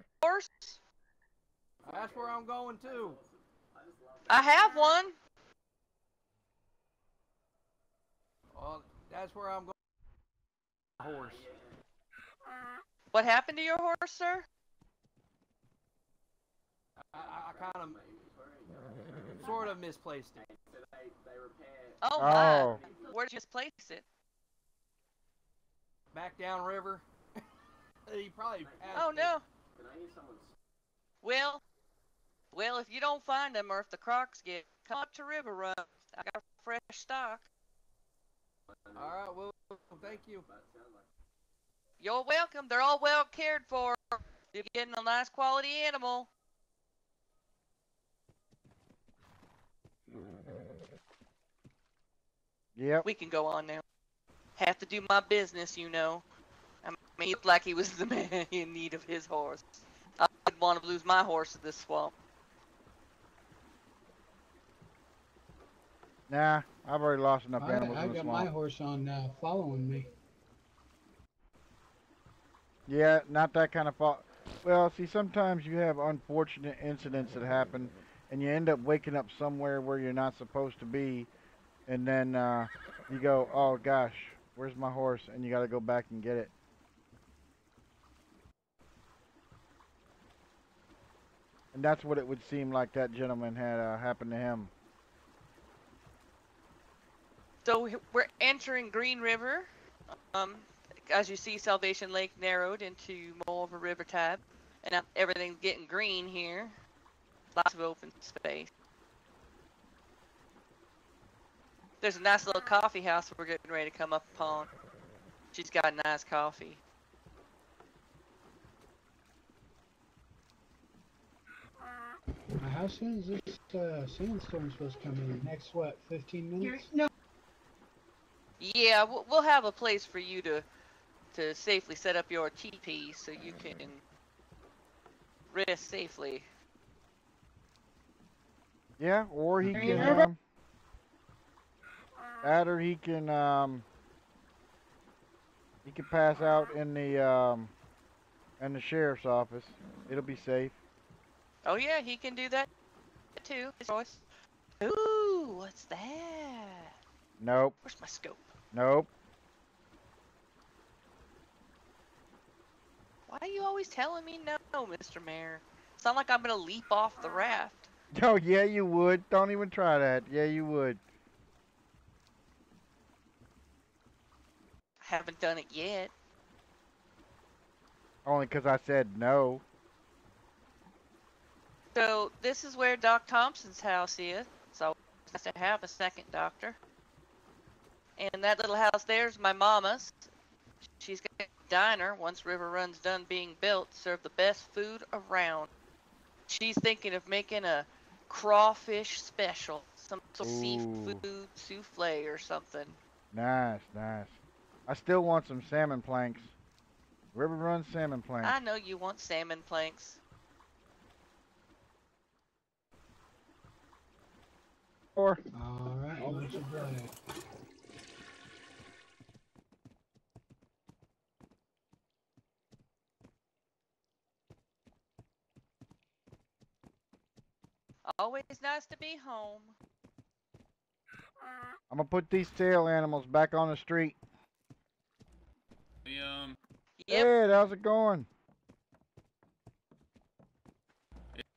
That's where I'm going too. I have one. Well, that's where I'm going. Horse. What happened to your horse, sir? I kind of, sort of misplaced it. Oh my. Where did you place it? Back downriver. He probably passed Oh it. no. Well, if you don't find them or if the crocs get, come up to River Run. I got a fresh stock. All right. Well, thank you. You're welcome. They're all well cared for. You're getting a nice quality animal. Yep. We can go on now. Have to do my business, you know. I mean, he looked like he was the man in need of his horse. I didn't want to lose my horse to this swamp. Nah, I've already lost enough animals I in the got my swamp. horse on following me. Yeah, not that kind of fault. Well, see, sometimes you have unfortunate incidents that happen, and you end up waking up somewhere where you're not supposed to be, and then you go, oh gosh, where's my horse? And you got to go back and get it. And that's what it would seem like that gentleman had happened to him. So we're entering Green River. As you see, Salvation Lake narrowed into more of a river tab, and now everything's getting green here. Lots of open space. There's a nice little coffee house we're getting ready to come up upon. She's got nice coffee. How soon is this sandstorm supposed to come in? Next, what, 15 minutes? No. Yeah, we'll have a place for you to safely set up your teepee so you can rest safely. Yeah, or he can that, or he can pass out in the sheriff's office. It'll be safe. Oh yeah, he can do that too. His voice. Ooh, what's that? Nope. Where's my scope? Nope. Why are you always telling me no, Mr. Mayor? Sound like I'm gonna leap off the raft. Oh yeah, you would. Don't even try that. Yeah, you would. Haven't done it yet. Only 'cause I said no. So this is where Doc Thompson's house is. So nice to have a second doctor. And that little house there's my mama's. She's got a diner once River Run's done being built, serve the best food around. She's thinking of making a crawfish special, some sort of seafood souffle or something. Nice, nice. I still want some salmon planks. River Run salmon planks. I know you want salmon planks. Or all right, much obliged. Always nice to be home. I'm gonna put these tail animals back on the street. Yep. Hey, how's it going?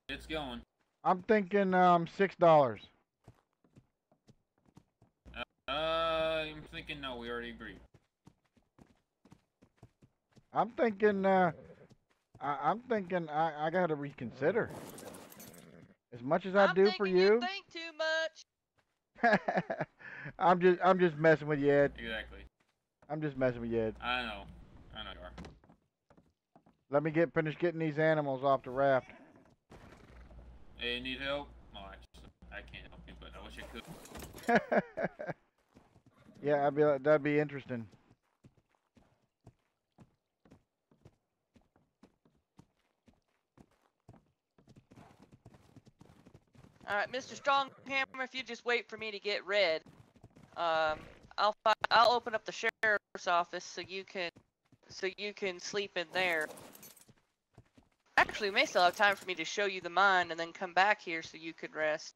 It's going. I'm thinking $6. I'm thinking no. We already agreed. I'm thinking I'm thinking I gotta reconsider. As much as I do for you. Think too much. I'm just messing with you, Ed. Exactly. I'm just messing with you, Ed. I know you are. Let me finish getting these animals off the raft. Hey, you need help? Oh, I can't help you, but I wish I could. Yeah, that'd be interesting. All right, Mr. Stronghammer, if you just wait for me to get red, I'll open up the sheriff's office so you can sleep in there. Actually, we may still have time for me to show you the mine and then come back here so you could rest.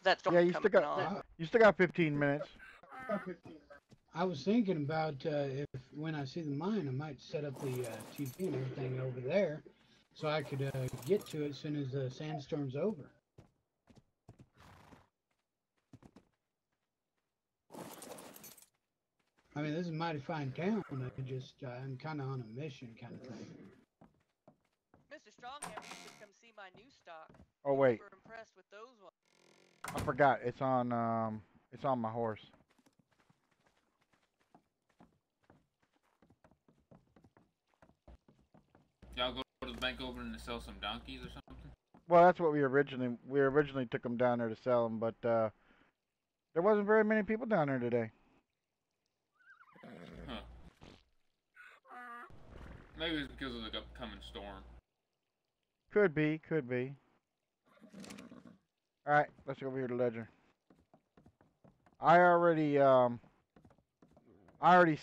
That's Yeah, you still got 15 minutes. I was thinking about if when I see the mine, I might set up the TP and everything over there, so I could get to it as soon as the sandstorm's over. I mean, this is a mighty fine town. I'm kind of on a mission kind of thing. Mr. Stronghammer should come see my new stock. Oh wait, Super impressed with those ones. I forgot. It's on my horse. Y'all go to the bank opening to sell some donkeys or something? Well, that's what we originally took them down there to sell them, but there wasn't very many people down there today. Huh. Maybe it's because of the upcoming storm. Could be. All right, let's go over here to Ledger. I already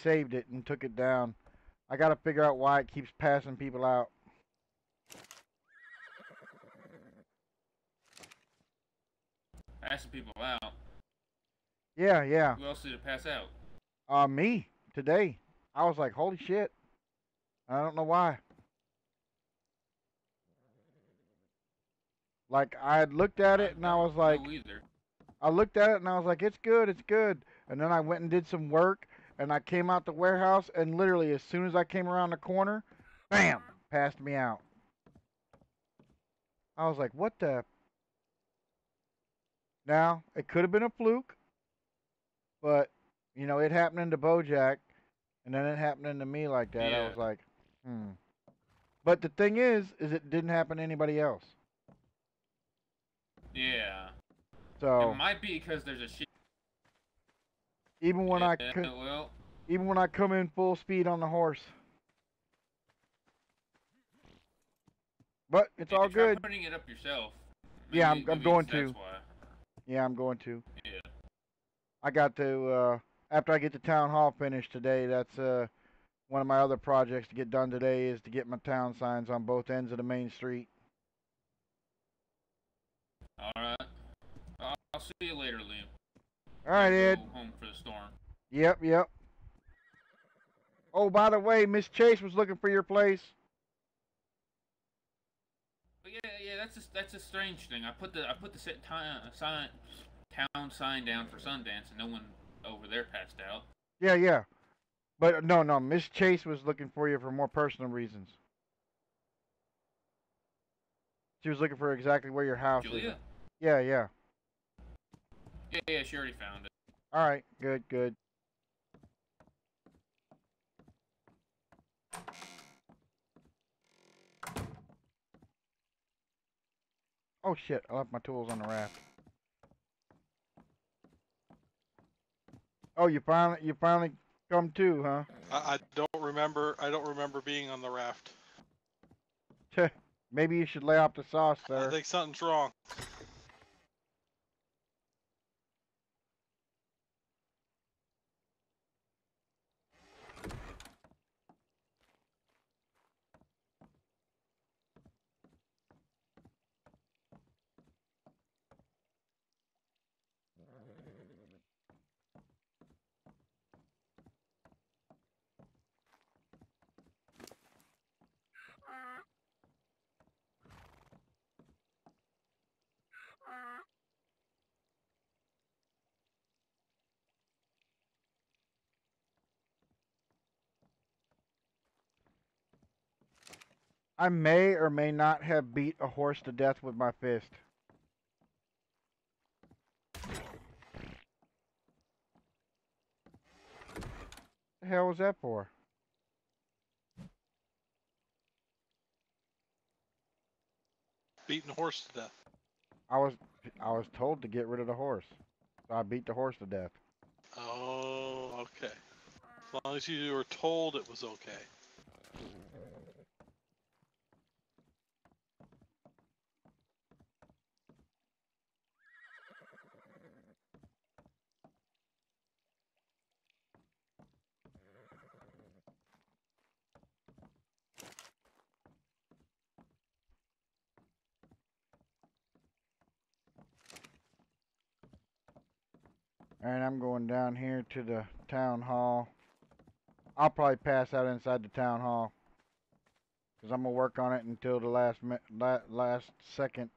saved it and took it down. I gotta figure out why it keeps passing people out. Passing people out. Yeah, yeah. Who else did it pass out? Me today. I was like, holy shit. I don't know why. Like I had looked at it and I was like, either. I looked at it and I was like, it's good, it's good. And then I went and did some work and I came out the warehouse and literally as soon as I came around the corner, bam, passed me out. I was like, what the? Now, it could have been a fluke, but, you know, it happening to Bojack and then it happening to me like that. I Yeah. was like, But the thing is it didn't happen to anybody else. Yeah. So it might be because there's a shit. even when well, even when I come in full speed on the horse. But it's all try good. putting it up yourself. Yeah, Maybe I'm going that's to. why. Yeah, I'm going to. Yeah. I got to after I get the town hall finished today. That's one of my other projects to get done today is to get my town signs on both ends of the main street. All right. I'll see you later, Liam. All right, Go Ed. home for the storm. Yep, yep. Oh, by the way, Miss Chase was looking for your place. But yeah, that's a strange thing. I put the town sign down for Sundance, and no one over there passed out. Yeah, yeah. But no, Miss Chase was looking for you for more personal reasons. She was looking for exactly where your house Julia? is. Yeah, yeah. Yeah, she already found it. All right, good, good. Oh shit! I left my tools on the raft. Oh, you finally come to, huh? I don't remember. I don't remember being on the raft. Maybe you should lay off the sauce, sir. I think something's wrong. I may or may not have beat a horse to death with my fist. The hell was that for? Beating a horse to death. I was told to get rid of the horse, so I beat the horse to death. Oh, okay. As long as you were told it was okay. Alright, I'm going down here to the town hall. I'll probably pass out inside the town hall. Because I'm going to work on it until the last second.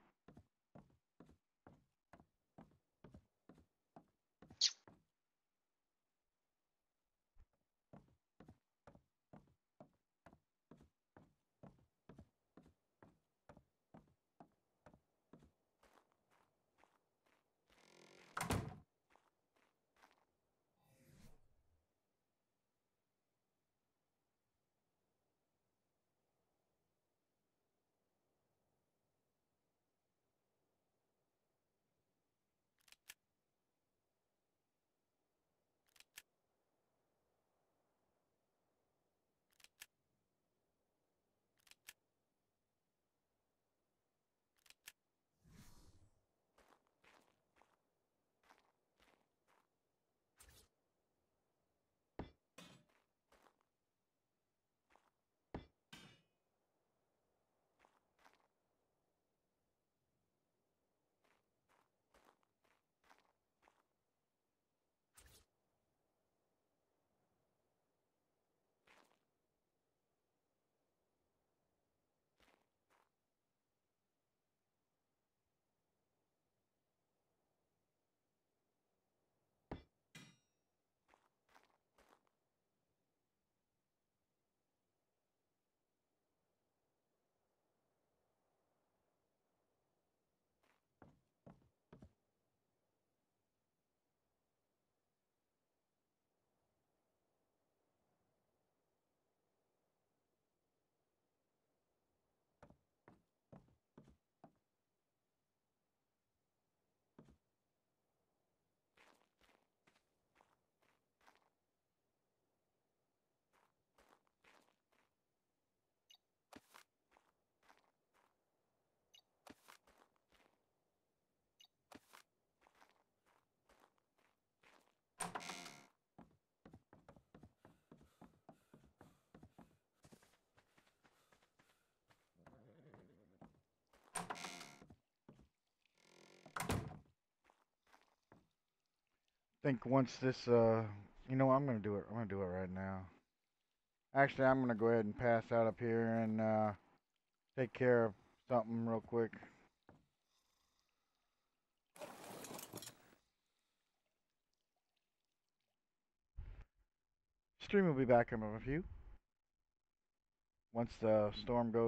think once this, you know what, I'm gonna do it. I'm gonna do it right now. Actually, I'm gonna go ahead and pass out up here and take care of something real quick. Stream will be back in a few. Once the storm goes.